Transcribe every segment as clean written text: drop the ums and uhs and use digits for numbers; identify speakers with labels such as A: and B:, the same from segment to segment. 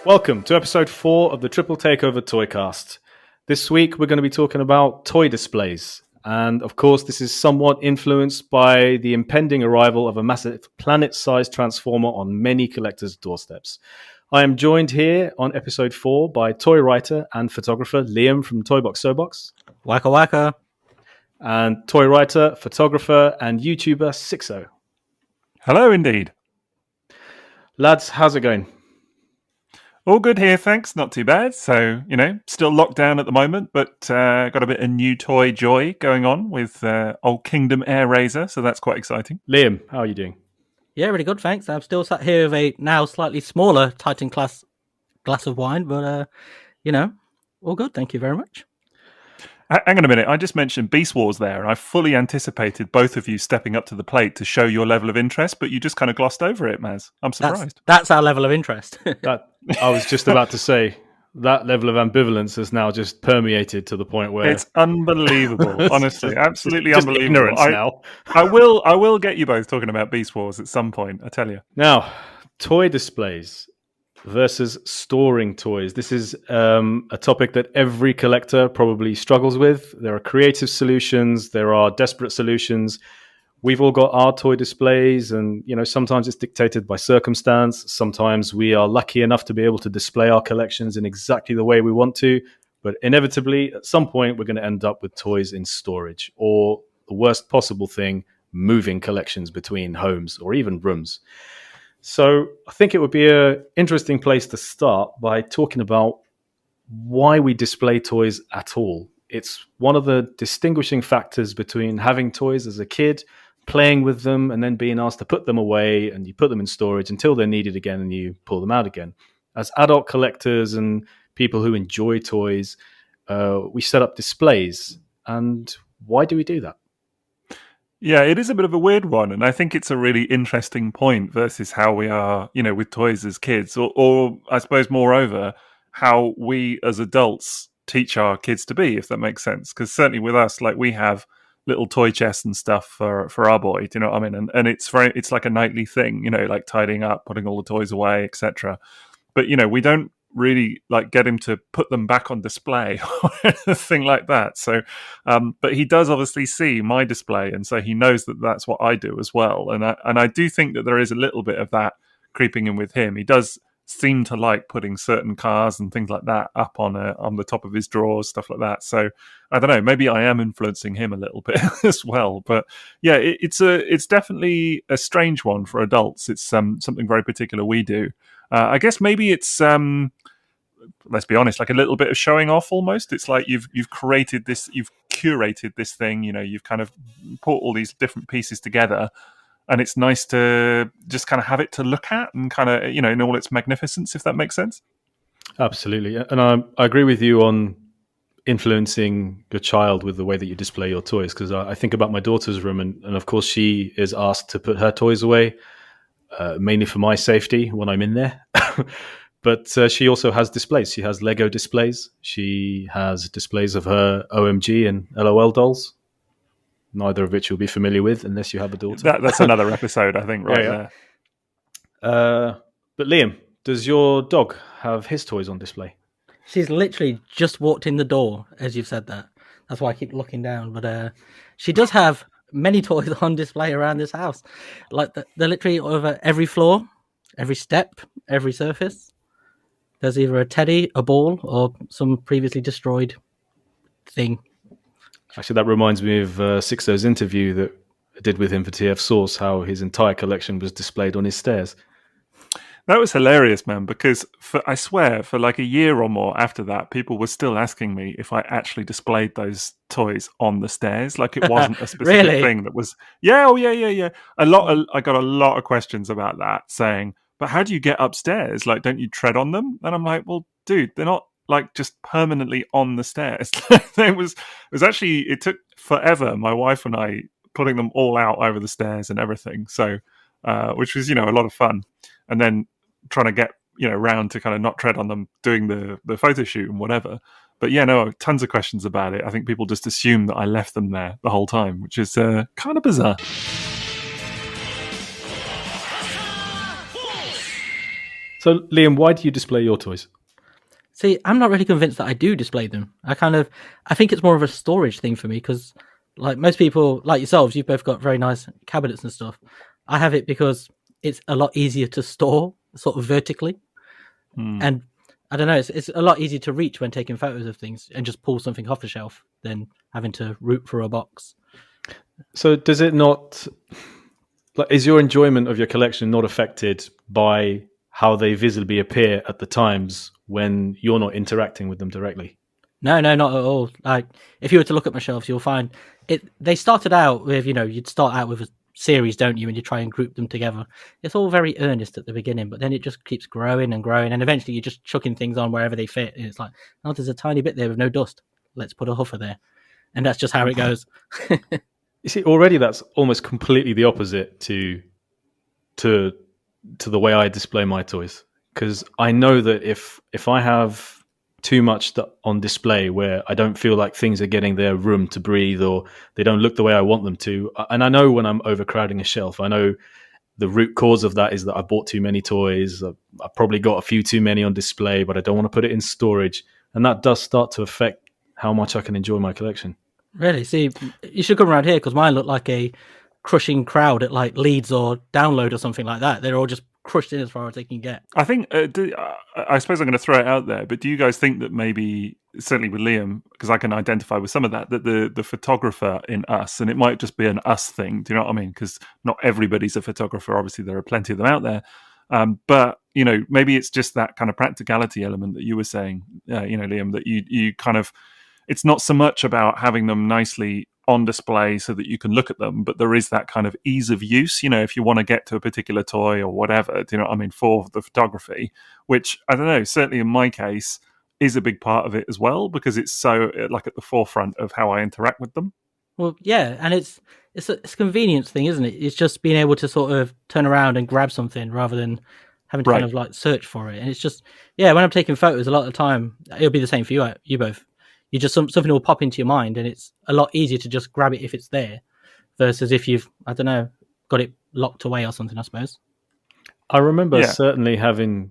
A: Welcome to episode 4 of the Triple Takeover Toycast. This week we're going to be talking about toy displays. And of course this is somewhat influenced by the impending arrival of a massive planet-sized transformer on many collectors' doorsteps. I am joined here on episode 4 by toy writer and photographer Liam from Toybox Soapbox.
B: Waka waka.
A: And toy writer, photographer and YouTuber Sixo.
C: Hello indeed.
A: Lads, how's it going?
C: All good here, thanks. Not too bad. So, still locked down at the moment, but got a bit of new toy joy going on with Old Kingdom Air Razor, so that's quite exciting.
A: Liam, how are you doing?
B: Yeah, really good, thanks. I'm still sat here with a now slightly smaller Titan class glass of wine, but, all good, thank you very much.
C: Hang on a minute, I just mentioned Beast Wars there, and I fully anticipated both of you stepping up to the plate to show your level of interest, but you just kind of glossed over it, M.A.S. I'm surprised.
B: That's our level of interest.
A: I was just about to say, that level of ambivalence has now just permeated to the point where...
C: It's unbelievable, honestly, absolutely
A: just
C: unbelievable.
A: Ignorance now.
C: I will get you both talking about Beast Wars at some point, I tell you.
A: Now, toy displays versus storing toys. This is a topic that every collector probably struggles with. There are creative solutions. There are desperate solutions. We've all got our toy displays, and sometimes it's dictated by circumstance. Sometimes we are lucky enough to be able to display our collections in exactly the way we want to. But inevitably, at some point, we're going to end up with toys in storage, or the worst possible thing, moving collections between homes or even rooms. So I think it would be an interesting place to start by talking about why we display toys at all. It's one of the distinguishing factors between having toys as a kid, playing with them, and then being asked to put them away, and you put them in storage until they're needed again and you pull them out again. As adult collectors and people who enjoy toys, we set up displays. And why do we do that?
C: Yeah, it is a bit of a weird one, and I think it's a really interesting point versus how we are, with toys as kids, or I suppose, moreover, how we as adults teach our kids to be, if that makes sense. Because certainly with us, like, we have little toy chests and stuff for our boy, do you know what I mean? And it's like a nightly thing, like tidying up, putting all the toys away, etc. But we don't really get him to put them back on display or anything like that. So, but he does obviously see my display, and so he knows that that's what I do as well. And I do think that there is a little bit of that creeping in with him. He does seem to like putting certain cars and things like that up on the top of his drawers, stuff like that. So I don't know, maybe I am influencing him a little bit as well. But yeah, it's definitely a strange one for adults. It's something very particular we do. I guess maybe it's let's be honest, like a little bit of showing off almost. It's like you've created this, you've curated this thing, you've kind of put all these different pieces together, and it's nice to just kind of have it to look at and kind of, in all its magnificence, if that makes sense.
A: Absolutely. And I agree with you on influencing your child with the way that you display your toys, because I think about my daughter's room, and of course she is asked to put her toys away, mainly for my safety when I'm in there. But she also has displays. She has Lego displays. She has displays of her OMG and LOL dolls, neither of which you'll be familiar with unless you have a daughter.
C: That's another episode, I think, right
A: there. But Liam, does your dog have his toys on display?
B: She's literally just walked in the door as you've said that. That's why I keep looking down. But she does have many toys on display around this house. Like they're literally over every floor, every step, every surface. There's either a teddy, a ball, or some previously destroyed thing.
A: Actually, that reminds me of Sixo's interview that I did with him for TF Source, how his entire collection was displayed on his stairs.
C: That was hilarious, man, because I swear, for like a year or more after that, people were still asking me if I actually displayed those toys on the stairs. Like it wasn't a specific
B: really?
C: thing that was... Yeah. I got a lot of questions about that, saying, but how do you get upstairs? Like, don't you tread on them? And I'm like, well, dude, they're not like just permanently on the stairs. It took forever, my wife and I, putting them all out over the stairs and everything. So, which was, a lot of fun. And then trying to get, round to kind of not tread on them, doing the photo shoot and whatever. But yeah, no, tons of questions about it. I think people just assume that I left them there the whole time, which is kind of bizarre.
A: So, Liam, why do you display your toys?
B: See, I'm not really convinced that I do display them. I think it's more of a storage thing for me because, like most people, like yourselves, you've both got very nice cabinets and stuff. I have it because it's a lot easier to store, sort of vertically, and I don't know, it's a lot easier to reach when taking photos of things and just pull something off the shelf than having to root for a box.
A: So, does it not? Like, is your enjoyment of your collection not affected by how they visibly appear at the times when you're not interacting with them directly?
B: No, not at all. Like, if you were to look at my shelves, you'll find it. They started out with, you'd start out with a series, don't you? And you try and group them together. It's all very earnest at the beginning, but then it just keeps growing and growing, and eventually you're just chucking things on wherever they fit. And it's like, oh, there's a tiny bit there with no dust. Let's put a huffer there, and that's just how it goes.
A: You see, already that's almost completely the opposite to the way I display my toys. Because I know that if I have too much on display where I don't feel like things are getting their room to breathe or they don't look the way I want them to, and I know when I'm overcrowding a shelf, I know the root cause of that is that I bought too many toys. I probably got a few too many on display, but I don't want to put it in storage. And that does start to affect how much I can enjoy my collection.
B: Really? See, you should come around here because mine look like a crushing crowd at like Leeds or Download or something like that. They're all just crushed in as far as they can get.
C: I think, I suppose I'm going to throw it out there, but do you guys think that maybe, certainly with Liam, because I can identify with some of that the photographer in us, and it might just be an us thing, do you know what I mean? Because not everybody's a photographer. Obviously, there are plenty of them out there. But, maybe it's just that kind of practicality element that you were saying, Liam, that you kind of, it's not so much about having them nicely on display so that you can look at them, but there is that kind of ease of use, if you want to get to a particular toy or whatever, do you know what I mean, for the photography, which, I don't know, certainly in my case, is a big part of it as well, because it's so, like, at the forefront of how I interact with them.
B: Well, yeah, and it's a convenience thing, isn't it? It's just being able to sort of turn around and grab something rather than having to kind of, like, search for it. And it's just, when I'm taking photos, a lot of the time, it'll be the same for you both. You just something will pop into your mind, and it's a lot easier to just grab it if it's there, versus if you've, I don't know, got it locked away or something, I suppose.
A: I remember certainly having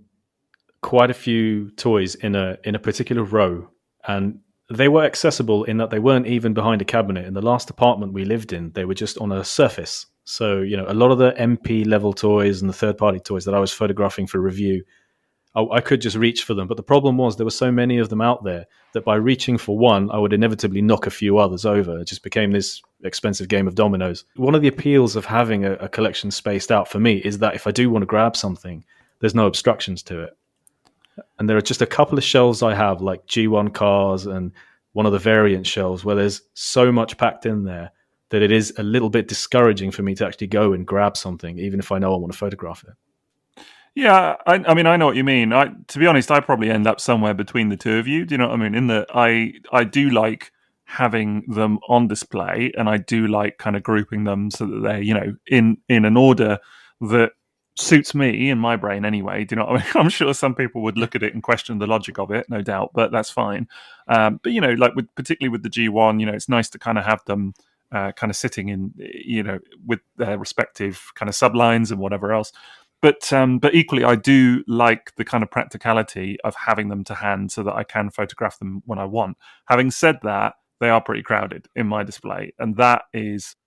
A: quite a few toys in a particular row, and they were accessible in that they weren't even behind a cabinet. In the last apartment we lived in, they were just on a surface. So, a lot of the MP level toys and the third-party toys that I was photographing for review, I could just reach for them. But the problem was there were so many of them out there that by reaching for one, I would inevitably knock a few others over. It just became this expensive game of dominoes. One of the appeals of having a collection spaced out for me is that if I do want to grab something, there's no obstructions to it. And there are just a couple of shelves I have, like G1 cars and one of the variant shelves, where there's so much packed in there that it is a little bit discouraging for me to actually go and grab something, even if I know I want to photograph it.
C: Yeah, I mean, I know what you mean. To be honest, I probably end up somewhere between the two of you. Do you know what I mean? In that I do like having them on display, and I do like kind of grouping them so that they're, in an order that suits me in my brain anyway. Do you know what I mean? I'm sure some people would look at it and question the logic of it, no doubt, but that's fine. But, like particularly with the G1, it's nice to kind of have them kind of sitting in, with their respective kind of sublines and whatever else. But equally, I do like the kind of practicality of having them to hand so that I can photograph them when I want. Having said that, they are pretty crowded in my display, and that is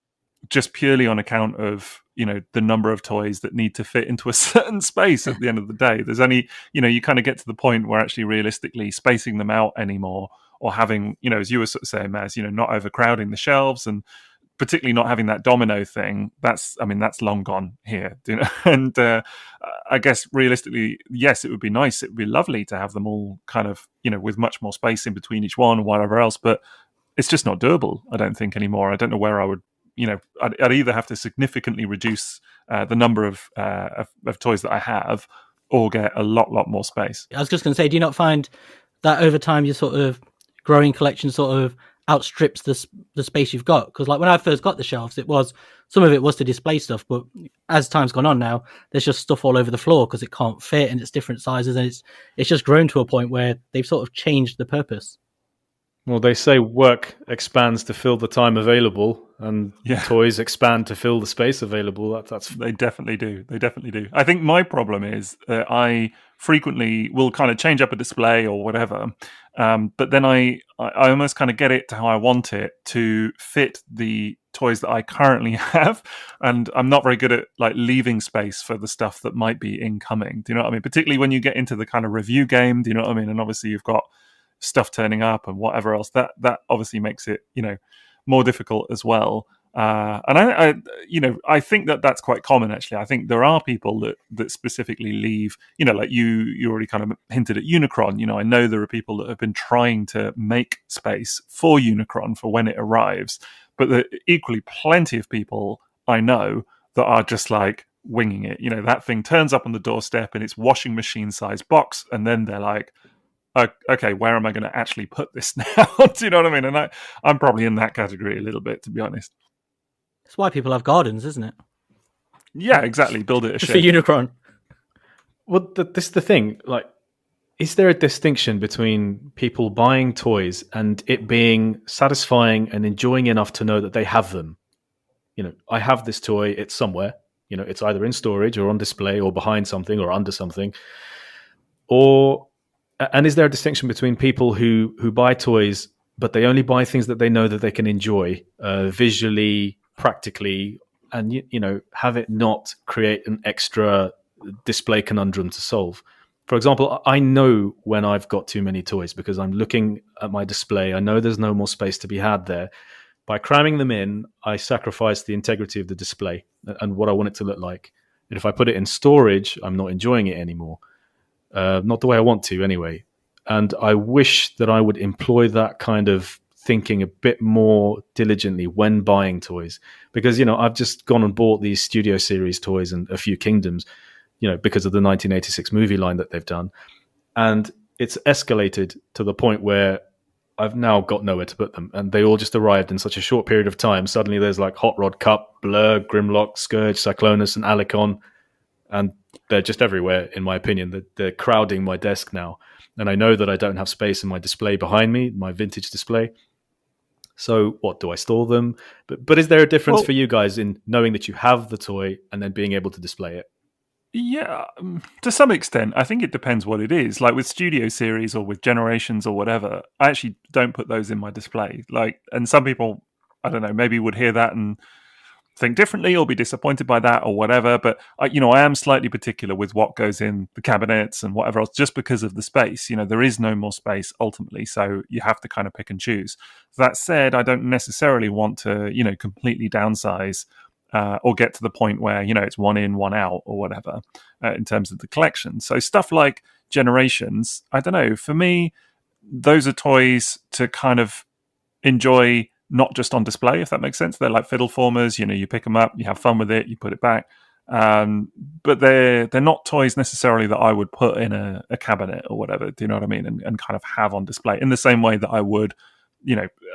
C: just purely on account of, the number of toys that need to fit into a certain space at the end of the day. There's only, you kind of get to the point where actually realistically spacing them out anymore, or having, as you were sort of saying, Maz, not overcrowding the shelves, and particularly not having that domino thing, that's long gone here. And I guess realistically, yes, it would be nice. It would be lovely to have them all kind of, with much more space in between each one or whatever else, but it's just not doable, I don't think, anymore. I don't know where I would, I'd either have to significantly reduce the number of toys that I have, or get a lot more space.
B: I was just going to say, do you not find that over time your sort of growing collection sort of outstrips the space you've got? Because like when I first got the shelves, some of it was to display stuff, but as time's gone on now, there's just stuff all over the floor because it can't fit, and it's different sizes, and it's just grown to a point where they've sort of changed the purpose.
A: Well, they say work expands to fill the time available, and toys expand to fill the space available. That's
C: They definitely do. They definitely do. I think my problem is that I frequently will kind of change up a display or whatever, but then I almost kind of get it to how I want it to fit the toys that I currently have, and I'm not very good at like leaving space for the stuff that might be incoming. Do you know what I mean? Particularly when you get into the kind of review game. Do you know what I mean? And obviously you've got stuff turning up and whatever else. That obviously makes it more difficult as well. And I think that's quite common actually. I think there are people that specifically leave, like you already kind of hinted at Unicron. I know there are people that have been trying to make space for Unicron for when it arrives, but there are equally plenty of people I know that are just like winging it. That thing turns up on the doorstep and it's washing machine size box, and then they're like, okay, where am I going to actually put this now? Do you know what I mean? And I'm probably in that category a little bit, to be honest.
B: That's why people have gardens, isn't it?
C: Yeah, exactly. Build it a
B: Just
C: shed.
B: for Unicron.
A: Well, this is the thing. Like, is there a distinction between people buying toys and it being satisfying and enjoying enough to know that they have them? I have this toy. It's somewhere. It's either in storage or on display or behind something or under something. And is there a distinction between people who buy toys, but they only buy things that they know that they can enjoy visually, practically, and have it not create an extra display conundrum to solve? For example, I know when I've got too many toys because I'm looking at my display. I know there's no more space to be had there. By cramming them in, I sacrifice the integrity of the display and what I want it to look like. And if I put it in storage, I'm not enjoying it anymore. Not the way I want to, anyway. And I wish that I would employ that kind of thinking a bit more diligently when buying toys. Because, I've just gone and bought these Studio Series toys and a few Kingdoms, because of the 1986 movie line that they've done. And it's escalated to the point where I've now got nowhere to put them. And they all just arrived in such a short period of time. Suddenly there's like Hot Rod Cup, Blur, Grimlock, Scourge, Cyclonus, and Alicon. And they're just everywhere, in my opinion. They're crowding my desk now. And I know that I don't have space in my display behind me, my vintage display. So what, do I store them? But is there a difference for you guys in knowing that you have the toy and then being able to display it?
C: Yeah, to some extent. I think it depends what it is. Like with Studio Series or with Generations or whatever, I actually don't put those in my display. And some people, I don't know, maybe would hear that and think differently or be disappointed by that or whatever, but I am slightly particular with what goes in the cabinets and whatever else, just because of the space. There is no more space ultimately, so you have to kind of pick and choose. That said, I don't necessarily want to completely downsize or get to the point where it's one in, one out or whatever in terms of the collection. So stuff like Generations, I don't know, for me those are toys to kind of enjoy, not just on display, if that makes sense. They're like fiddle formers. You pick them up, you have fun with it, you put it back. But they're not toys necessarily that I would put in a cabinet or whatever. Do you know what I mean? And kind of have on display in the same way that I would,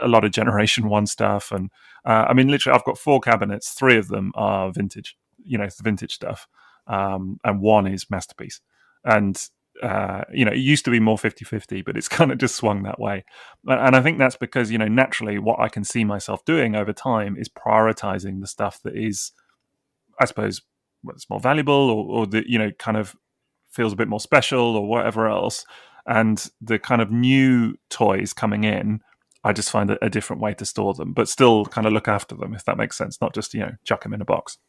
C: a lot of Generation 1 stuff. And literally, I've got 4 cabinets. 3 of them are vintage. It's the vintage stuff, and 1 is masterpiece. And it used to be more 50-50, but it's kind of just swung that way. And I think that's because, naturally what I can see myself doing over time is prioritizing the stuff that is, I suppose, it's more valuable or that, kind of feels a bit more special or whatever else. And the kind of new toys coming in, I just find a different way to store them, but still kind of look after them, if that makes sense. Not just, chuck them in a box.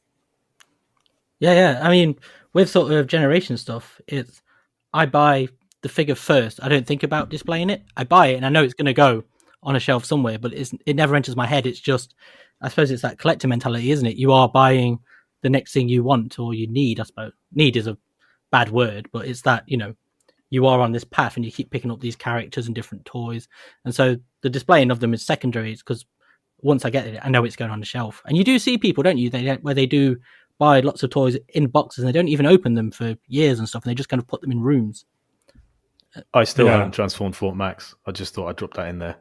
B: Yeah. With sort of Generation stuff, I buy the figure first. I don't think about displaying it. I buy it and I know it's going to go on a shelf somewhere, but it never enters my head. It's just, I suppose it's that collector mentality, isn't it? You are buying the next thing you want or you need, I suppose. Need is a bad word, but it's that, you are on this path and you keep picking up these characters and different toys. And so the displaying of them is secondary. It's because once I get it, I know it's going on the shelf. And you do see people, don't you, where they do buy lots of toys in boxes and they don't even open them for years and stuff, and they just kind of put them in rooms.
A: I still haven't transformed Fort Max. I just thought I'd drop that in there.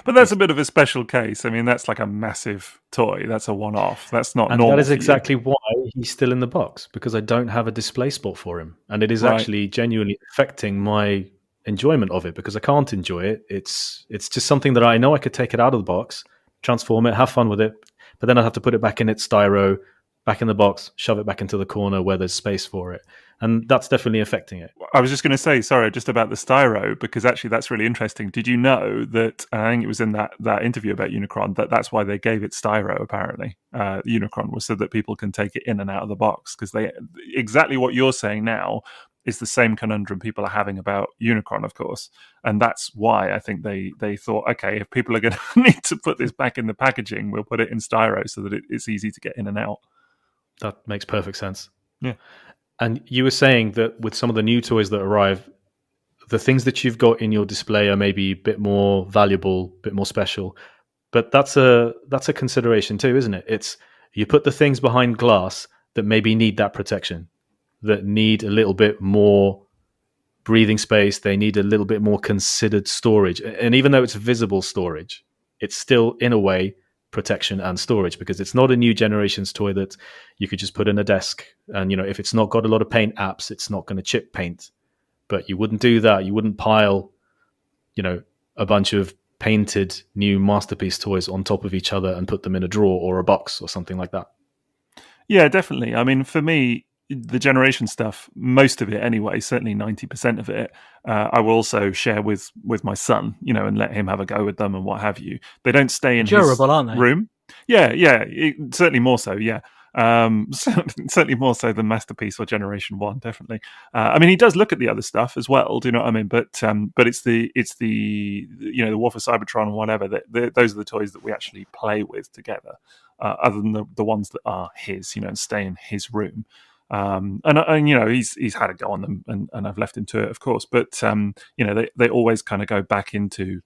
C: But that's a bit of a special case. That's like a massive toy. That's a one-off. That's not normal.
A: That is exactly why he's still in the box, because I don't have a display spot for him. And it is actually genuinely affecting my enjoyment of it because I can't enjoy it. It's just something that I know I could take it out of the box, transform it, have fun with it, but then I'd have to put it back in its styro, back in the box, shove it back into the corner where there's space for it. And that's definitely affecting it.
C: I was just going to say, sorry, just about the styro, because actually that's really interesting. Did you know that, I think it was in that interview about Unicron, that's why they gave it styro, apparently. Unicron was so that people can take it in and out of the box, because exactly what you're saying now is the same conundrum people are having about Unicron, of course. And that's why I think they thought, okay, if people are going to need to put this back in the packaging, we'll put it in styro so that it's easy to get in and out.
A: That makes perfect sense.
C: Yeah.
A: And you were saying that with some of the new toys that arrive, the things that you've got in your display are maybe a bit more valuable, a bit more special. But that's a consideration too, isn't it? It's you put the things behind glass that maybe need that protection, that need a little bit more breathing space. They need a little bit more considered storage. And even though it's visible storage, it's still, in a way, protection and storage, because it's not a new generation's toy that you could just put in a desk. And, if it's not got a lot of paint apps, it's not going to chip paint. But you wouldn't do that. You wouldn't pile, a bunch of painted new masterpiece toys on top of each other and put them in a drawer or a box or something like that.
C: Yeah, definitely. I mean, for me, the generation stuff, most of it anyway, certainly 90% of it, I will also share with my son, and let him have a go with them and what have you. They don't stay in
B: durable,
C: his
B: aren't they?
C: room. Yeah, certainly more so, yeah. Certainly more so than Masterpiece or Generation 1, definitely. I mean, he does look at the other stuff as well, do you know what I mean? But it's the the War for Cybertron and whatever, those are the toys that we actually play with together, other than the ones that are his, and stay in his room. And he's had a go on them, and I've left him to it, of course. But they always kind of go back into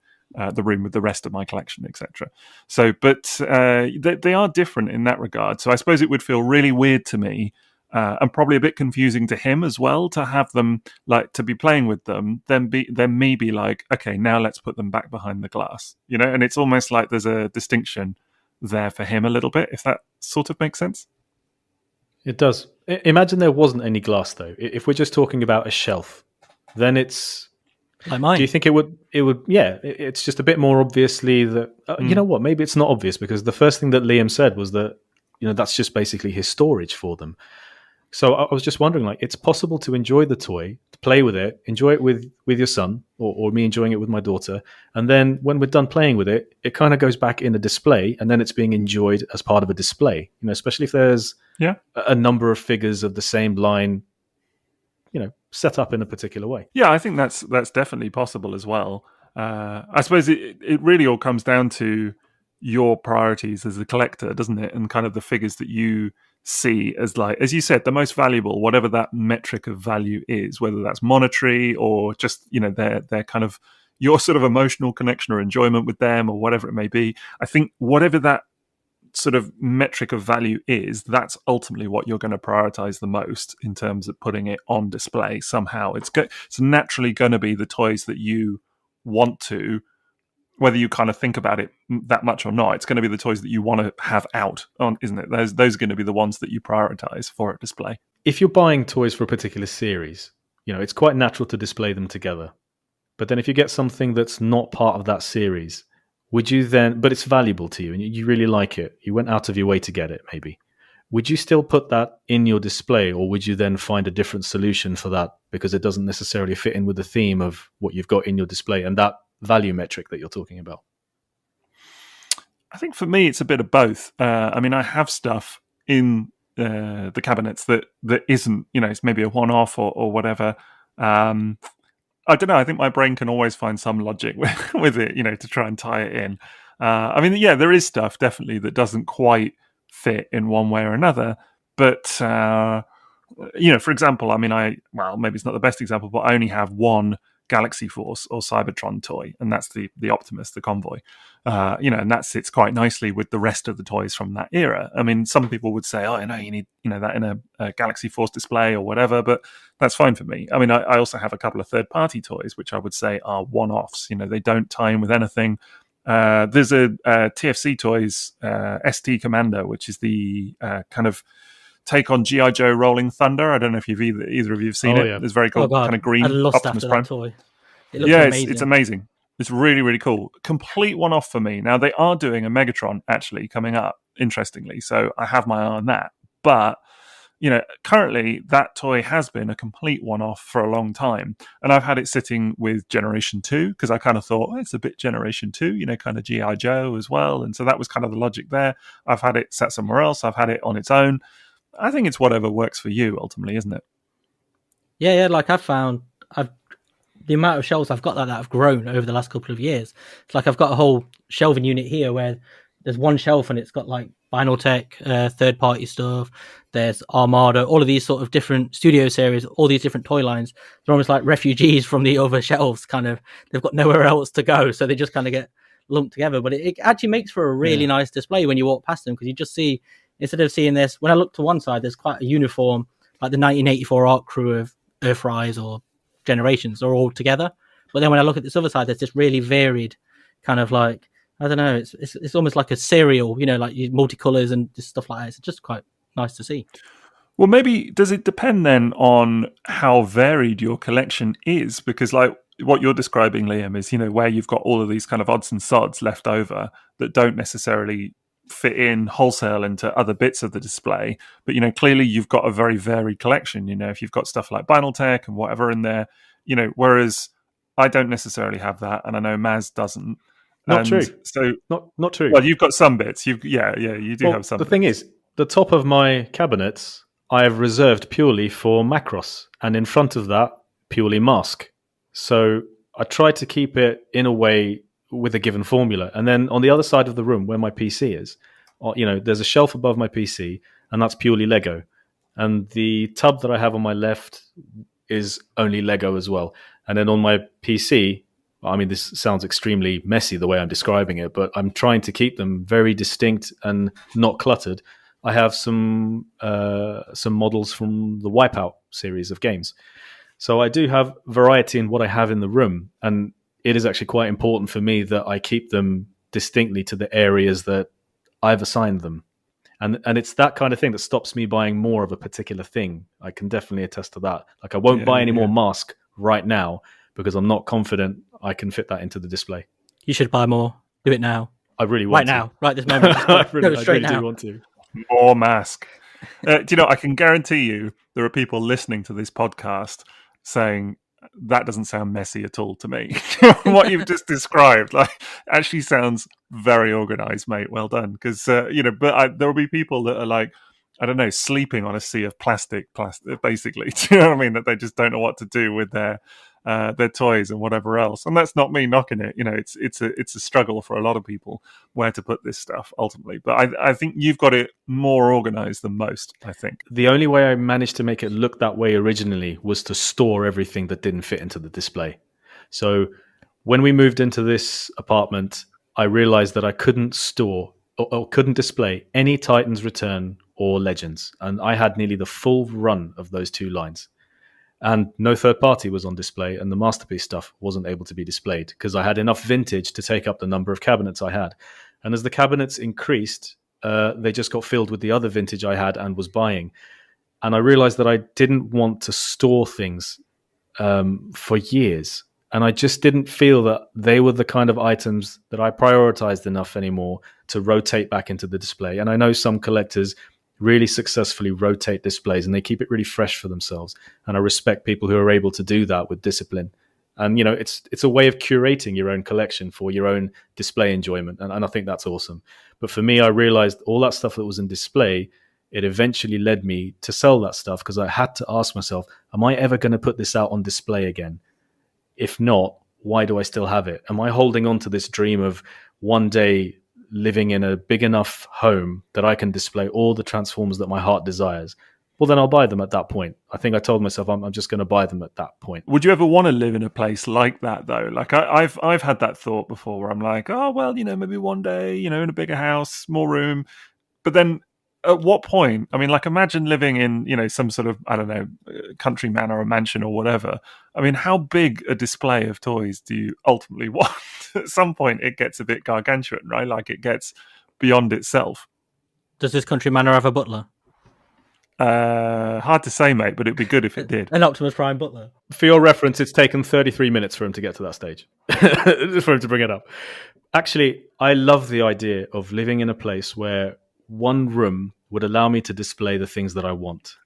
C: the room with the rest of my collection, etc. So, but they are different in that regard. So I suppose it would feel really weird to me, and probably a bit confusing to him as well, to have them to be playing with them, then me be like, okay, now let's put them back behind the glass, And it's almost like there's a distinction there for him a little bit, if that sort of makes sense.
A: It does. Imagine there wasn't any glass, though. If we're just talking about a shelf, then it's
B: like mine.
A: Do you think it would? Yeah. It's just a bit more obviously that. You know what? Maybe it's not obvious, because the first thing that Liam said was that that's just basically his storage for them. So I was just wondering, it's possible to enjoy the toy, to play with it, enjoy it with your son, or me enjoying it with my daughter, and then when we're done playing with it, it kind of goes back in a display, and then it's being enjoyed as part of a display. Especially if there's a number of figures of the same line, set up in a particular way.
C: Yeah, I think that's definitely possible as well. I suppose it really all comes down to your priorities as a collector, doesn't it? And kind of the figures that you see as, as you said, the most valuable, whatever that metric of value is, whether that's monetary or just, their kind of your sort of emotional connection or enjoyment with them or whatever it may be. I think whatever that sort of metric of value is, that's ultimately what you're going to prioritize the most in terms of putting it on display somehow. It's naturally going to be the toys that you want to, whether you kind of think about it that much or not, it's going to be the toys that you want to have out on, isn't it? Those are going to be the ones that you prioritize for a display.
A: If you're buying toys for a particular series, it's quite natural to display them together. But then if you get something that's not part of that series, would you then, but it's valuable to you and you really like it, you went out of your way to get it maybe, would you still put that in your display, or would you then find a different solution for that because it doesn't necessarily fit in with the theme of what you've got in your display and that value metric that you're talking about?
C: I think for me it's a bit of both. I mean, I have stuff in the cabinets that isn't, it's maybe a one-off or whatever. I don't know. I think my brain can always find some logic with it, to try and tie it in. I mean, yeah, there is stuff definitely that doesn't quite fit in one way or another. But, for example, I mean, maybe it's not the best example, but I only have one Galaxy Force or Cybertron toy, and that's the Optimus, the Convoy. And that sits quite nicely with the rest of the toys from that era. I mean, some people would say, oh, you need, that in a Galaxy Force display or whatever, but that's fine for me. I mean, I also have a couple of third-party toys, which I would say are one-offs. They don't tie in with anything. There's a TFC Toys ST Commander, which is the kind of take on G.I. Joe Rolling Thunder. I don't know if either of you have seen it.
A: Yeah.
C: It's very cool, kind of green
B: I lost
C: Optimus
B: after
C: Prime.
B: that toy. It looks
C: It's amazing. It's really, really cool. Complete one-off for me. Now, they are doing a Megatron, actually, coming up, interestingly, so I have my eye on that. But, currently, that toy has been a complete one-off for a long time. And I've had it sitting with Generation 2, because I kind of thought, it's a bit Generation 2, kind of G.I. Joe as well. And so that was kind of the logic there. I've had it set somewhere else. I've had it on its own. I think it's whatever works for you, ultimately, isn't it?
B: Yeah. Like the amount of shelves I've got that have grown over the last couple of years. It's like I've got a whole shelving unit here where there's one shelf and it's got like Vinyl Tech, third-party stuff. There's Armada, all of these sort of different studio series, all these different toy lines. They're almost like refugees from the other shelves. Kind of, they've got nowhere else to go, so they just kind of get lumped together. But it actually makes for a really nice display when you walk past them, because you just see, instead of seeing this, when I look to one side, there's quite a uniform, like the 1984 art crew of Earthrise or Generations are all together. But then when I look at this other side, there's this really varied kind of like, I don't know, it's almost like a cereal, like multicolors and just stuff like that. It's just quite nice to see.
C: Well, maybe does it depend then on how varied your collection is? Because like what you're describing, Liam, is where you've got all of these kind of odds and sods left over that don't necessarily fit in wholesale into other bits of the display. But clearly you've got a very varied collection. If you've got stuff like Vinyl Tech and whatever in there, whereas I don't necessarily have that, and I know Maz doesn't.
A: Not true.
C: So
A: not true.
C: Well, you've got some bits. You do have some.
A: The thing is, the top of my cabinets I have reserved purely for Macross, and in front of that, purely M.A.S.K. So I try to keep it in a way with a given formula. And then on the other side of the room where my PC is, there's a shelf above my PC, and that's purely Lego. And the tub that I have on my left is only Lego as well. And then on my PC, I mean, this sounds extremely messy the way I'm describing it, but I'm trying to keep them very distinct and not cluttered. I have some models from the Wipeout series of games. So I do have variety in what I have in the room, and it is actually quite important for me that I keep them distinctly to the areas that I've assigned them. And it's that kind of thing that stops me buying more of a particular thing. I can definitely attest to that. Like I won't buy any more M.A.S.K right now because I'm not confident I can fit that into the display.
B: You should buy more. Do it now.
A: I really want to.
B: Right now. Right this moment.
A: I really do want to.
C: More M.A.S.K. I can guarantee you there are people listening to this podcast saying, that doesn't sound messy at all to me. What you've just described, actually sounds very organized, mate. Well done. Because, there will be people that are like, I don't know, sleeping on a sea of plastic, basically. Do you know what I mean? That they just don't know what to do with their toys and whatever else. And that's not me knocking it. It's a struggle for a lot of people where to put this stuff ultimately. But I think you've got it more organized than most, I think.
A: The only way I managed to make it look that way originally was to store everything that didn't fit into the display. So when we moved into this apartment, I realized that I couldn't store or couldn't display any Titans Return or Legends. And I had nearly the full run of those two lines. And no third party was on display, and the Masterpiece stuff wasn't able to be displayed because I had enough vintage to take up the number of cabinets I had. And as the cabinets increased, they just got filled with the other vintage I had and was buying. And I realized that I didn't want to store things for years. And I just didn't feel that they were the kind of items that I prioritized enough anymore to rotate back into the display. And I know some collectors really successfully rotate displays and they keep it really fresh for themselves. And I respect people who are able to do that with discipline. And, it's a way of curating your own collection for your own display enjoyment. And I think that's awesome. But for me, I realized all that stuff that was in display, it eventually led me to sell that stuff because I had to ask myself, am I ever going to put this out on display again? If not, why do I still have it? Am I holding on to this dream of one day living in a big enough home that I can display all the Transformers that my heart desires? Well, then I'll buy them at that point. I think I told myself I'm just going to buy them at that point.
C: Would you ever want to live in a place like that, though? Like I've had that thought before where I'm like, oh, well, maybe one day, in a bigger house, more room. But then at what point? I mean, like imagine living in, some sort of, I don't know, country manor or mansion or whatever. I mean, how big a display of toys do you ultimately want? At some point, it gets a bit gargantuan, right? Like it gets beyond itself.
B: Does this country manor have a butler?
C: Hard to say, mate, but it'd be good if it did.
B: An Optimus Prime butler.
A: For your reference, it's taken 33 minutes for him to get to that stage, for him to bring it up. Actually, I love the idea of living in a place where one room would allow me to display the things that I want.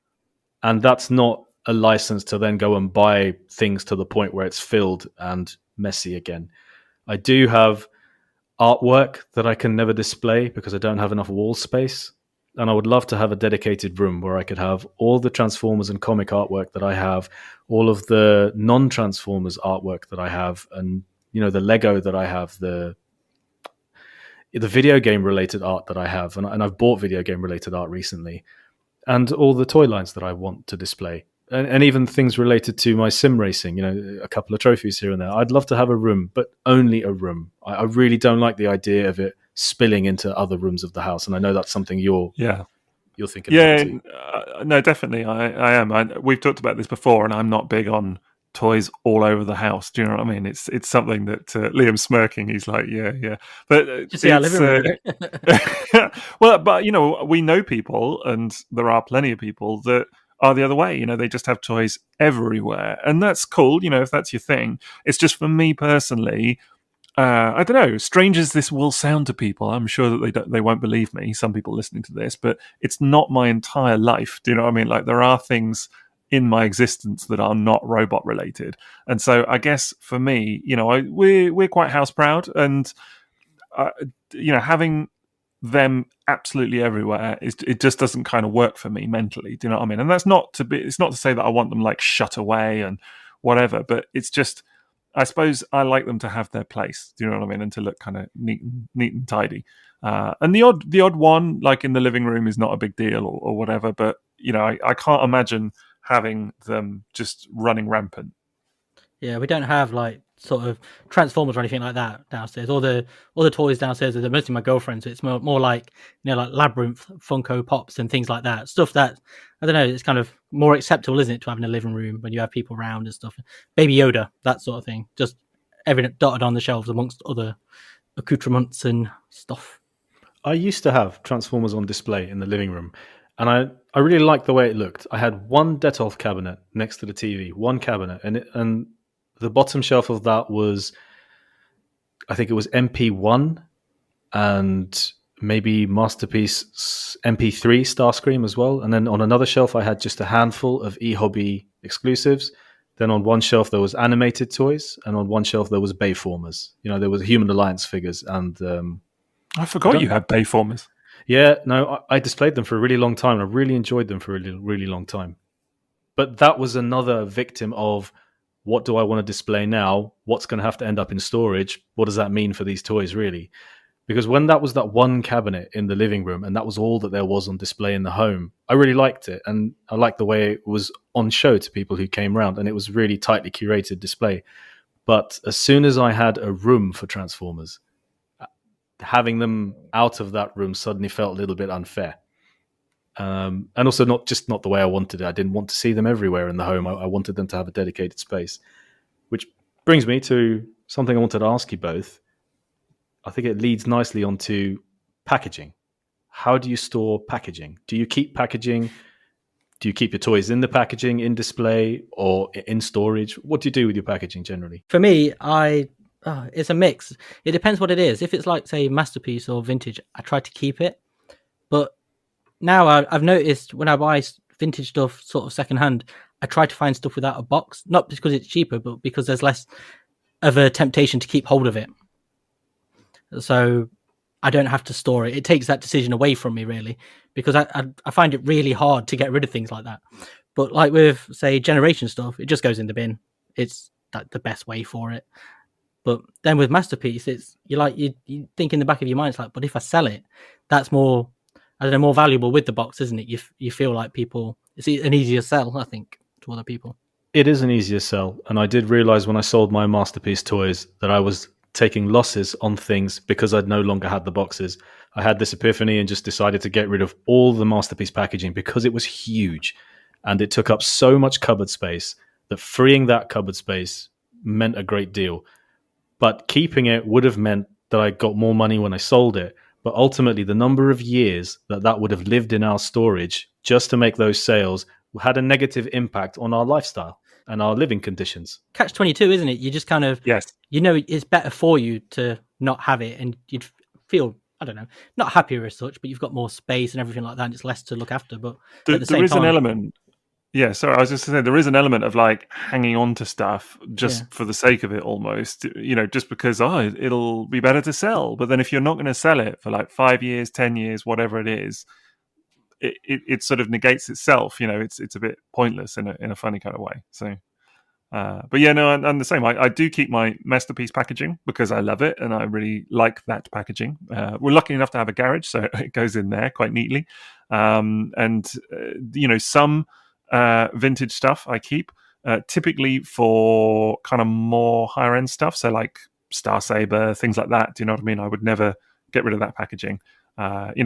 A: And that's not a license to then go and buy things to the point where it's filled and messy again. I do have artwork that I can never display because I don't have enough wall space. And I would love to have a dedicated room where I could have all the Transformers and comic artwork that I have, all of the non-Transformers artwork that I have, and the Lego that I have, the video game related art that I have, and I've bought video game related art recently, and all the toy lines that I want to display, and even things related to my sim racing, a couple of trophies here and there. I'd love to have a room, but only a room. I really don't like the idea of it spilling into other rooms of the house, and I know that's something you're thinking about too.
C: No, definitely I am. We've talked about this before, and I'm not big on toys all over the house. Do you know what I mean? It's something that Liam's smirking. He's like, yeah. But
B: just see our living room.
C: Well, but we know people, and there are plenty of people that are the other way. They just have toys everywhere, and that's cool. If that's your thing. It's just for me personally. I don't know. Strange as this will sound to people, I'm sure that they won't believe me. Some people listening to this, but it's not my entire life. Do you know what I mean? Like there are things in my existence that are not robot related, and so I guess for me, we're quite house proud, and having them absolutely everywhere it just doesn't kind of work for me mentally. Do you know what I mean? And it's not to say that I want them like shut away and whatever, but it's just. I suppose I like them to have their place. Do you know what I mean? And to look kind of neat and tidy. And the odd one, like in the living room, is not a big deal or whatever. But I can't imagine having them just running rampant.
B: Yeah, we don't have like sort of Transformers or anything like that downstairs. All the toys downstairs are mostly my girlfriend's. So it's more like like Labyrinth, Funko Pops, and things like that. Stuff that I don't know. It's kind of more acceptable, isn't it, to have in a living room when you have people around and stuff. Baby Yoda, that sort of thing. Just everything dotted on the shelves amongst other accoutrements and stuff.
A: I used to have Transformers on display in the living room, and I really liked the way it looked. I had one Detolf cabinet next to the TV, one cabinet, and the bottom shelf of that was, I think it was MP1 and maybe Masterpiece MP3 Starscream as well. And then on another shelf, I had just a handful of eHobby exclusives. Then on one shelf, there was animated toys. And on one shelf, there was Bayformers. There was Human Alliance figures. And
C: I forgot you had Bayformers.
A: Yeah, no, I displayed them for a really long time. And I really enjoyed them for a really, really long time. But that was another victim of, what do I want to display now? What's going to have to end up in storage? What does that mean for these toys, really? Because when that was that one cabinet in the living room and that was all that there was on display in the home, I really liked it. And I liked the way it was on show to people who came around, and it was really tightly curated display. But as soon as I had a room for Transformers, having them out of that room suddenly felt a little bit unfair. And also not the way I wanted it. I didn't want to see them everywhere in the home. I wanted them to have a dedicated space, which brings me to something I wanted to ask you both. I think it leads nicely onto packaging. How do you store packaging? Do you keep packaging? Do you keep your toys in the packaging, in display, or in storage? What do you do with your packaging generally?
B: For me, it's a mix. It depends what it is. If it's like, say, Masterpiece or vintage, I try to keep it. But now I've noticed when I buy vintage stuff sort of secondhand, I try to find stuff without a box, not because it's cheaper, but because there's less of a temptation to keep hold of it. So I don't have to store it. It takes that decision away from me, really, because I find it really hard to get rid of things like that. But like with, say, Generation stuff, it just goes in the bin. It's like the best way for it. But then with Masterpiece, it's you think in the back of your mind, it's like, but if I sell it, that's more, I don't know, more valuable with the box, isn't it? You feel like it's an easier sell, I think, to other people.
A: It is an easier sell, and I did realize when I sold my Masterpiece toys that I was taking losses on things because I'd no longer had the boxes. I had this epiphany and just decided to get rid of all the Masterpiece packaging because it was huge and it took up so much cupboard space that freeing that cupboard space meant a great deal. But keeping it would have meant that I got more money when I sold it, But ultimately, the number of years that would have lived in our storage just to make those sales had a negative impact on our lifestyle and our living conditions.
B: Catch-22, isn't it? You just kind of,
C: Yes.
B: It's better for you to not have it, and you'd feel, I don't know, not happier as such, but you've got more space and everything like that, and it's less to look after. But at the same
C: there is
B: time,
C: an element. Yeah, sorry, I was just going to say there is an element of like hanging on to stuff just for the sake of it, almost. Just because it'll be better to sell. But then if you're not going to sell it for like 5 years, 10 years, whatever it is, it sort of negates itself. It's a bit pointless in a funny kind of way. So. But yeah, no, I'm the same. I do keep my masterpiece packaging because I love it and I really like that packaging. We're lucky enough to have a garage, so it goes in there quite neatly. Some vintage stuff I keep, typically for kind of more higher end stuff. So like Star Saber, things like that. Do you know what I mean? I would never get rid of that packaging.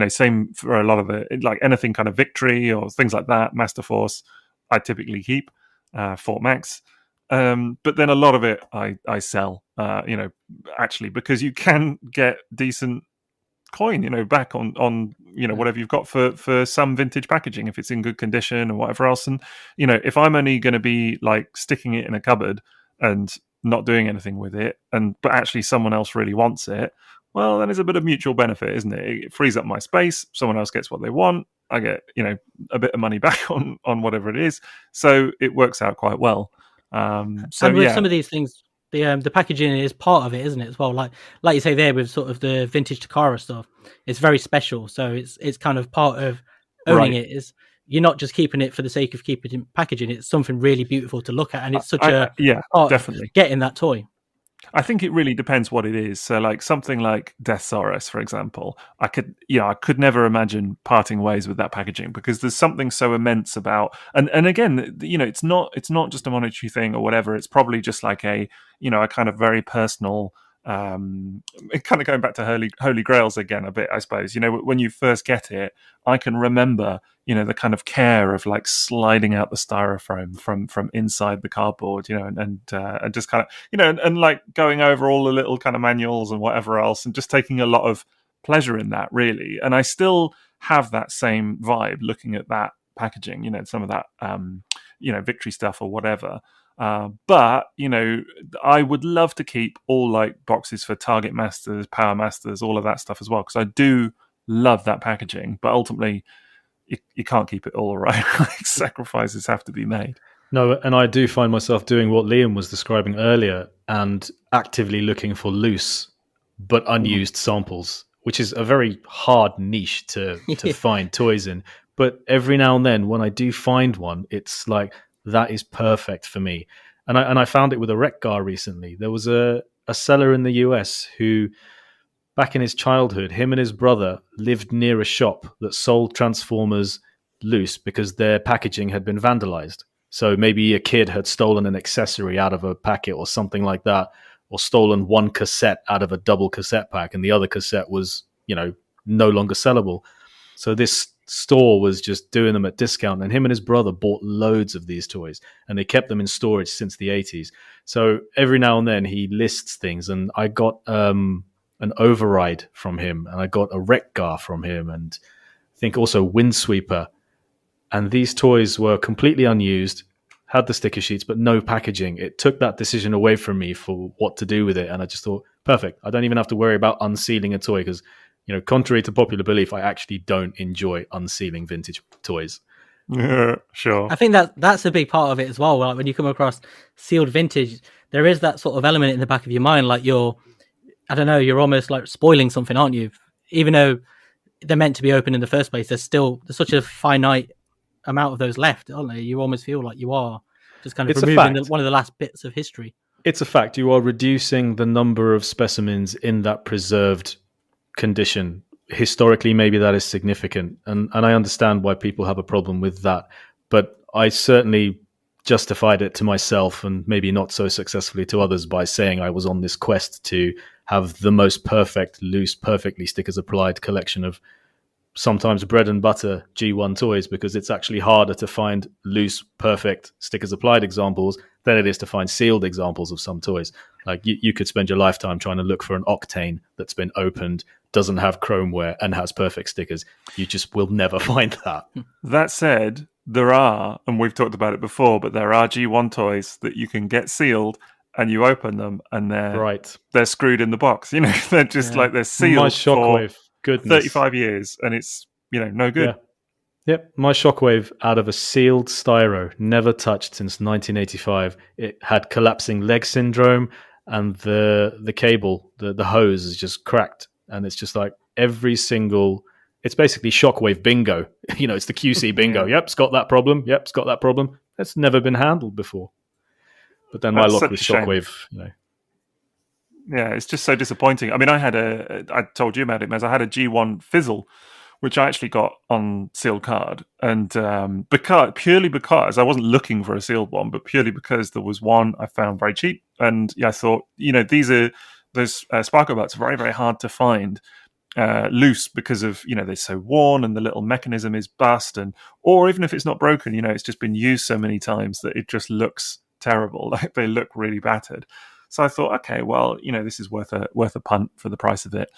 C: Same for a lot of like anything kind of Victory or things like that, Master Force, I typically keep. Fort Max. But then a lot of it I sell, actually, because you can get decent coin, back on whatever you've got for some vintage packaging if it's in good condition or whatever else. And if I'm only going to be like sticking it in a cupboard and not doing anything with it, but actually someone else really wants it, well, then it's a bit of mutual benefit, isn't it? It frees up my space. Someone else gets what they want. I get a bit of money back on whatever it is. So it works out quite well.
B: And with some of these things, the packaging is part of it, isn't it, as well? Like you say there with sort of the vintage Takara stuff, it's very special. So it's kind of part of owning it. Is you're not just keeping it for the sake of keeping it packaging. It's something really beautiful to look at, and it's such part definitely of getting that toy.
C: I think it really depends what it is. So, like something like Death Saurus, for example, I could never imagine parting ways with that packaging because there's something so immense about. And again, it's not just a monetary thing or whatever. It's probably just like a kind of very personal. Kind of going back to Holy Grails again a bit, I suppose. When you first get it, I can remember the kind of care of like sliding out the styrofoam from inside the cardboard, and just kind of and like going over all the little kind of manuals and whatever else, and just taking a lot of pleasure in that, really. And I still have that same vibe looking at that packaging, some of that Victory stuff or whatever. But I would love to keep all like boxes for Target Masters, Power Masters, all of that stuff as well, because I do love that packaging. But ultimately, you can't keep it all, right? Sacrifices have to be made.
A: No, and I do find myself doing what Liam was describing earlier and actively looking for loose but unused samples, which is a very hard niche to find toys in. But every now and then, when I do find one, it's like, that is perfect for me. And I found it with a Wreck-Gar recently. There was a seller in the US who, back in his childhood, him and his brother lived near a shop that sold Transformers loose because their packaging had been vandalized. So maybe a kid had stolen an accessory out of a packet or something like that, or stolen one cassette out of a double cassette pack, and the other cassette was, no longer sellable. So this store was just doing them at discount, and him and his brother bought loads of these toys, and they kept them in storage since the 80s. So every now and then he lists things, and I got an Override from him, and I got a Wreck-Gar from him, and I think also Windsweeper. And these toys were completely unused, had the sticker sheets, but no packaging. It took that decision away from me for what to do with it, and I just thought, perfect. I don't even have to worry about unsealing a toy because, contrary to popular belief, I actually don't enjoy unsealing vintage toys.
C: Yeah, sure.
B: I think that's a big part of it as well. Like when you come across sealed vintage, there is that sort of element in the back of your mind, like you're almost like spoiling something, aren't you? Even though they're meant to be open in the first place, there's such a finite amount of those left, aren't there? You almost feel like you are just kind of removing one of the last bits of history.
A: It's a fact. You are reducing the number of specimens in that preserved condition. Historically, maybe that is significant, and I understand why people have a problem with that, but I certainly justified it to myself, and maybe not so successfully to others, by saying I was on this quest to have the most perfect, loose, perfectly stickers applied collection of sometimes bread and butter G1 toys, because it's actually harder to find loose, perfect stickers applied examples than it is to find sealed examples of some toys. Like you could spend your lifetime trying to look for an Octane that's been opened, doesn't have chromeware, and has perfect stickers. You just will never find that.
C: That said, there are, and we've talked about it before, but there are G1 toys that you can get sealed and you open them and they're screwed in the box. You know, they're just like they're sealed
A: My Shockwave,
C: for
A: goodness.
C: 35 years and it's, no good.
A: Yeah. Yep, my Shockwave out of a sealed styro, never touched since 1985. It had collapsing leg syndrome, and the cable, the hose is just cracked, and it's just like every single. It's basically Shockwave bingo. It's the QC bingo. Yep, it's got that problem. Yep, it's got that problem. That's never been handled before. But then my luck with Shockwave,
C: Yeah, it's just so disappointing. I mean, I told you about it, Mez. I had a G1 Fizzle, which I actually got on sealed card, and purely because I wasn't looking for a sealed one, but purely because there was one I found very cheap, and I thought, those Sparko butts are very, very hard to find loose because of they're so worn and the little mechanism is bust, or even if it's not broken, it's just been used so many times that it just looks terrible, like they look really battered. So I thought, okay, well, this is worth a punt for the price of it.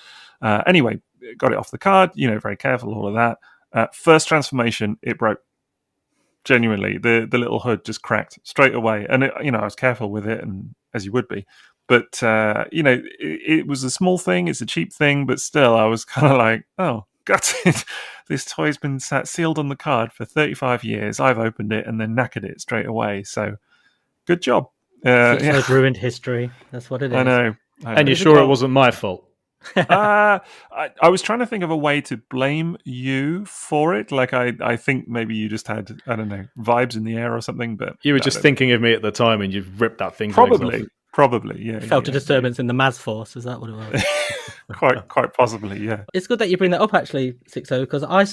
C: Anyway, got it off the card, very careful, all of that. First transformation, it broke. Genuinely, the little hood just cracked straight away. And, I was careful with it, and as you would be. But, it was a small thing, it's a cheap thing, but still, I was kind of like, oh, gutted. This toy's been sat sealed on the card for 35 years. I've opened it and then knackered it straight away. So, good job.
B: It's ruined history. That's what it is.
C: I know.
A: And you're sure it wasn't my fault?
C: I was trying to think of a way to blame you for it. Like I think maybe you just had, I don't know, vibes in the air or something. But
A: you were just thinking of me at the time, and you've ripped that thing.
C: Probably, yeah.
B: Felt a disturbance in the M.A.S.K force. Is that what it was?
C: quite possibly, yeah.
B: It's good that you bring that up, actually, Sixo, because I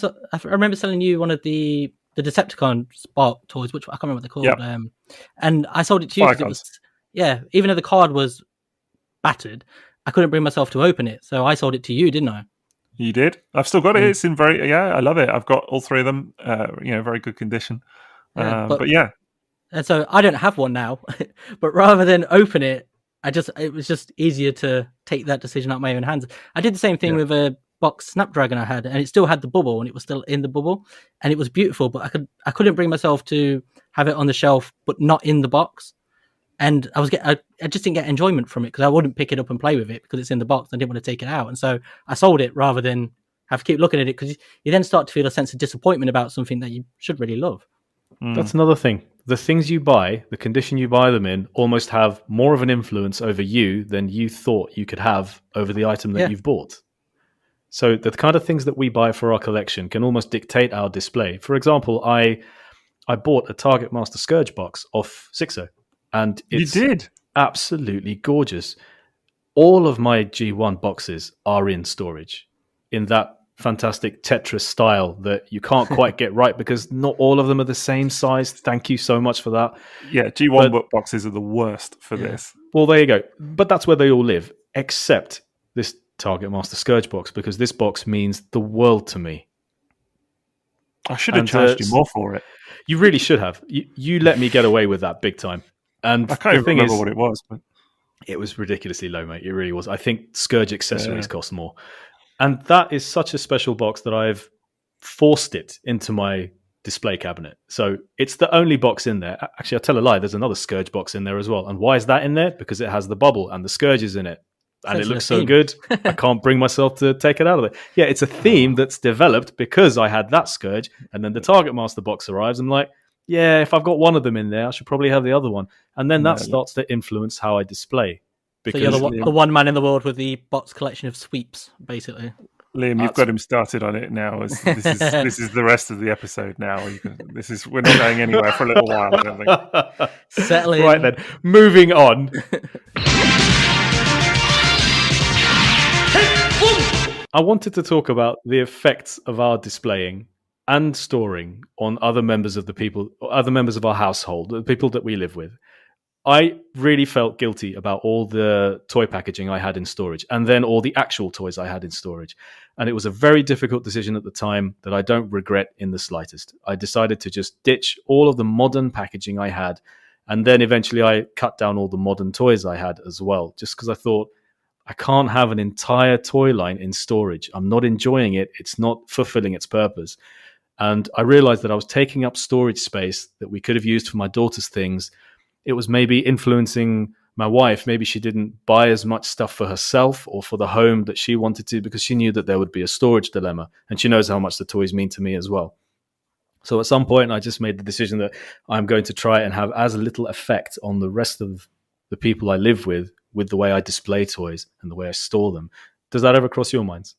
B: remember selling you one of the Decepticon Spark toys, which I can't remember what they're called.
C: Yep.
B: And I sold it to you because it was, even though the card was battered, I couldn't bring myself to open it, so I sold it to you, didn't I?
C: You did. I've still got it. It's in I love it. I've got all three of them. Very good condition. But yeah.
B: And so I don't have one now, but rather than open it, it was just easier to take that decision out of my own hands. I did the same thing with a box Snapdragon I had, and it still had the bubble, and it was still in the bubble, and it was beautiful. But I couldn't bring myself to have it on the shelf, but not in the box. And I just didn't get enjoyment from it because I wouldn't pick it up and play with it because it's in the box. I didn't want to take it out, and so I sold it rather than have to keep looking at it, because you then start to feel a sense of disappointment about something that you should really love.
A: That's another thing. The things you buy, the condition you buy them in, almost have more of an influence over you than you thought you could have over the item that you've bought. So the kind of things that we buy for our collection can almost dictate our display. For example, I bought a Target Master Scourge box off Sixo, and it's absolutely gorgeous. All of my G1 boxes are in storage in that fantastic Tetris style that you can't quite get right because not all of them are the same size. Thank you so much for that.
C: Yeah, G1 boxes are the worst for this.
A: Well, there you go. But that's where they all live, except this Target Master Scourge box, because this box means the world to me.
C: I should have charged you more for it.
A: You really should have. You let me get away with that big time. And
C: I can't even remember what it was. But
A: it was ridiculously low, mate. It really was. I think Scourge accessories cost more. And that is such a special box that I've forced it into my display cabinet. So it's the only box in there. Actually, I'll tell a lie. There's another Scourge box in there as well. And why is that in there? Because it has the bubble and the Scourges in it. And it looks so good. I can't bring myself to take it out of it. Yeah, it's a theme that's developed because I had that Scourge. And then the Target Master box arrives. I'm like, yeah, if I've got one of them in there, I should probably have the other one. And then that starts to influence how I display.
B: So you're the one man in the world with the box collection of sweeps, basically.
C: Liam, you've got him started on it now. This is the rest of the episode now. We're not going anywhere for a little while, I don't think.
B: Settling.
A: Right then, moving on. I wanted to talk about the effects of our displaying and storing on other members of our household, the people that we live with. I really felt guilty about all the toy packaging I had in storage and then all the actual toys I had in storage. And it was a very difficult decision at the time that I don't regret in the slightest. I decided to just ditch all of the modern packaging I had And then eventually I cut down all the modern toys I had as well, just because I thought I can't have an entire toy line in storage. I'm not enjoying it. It's not fulfilling its purpose. And I realized that I was taking up storage space that we could have used for my daughter's things. It was maybe influencing my wife. Maybe she didn't buy as much stuff for herself or for the home that she wanted to, because she knew that there would be a storage dilemma. And she knows how much the toys mean to me as well. So at some point, I just made the decision that I'm going to try and have as little effect on the rest of the people I live with the way I display toys and the way I store them. Does that ever cross your minds?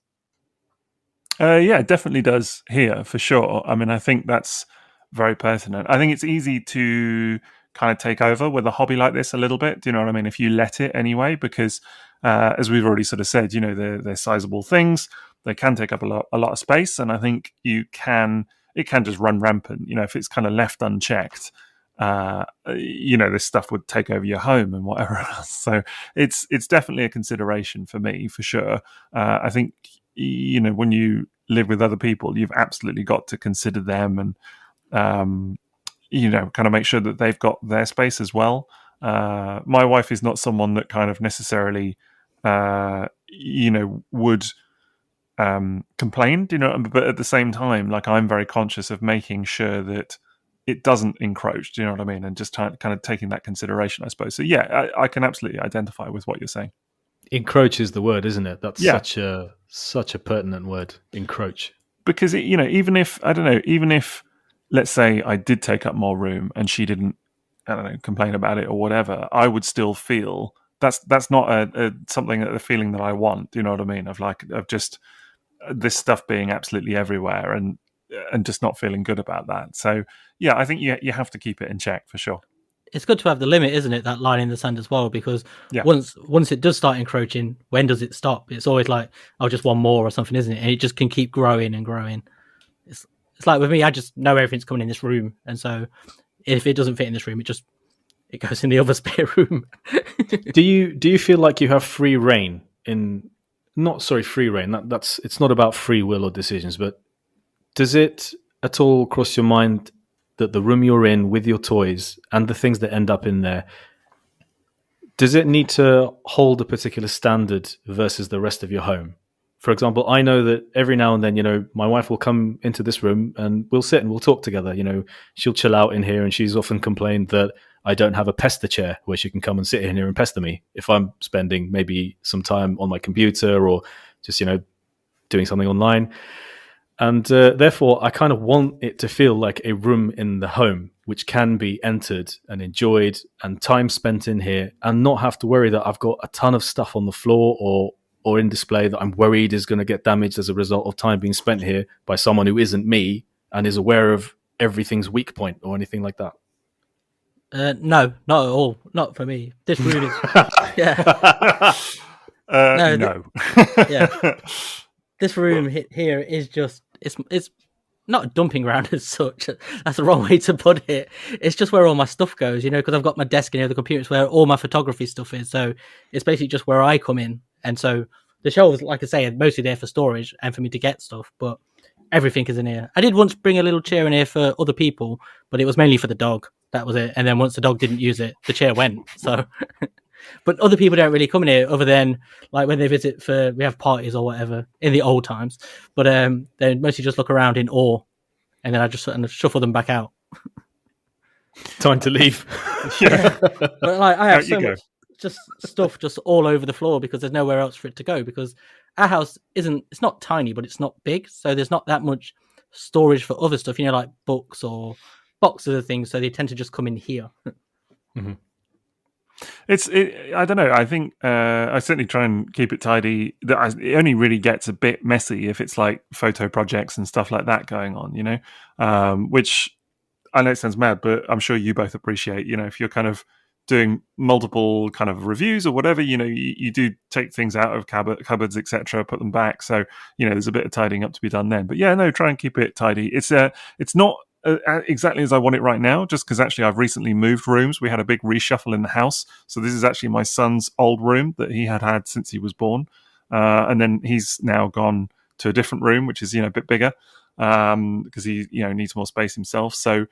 C: Yeah, it definitely does here, for sure. I mean, I think that's very pertinent. I think it's easy to kind of take over with a hobby like this a little bit. Do you know what I mean? If you let it anyway, because as we've already sort of said, you know, they're sizable things. They can take up a lot of space, and I think it can just run rampant. You know, if it's kind of left unchecked, you know, this stuff would take over your home and whatever else. So it's definitely a consideration for me, for sure. I think, you know, when you live with other people, you've absolutely got to consider them and, you know, kind of make sure that they've got their space as well. My wife is not someone that kind of necessarily, you know, would complain, you know, but at the same time, like, I'm very conscious of making sure that it doesn't encroach, do you know what I mean? And just kind of taking that consideration, I suppose. So yeah, I can absolutely identify with what you're saying.
A: Encroach is the word, isn't it? That's
C: Yeah.
A: such a pertinent word, encroach.
C: Because you know, even if let's say I did take up more room and she didn't, I don't know, complain about it or whatever, I would still feel that's not a feeling that I want. Do you know what I mean? Of just this stuff being absolutely everywhere and just not feeling good about that. So yeah, I think you have to keep it in check, for sure.
B: It's good to have the limit, isn't it? That line in the sand as well, because once it does start encroaching, when does it stop? It's always like, oh, just one more or something, isn't it? And it just can keep growing and growing. It's like with me, I just know everything's coming in this room, and so if it doesn't fit in this room, it goes in the other spare room.
A: Do you feel like you have free reign in? Not sorry, free reign. That's it's not about free will or decisions, but does it at all cross your mind that the room you're in with your toys and the things that end up in there, does it need to hold a particular standard versus the rest of your home? For example, I know that every now and then, you know, my wife will come into this room and we'll sit and we'll talk together. You know, she'll chill out in here, and she's often complained that I don't have a pester chair where she can come and sit in here and pester me if I'm spending maybe some time on my computer or just, you know, doing something online. And therefore, I kind of want it to feel like a room in the home, which can be entered and enjoyed and time spent in here, and not have to worry that I've got a ton of stuff on the floor or in display that I'm worried is going to get damaged as a result of time being spent here by someone who isn't me and is aware of everything's weak point or anything like that.
B: No, not at all. Not for me. This room is
C: no.
B: Yeah. This room here is just it's not a dumping ground as such. That's the wrong way to put it. It's just where all my stuff goes, you know, because I've got my desk in here, the computer is where all my photography stuff is. So it's basically just where I come in. And so the shelves, like I say, are mostly there for storage and for me to get stuff, but everything is in here. I did once bring a little chair in here for other people, but it was mainly for the dog. That was it. And then once the dog didn't use it, the chair went. So, but other people don't really come in here other than like when they visit we have parties or whatever in the old times. But they mostly just look around in awe, and then I just sort of shuffle them back out.
A: Time to leave.
B: Yeah. But like I have so much just stuff just all over the floor because there's nowhere else for it to go, because our house it's not tiny, but it's not big. So there's not that much storage for other stuff, you know, like books or boxes of things. So they tend to just come in here.
A: Mm-hmm.
C: I don't know. I think I certainly try and keep it tidy. It only really gets a bit messy if it's like photo projects and stuff like that going on, you know, which I know it sounds mad, but I'm sure you both appreciate, you know, if you're kind of doing multiple kind of reviews or whatever, you know, you do take things out of cupboards, etc., put them back. So, you know, there's a bit of tidying up to be done then. But yeah, no, try and keep it tidy. It's not exactly as I want it right now, just because actually I've recently moved rooms. We had a big reshuffle in the house. So this is actually my son's old room that he had since he was born. And then he's now gone to a different room, which is, you know, a bit bigger. because he needs more space himself. So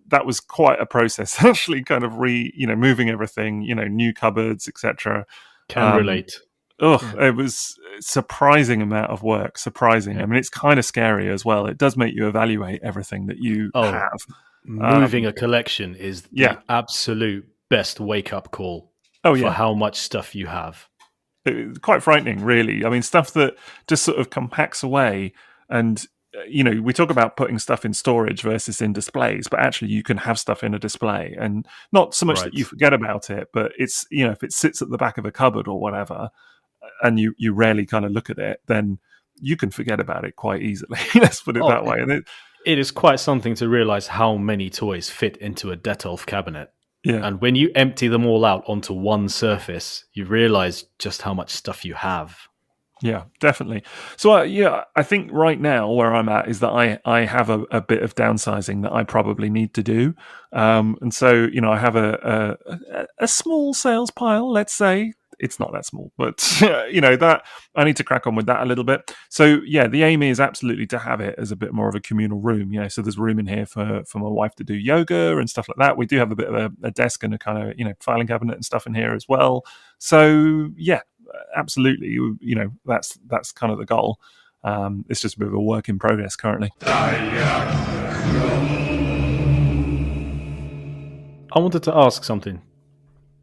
C: that was quite a process, actually, kind of moving everything, new cupboards, etc.
A: Can relate.
C: It was a surprising amount of work. Surprising.
A: Yeah.
C: I mean, it's kind of scary as well. It does make you evaluate everything that you have.
A: Moving a collection is the absolute best wake-up call for how much stuff you have.
C: It's quite frightening, really. I mean, stuff that just sort of compacts away. And, we talk about putting stuff in storage versus in displays, but actually you can have stuff in a display. And not so much that you forget about it, but it's, if it sits at the back of a cupboard or whatever, and you rarely kind of look at it, then you can forget about it quite easily. Let's put it that way. And
A: it is quite something to realize how many toys fit into a Detolf cabinet.
C: Yeah.
A: And when you empty them all out onto one surface, you realize just how much stuff you have.
C: Yeah, definitely. So, I think right now where I'm at is that I have a bit of downsizing that I probably need to do. And so, I have a small sales pile, let's say. It's not that small, but that I need to crack on with that a little bit. So the aim is absolutely to have it as a bit more of a communal room. So there's room in here for my wife to do yoga and stuff like that. We do have a bit of a desk and a kind of filing cabinet and stuff in here as well. So absolutely, that's kind of the goal. It's just a bit of a work in progress currently.
A: I wanted to ask something.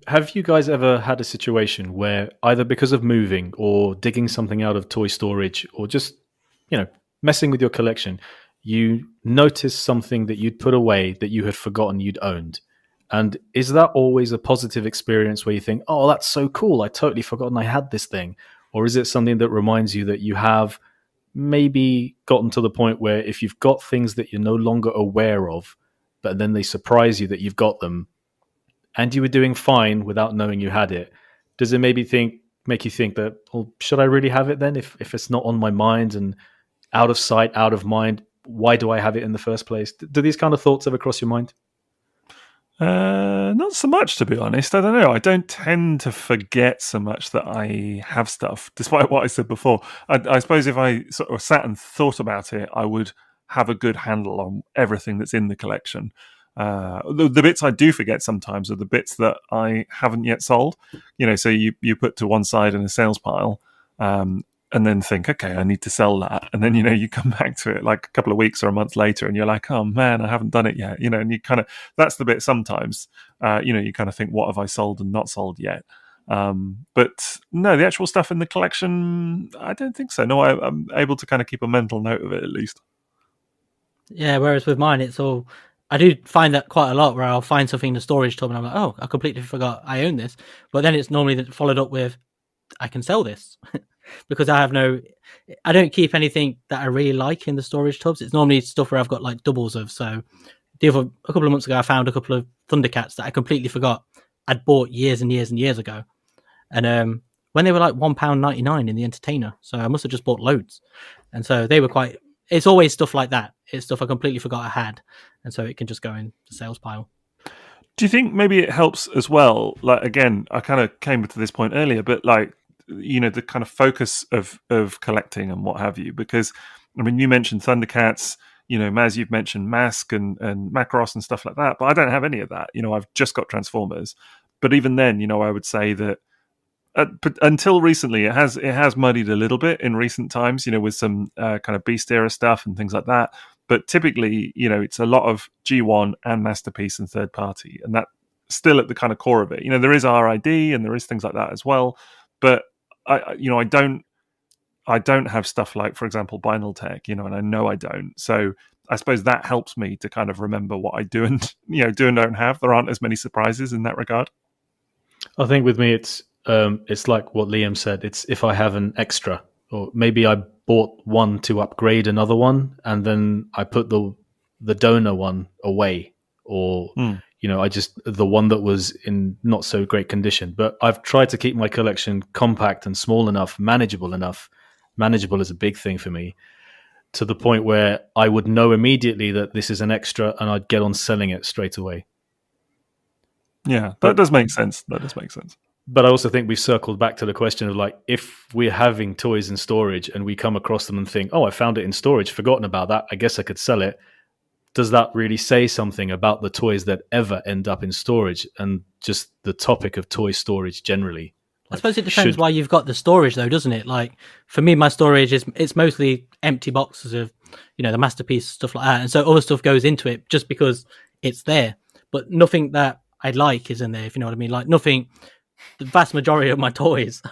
A: Have you guys ever had a situation where either because of moving or digging something out of toy storage or just, messing with your collection, you noticed something that you'd put away that you had forgotten you'd owned? And is that always a positive experience where you think, oh, that's so cool, I totally forgotten I had this thing? Or is it something that reminds you that you have maybe gotten to the point where if you've got things that you're no longer aware of, but then they surprise you that you've got them, and you were doing fine without knowing you had it, does it maybe make you think that, well, should I really have it then if it's not on my mind and out of sight, out of mind? Why do I have it in the first place? Do these kind of thoughts ever cross your mind?
C: Not so much, to be honest. I don't know. I don't tend to forget so much that I have stuff, despite what I said before. I suppose if I sort of sat and thought about it, I would have a good handle on everything that's in the collection. The bits I do forget sometimes are the bits that I haven't yet sold. So you put to one side in a sales pile, and then think, okay, I need to sell that. And then, you come back to it like a couple of weeks or a month later and you're like, oh man, I haven't done it yet. And you kind of, that's the bit sometimes, you kind of think, what have I sold and not sold yet? But no, the actual stuff in the collection, I don't think so. No, I'm able to kind of keep a mental note of it at least.
B: Yeah, whereas with mine, it's all, I do find that quite a lot where I'll find something in the storage tub and I'm like, oh, I completely forgot I own this. But then it's normally followed up with, I can sell this. Because I don't keep anything that I really like in the storage tubs. It's normally stuff where I've got like doubles of. So a couple of months ago, I found a couple of Thundercats that I completely forgot I'd bought years and years and years ago. And when they were like £1.99 in the Entertainer. So I must have just bought loads. And so they were it's always stuff like that. It's stuff I completely forgot I had. And so it can just go in the sales pile.
C: Do you think maybe it helps as well? Like, again, I kind of came to this point earlier, but like, the kind of focus of collecting and what have you, because I mean, you mentioned Thundercats, Maz, you've mentioned M.A.S.K and Macross and stuff like that, but I don't have any of that. I've just got Transformers. But even then, I would say that until recently, it has muddied a little bit in recent times, with some kind of Beast era stuff and things like that. But typically, it's a lot of G1 and Masterpiece and third party, and that still at the kind of core of it. There is RID and there is things like that as well, but I don't have stuff like, for example, Vinyl Tech, and I know I don't. So I suppose that helps me to kind of remember what I do and don't have. There aren't as many surprises in that regard.
A: I think with me, it's like what Liam said. It's if I have an extra, or maybe I bought one to upgrade another one, and then I put the donor one away, or the one that was in not so great condition. But I've tried to keep my collection compact and small enough, manageable enough. Manageable is a big thing for me, to the point where I would know immediately that this is an extra and I'd get on selling it straight away.
C: Yeah, that does make sense.
A: But I also think we've circled back to the question of like, if we're having toys in storage and we come across them and think, oh, I found it in storage, forgotten about that, I guess I could sell it. Does that really say something about the toys that ever end up in storage and just the topic of toy storage generally?
B: I suppose it depends why you've got the storage, though, doesn't it? Like for me, my storage it's mostly empty boxes of, the masterpiece stuff like that, and so other stuff goes into it just because it's there. But nothing that I like is in there, if you know what I mean. Like nothing. The vast majority of my toys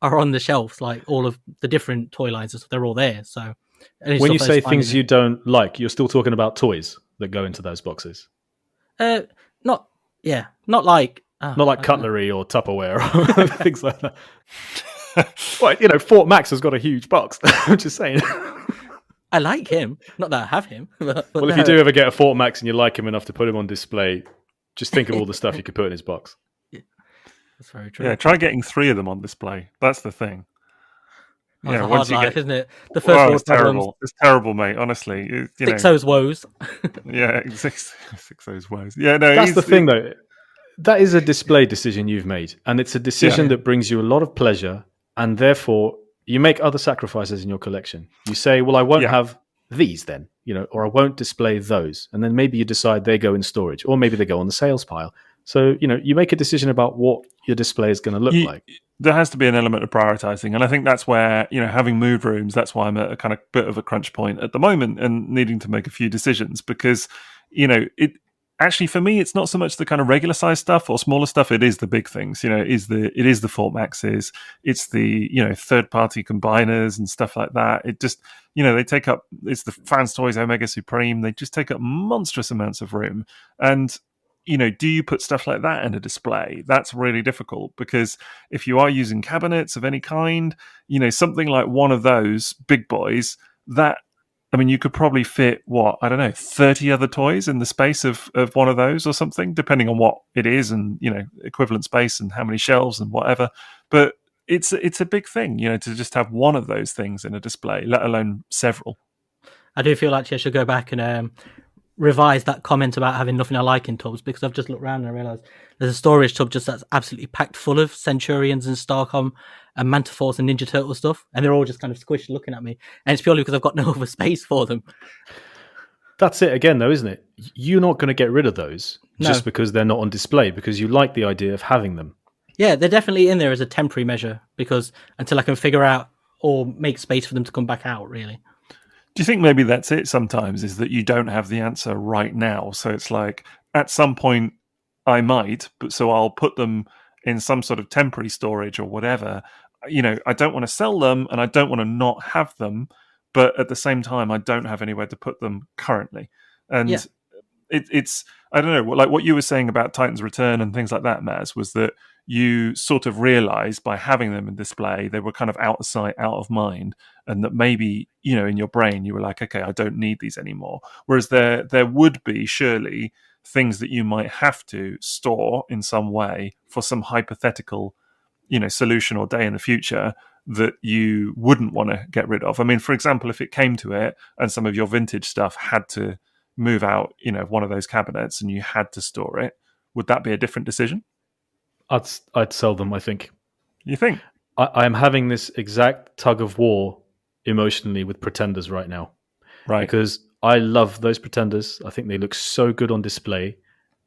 B: are on the shelves, like all of the different toy lines and stuff. They're all there. So
A: when you say things you don't like, you're still talking about toys that go into those boxes.
B: Not like.
A: Not like cutlery or Tupperware or things like that. Well, Fort Max has got a huge box. I'm just saying.
B: I like him. Not that I have him. But
A: well, if you do ever get a Fort Max and you like him enough to put him on display, just think of all the stuff you could put in his box.
B: Yeah, that's very true.
C: Yeah, try getting 3 of them on display. That's the thing.
B: It's a hard life, isn't it? The first
C: world terrible. It's terrible, mate. Honestly,
B: Sixo's woes.
C: Yeah, Sixo's woes. Yeah, no,
A: that's the thing, though. That is a display decision you've made, and it's a decision that brings you a lot of pleasure, and therefore you make other sacrifices in your collection. You say, well, I won't have these then, or I won't display those, and then maybe you decide they go in storage, or maybe they go on the sales pile. So, you make a decision about what your display is going to look like.
C: There has to be an element of prioritizing, and I think that's where, having moved rooms, that's why I'm at a kind of bit of a crunch point at the moment and needing to make a few decisions because, it actually, for me, it's not so much the kind of regular size stuff or smaller stuff. It is the big things. It is the Fort Maxes. It's the third party combiners and stuff like that. It just they take up. It's the Fans Toys Omega Supreme. They just take up monstrous amounts of room. And do you put stuff like that in a display? That's really difficult because if you are using cabinets of any kind, something like one of those big boys that. I mean, you could probably fit, 30 other toys in the space of one of those or something, depending on what it is and, equivalent space and how many shelves and whatever. But it's a big thing, to just have one of those things in a display, let alone several.
B: I do feel like I should go back and revise that comment about having nothing I like in tubs because I've just looked around and I realised there's a storage tub just that's absolutely packed full of Centurions and Starcom and Mantiforce and Ninja Turtle stuff, and they're all just kind of squished looking at me, and it's purely because I've got no other space for them.
A: That's it again, though, isn't it? You're not going to get rid of those just because they're not on display because you like the idea of having them.
B: Yeah, they're definitely in there as a temporary measure because until I can figure out or make space for them to come back out, really.
C: Do you think maybe that's it sometimes, is that you don't have the answer right now? So it's like, at some point I might, but so I'll put them in some sort of temporary storage or whatever. I don't want to sell them and I don't want to not have them, but at the same time, I don't have anywhere to put them currently. And it's, I don't know, like what you were saying about Titan's Return and things like that, Maz, was that you sort of realized by having them in display, they were kind of out of sight, out of mind, and that maybe, in your brain, you were like, okay, I don't need these anymore. Whereas there would be surely things that you might have to store in some way for some hypothetical, solution or day in the future that you wouldn't want to get rid of. I mean, for example, if it came to it and some of your vintage stuff had to move out, one of those cabinets and you had to store it, would that be a different decision?
A: I'd sell them, I think.
C: You think?
A: I'm having this exact tug of war emotionally with Pretenders right now.
C: Right.
A: Because I love those Pretenders. I think they look so good on display.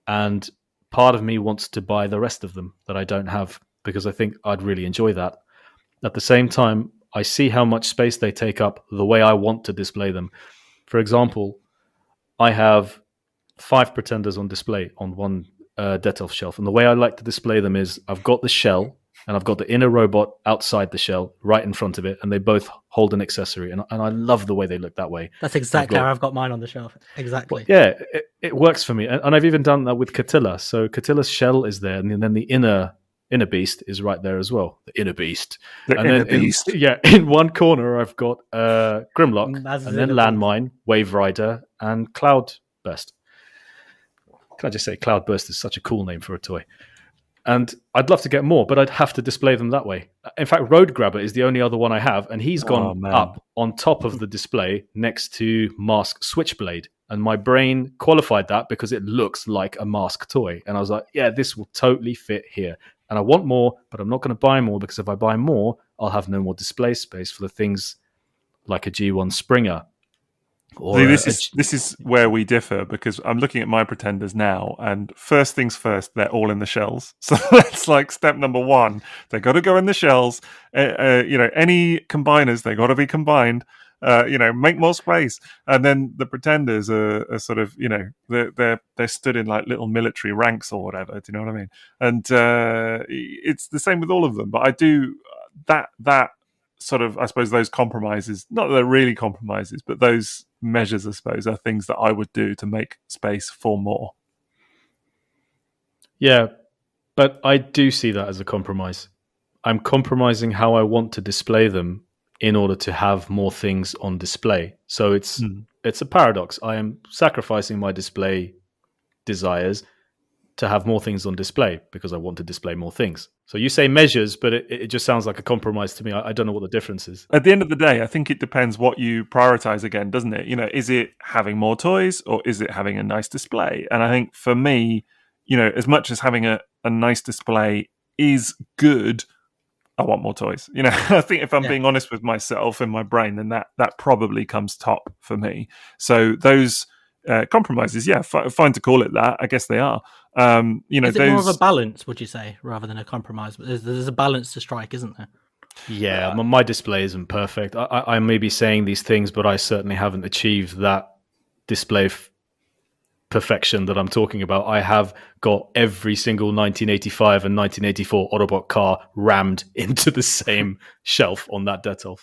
A: And part of me wants to buy the rest of them that I don't have because I think I'd really enjoy that. At the same time, I see how much space they take up the way I want to display them. For example, I have 5 Pretenders on display on one Detolf shelf. And the way I like to display them is I've got the shell and I've got the inner robot outside the shell right in front of it. And they both hold an accessory. And I love the way they look that way.
B: That's exactly how I've got mine on the shelf. Exactly.
A: Well, yeah, it works for me. And I've even done that with Catilla. So Catilla's shell is there. And then the inner beast is right there as well. The inner beast.
C: Beast.
A: In one corner, I've got Grimlock, and then Landmine, Wave Rider, and Cloudburst. Can I just say Cloudburst is such a cool name for a toy? And I'd love to get more, but I'd have to display them that way. In fact, Road Grabber is the only other one I have, and he's gone up on top of the display next to M.A.S.K Switchblade. And my brain qualified that because it looks like a M.A.S.K toy. And I was like, yeah, this will totally fit here. and I want more, but I'm not going to buy more, because if I buy more, I'll have no more display space for the things like a G1 Springer. Or
C: See, this is where we differ, because I'm looking at my Pretenders now, and first things first, they're all in the shells. So that's like step number one. They got to go in the shells. Any combiners, they got to be combined. Make more space. And then the Pretenders are sort of, they're stood in like little military ranks or whatever. Do you know what I mean? And it's the same with all of them. But I do that sort of, I suppose, those compromises, not that they're really compromises, but those measures, I suppose, are things that I would do to make space for more.
A: Yeah, but I do see that as a compromise. I'm compromising how I want to display them in order to have more things on display. So it's a paradox. I am sacrificing my display desires to have more things on display because I want to display more things. So you say measures, but it just sounds like a compromise to me. I don't know what the difference is.
C: At the end of the day, I think it depends what you prioritize again, doesn't it? Is it having more toys or is it having a nice display? And I think for me, as much as having a nice display is good, I want more toys. I think if I'm being honest with myself and my brain, then that probably comes top for me. So those compromises, fine to call it that. I guess they are.
B: Is it more of a balance, would you say, rather than a compromise? There's a balance to strike, isn't there?
A: Yeah, my display isn't perfect. I may be saying these things, but I certainly haven't achieved that display perfection that I'm talking about. I have got every single 1985 and 1984 Autobot car rammed into the same shelf on that Detolf.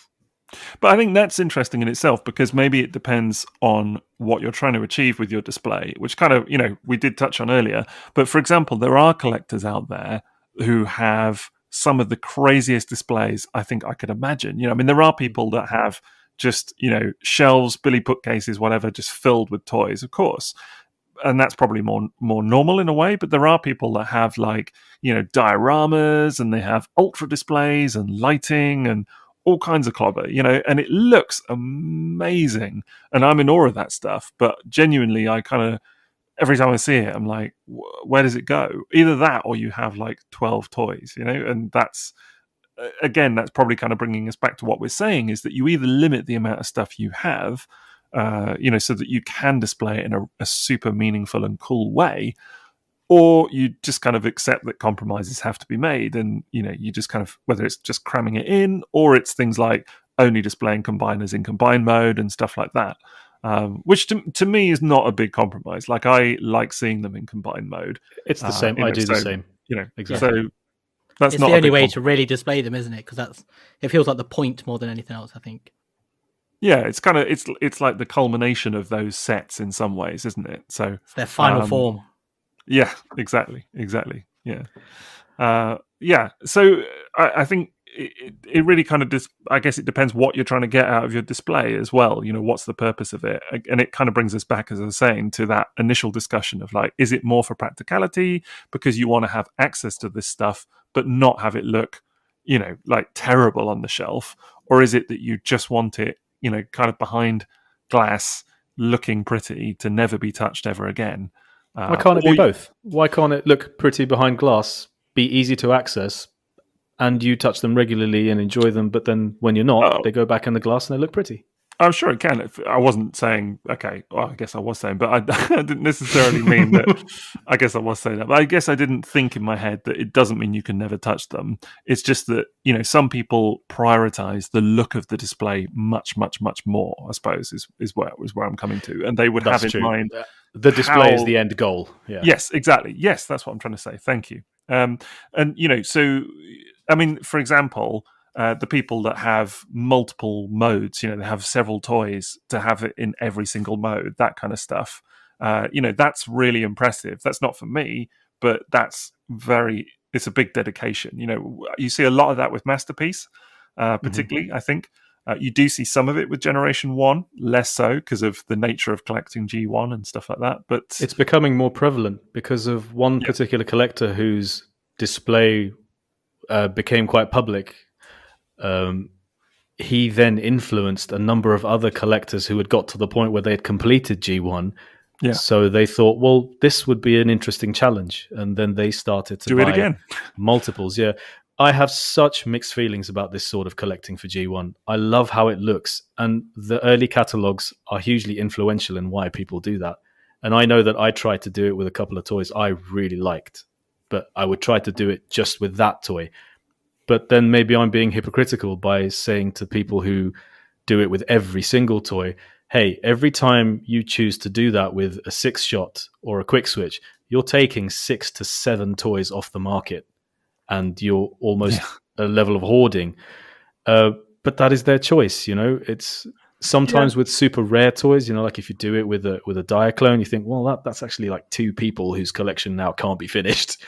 C: But I think that's interesting in itself, because maybe it depends on what you're trying to achieve with your display, which kind of, we did touch on earlier. But for example, there are collectors out there who have some of the craziest displays I think I could imagine. There are people that have just, shelves, billy bookcases, whatever, just filled with toys, of course. And that's probably more normal in a way, but there are people that have like, dioramas, and they have ultra displays and lighting and all kinds of clobber, and it looks amazing. And I'm in awe of that stuff. But genuinely, I kind of, every time I see it, I'm like, where does it go? Either that or you have like 12 toys, and that's, again, that's probably kind of bringing us back to what we're saying, is that you either limit the amount of stuff you have, so that you can display it in a super meaningful and cool way, or you just kind of accept that compromises have to be made, and you just kind of, whether it's just cramming it in, or it's things like only displaying combiners in combine mode and stuff like that, which to me is not a big compromise. Like, I like seeing them in combine mode.
A: It's the same. I do the same.
C: Exactly. So that's
B: it's
C: not
B: the only way to really display them, isn't it? Because it feels like the point more than anything else, I think.
C: Yeah, it's kind of it's like the culmination of those sets in some ways, isn't it? So
B: it's their final form.
C: Yeah, exactly. Yeah. So I think it really kind of I guess it depends what you're trying to get out of your display as well. What's the purpose of it? And it kind of brings us back, as I was saying, to that initial discussion of like, is it more for practicality because you want to have access to this stuff but not have it look, like terrible on the shelf? Or is it that you just want it, kind of behind glass, looking pretty to never be touched ever again?
A: Why can't it be both? Why can't it look pretty behind glass, be easy to access, and you touch them regularly and enjoy them, but then when you're not, they go back in the glass and they look pretty?
C: I'm sure it can. I wasn't saying, okay, well, I guess I was saying, but I didn't necessarily mean that. I guess I was saying that. But I guess I didn't think in my head that it doesn't mean you can never touch them. It's just that, some people prioritize the look of the display much, much, much more, I suppose, is where I'm coming to. And they would have in mind.
A: The display is the end goal. Yeah.
C: Yes, exactly. Yes, that's what I'm trying to say. Thank you. So, I mean, for example, the people that have multiple modes, they have several toys to have it in every single mode, that kind of stuff. That's really impressive. That's not for me, but it's a big dedication. You see a lot of that with Masterpiece, particularly, I think. You do see some of it with Generation 1, less so because of the nature of collecting G1 and stuff like that. But
A: it's becoming more prevalent because of one particular collector whose display became quite public. He then influenced a number of other collectors who had got to the point where they had completed G1
C: Yeah.
A: So they thought, well, this would be an interesting challenge. And then they started to
C: Do
A: buy
C: it again.
A: multiples. Yeah. I have such mixed feelings about this sort of collecting for G1. I love how it looks. And the early catalogs are hugely influential in why people do that. And I know that I tried to do it with a couple of toys I really liked, but I would try to do it just with that toy. But then maybe I'm being hypocritical by saying to people who do it with every single toy, hey, every time you choose to do that with a 6-shot or a quick switch, you're taking 6 to 7 toys off the market, and you're almost a level of hoarding. But that is their choice, It's sometimes with super rare toys, like if you do it with a Diaclone, you think, well, that's actually like 2 people whose collection now can't be finished.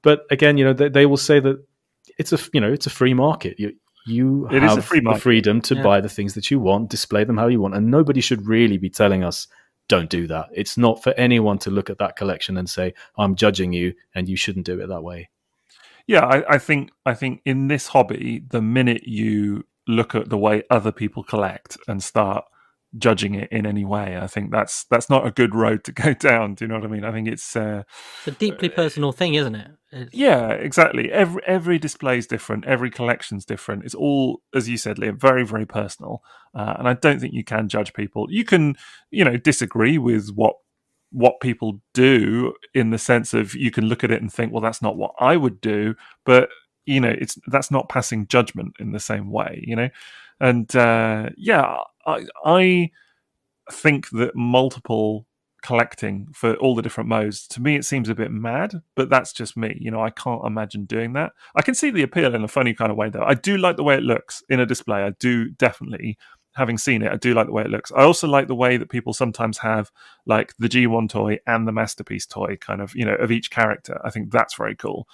A: But again, they will say that it's a free market. You have the freedom to buy the things that you want, display them how you want, and nobody should really be telling us don't do that. It's not for anyone to look at that collection and say, I'm judging you and you shouldn't do it that way.
C: Yeah, I think in this hobby, the minute you look at the way other people collect and start judging it in any way, I think that's not a good road to go down. Do you know what I mean? I think it's
B: a deeply personal thing, isn't it?
C: Yeah, exactly. Every display is different. Every collection's different. It's all, as you said, Liam, very, very personal. And I don't think you can judge people. You can, disagree with what people do in the sense of you can look at it and think, well, that's not what I would do. But that's not passing judgment in the same way. And I think that multiple collecting for all the different modes, to me it seems a bit mad, but that's just me. I can't imagine doing that. I can see the appeal in a funny kind of way, though. I do like the way it looks in a display. I do definitely, having seen it, I do like the way it looks. I also like the way that people sometimes have like the G1 toy and the Masterpiece toy kind of, of each character. I think that's very cool.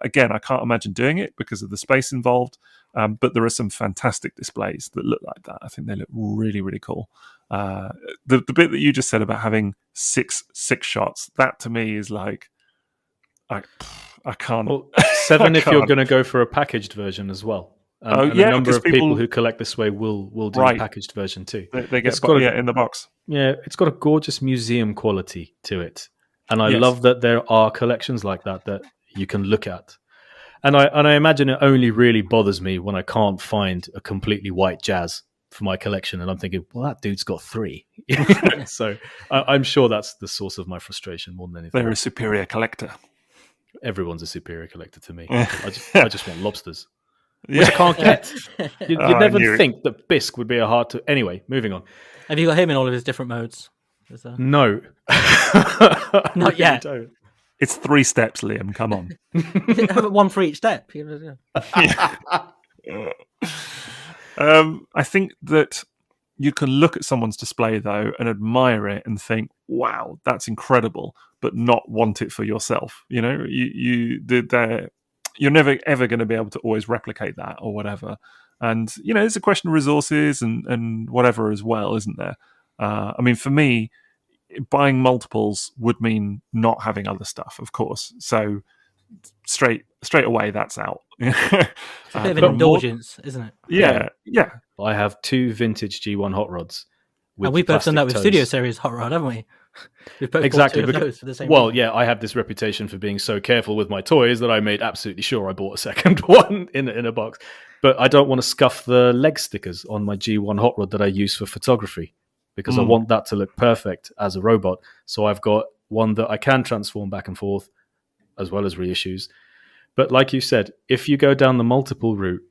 C: Again, I can't imagine doing it because of the space involved, but there are some fantastic displays that look like that. I think they look really, really cool. The bit that you just said about having six shots, that to me is like, I can't.
A: Well, 7 if you're going to go for a packaged version as well. And a number of people who collect this way will do a packaged version too.
C: They get in the box.
A: Yeah, it's got a gorgeous museum quality to it, and I love that there are collections like that you can look at. And I imagine it only really bothers me when I can't find a completely white Jazz for my collection, and I'm thinking, well, that dude's got 3. So I'm sure that's the source of my frustration more than anything.
C: They're a superior collector.
A: Everyone's a superior collector to me. I just want lobsters, which I can't get. You'd never think that bisque would be a hard to. Anyway, moving on.
B: Have you got him in all of his different modes?
A: No,
B: not yet.
A: Don't.
C: It's 3 steps, Liam. Come on.
B: One for each step.
C: I think that you can look at someone's display though and admire it and think, "Wow, that's incredible," but not want it for yourself. You're never ever going to be able to always replicate that or whatever. And it's a question of resources and whatever as well, isn't there? I mean, for me, buying multiples would mean not having other stuff, of course. So straight away, that's out.
B: It's a bit of an indulgence, isn't it?
C: Yeah.
A: I have 2 vintage G1 hot rods.
B: And we've both done that with Studio Series hot rod, haven't we? We've both
A: exactly.
B: Bought 2 of those for the same
A: reason. Yeah, I have this reputation for being so careful with my toys that I made absolutely sure I bought a second one in a box. But I don't want to scuff the leg stickers on my G1 hot rod that I use for photography, because I want that to look perfect as a robot. So I've got one that I can transform back and forth, as well as reissues. But like you said, if you go down the multiple route,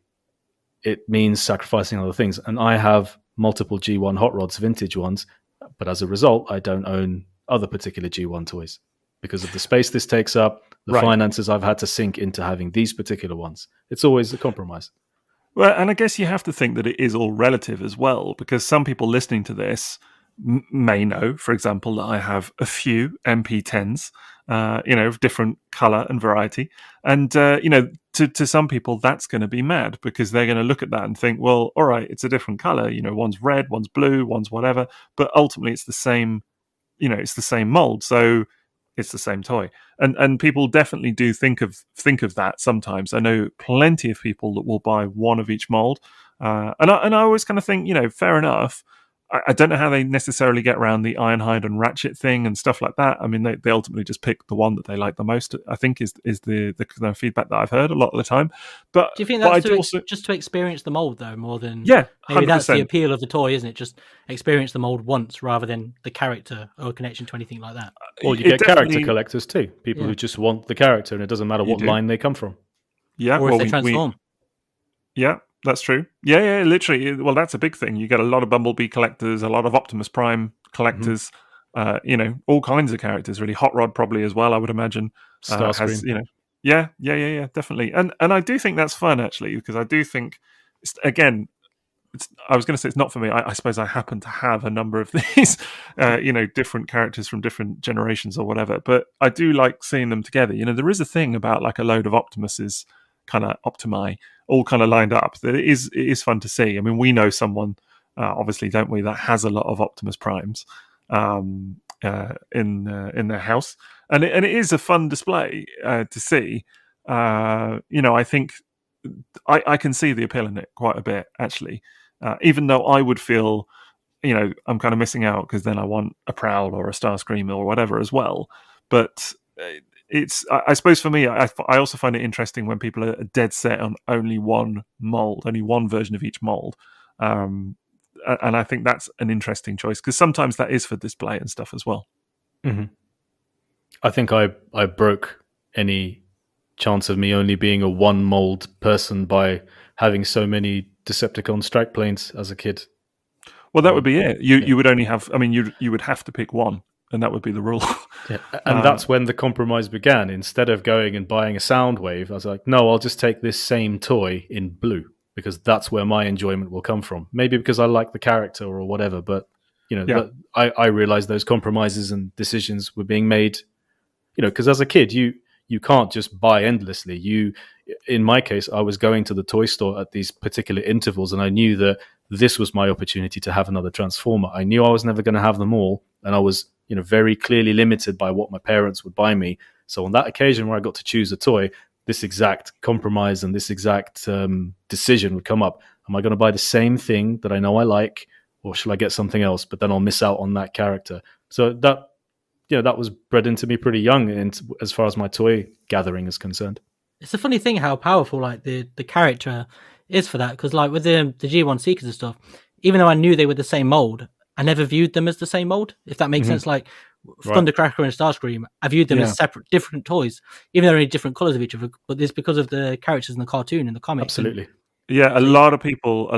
A: it means sacrificing other things. And I have multiple G1 hot rods, vintage ones, but as a result, I don't own other particular G1 toys because of the space this takes up, the finances I've had to sink into having these particular ones. It's always a compromise.
C: Well, and I guess you have to think that it is all relative as well, because some people listening to this may know, for example, that I have a few MP10s, of different color and variety. And, to some people, that's going to be mad because they're going to look at that and think, well, all right, it's a different color. One's red, one's blue, one's whatever. But ultimately, it's the same, it's the same mold. So it's the same toy. And people definitely do think of that sometimes. I know plenty of people that will buy one of each mold. And I always kind of think, fair enough. I don't know how they necessarily get around the Ironhide and Ratchet thing and stuff like that. I mean, they ultimately just pick the one that they like the most, I think, is the kind of feedback that I've heard a lot of the time. But
B: Do you think
C: but I
B: that's
C: do also,
B: just to experience the mold, though, more than...
C: yeah,
B: Maybe
C: 100%.
B: that's the appeal of the toy, isn't it? Just experience the mold once rather than the character or connection to anything like that.
A: Well, you
C: It
A: get character
C: definitely-
A: collectors too. People
B: Yeah.
A: who just want the character, and it doesn't matter
C: You
A: what
C: do.
A: line they come from.
C: Yeah,
B: Or if
C: well,
B: they transform.
C: Yeah, that's true. Yeah, literally. Well, that's a big thing. You get a lot of Bumblebee collectors, a lot of Optimus Prime collectors. All kinds of characters. Really, Hot Rod probably as well. I would imagine
A: Starscream.
C: has. Yeah, definitely. And I do think that's fun actually, because I do think again. I was going to say it's not for me. I suppose I happen to have a number of these, different characters from different generations or whatever. But I do like seeing them together. There is a thing about like a load of Optimuses, kind of Optimi, all kind of lined up. That it is fun to see. I mean, we know someone, obviously, don't we, that has a lot of Optimus Primes in their house, and it is a fun display to see. I think I can see the appeal in it quite a bit actually. Even though I would feel, I'm kind of missing out because then I want a Prowl or a Starscream or whatever as well. But I suppose for me, I also find it interesting when people are dead set on only one mold, only one version of each mold. And I think that's an interesting choice because sometimes that is for display and stuff as well.
A: Mm-hmm. I think I broke any chance of me only being a one mold person by having so many Decepticon strike planes as a kid.
C: Well, that would be it. You would only have. I mean, you would have to pick one, and that would be the rule.
A: Yeah, and that's when the compromise began. Instead of going and buying a Soundwave, I was like, no, I'll just take this same toy in blue because that's where my enjoyment will come from. Maybe because I like the character or whatever, but I realized those compromises and decisions were being made. Because as a kid, you can't just buy endlessly. In my case, I was going to the toy store at these particular intervals, and I knew that this was my opportunity to have another Transformer. I knew I was never going to have them all, and I was, very clearly limited by what my parents would buy me. So on that occasion where I got to choose a toy, this exact compromise and this exact decision would come up. Am I going to buy the same thing that I know I like, or shall I get something else? But then I'll miss out on that character. So that was bred into me pretty young, and as far as my toy gathering is concerned.
B: It's a funny thing how powerful like the character is for that, because like with the G1 Seekers and stuff, even though I knew they were the same mold, I never viewed them as the same mold, if that makes sense. Like Thundercracker and Starscream, I viewed them as separate, different toys, even though they're in different colours of each other, but it's because of the characters in the cartoon and the comics.
A: Absolutely.
C: Yeah, a lot of people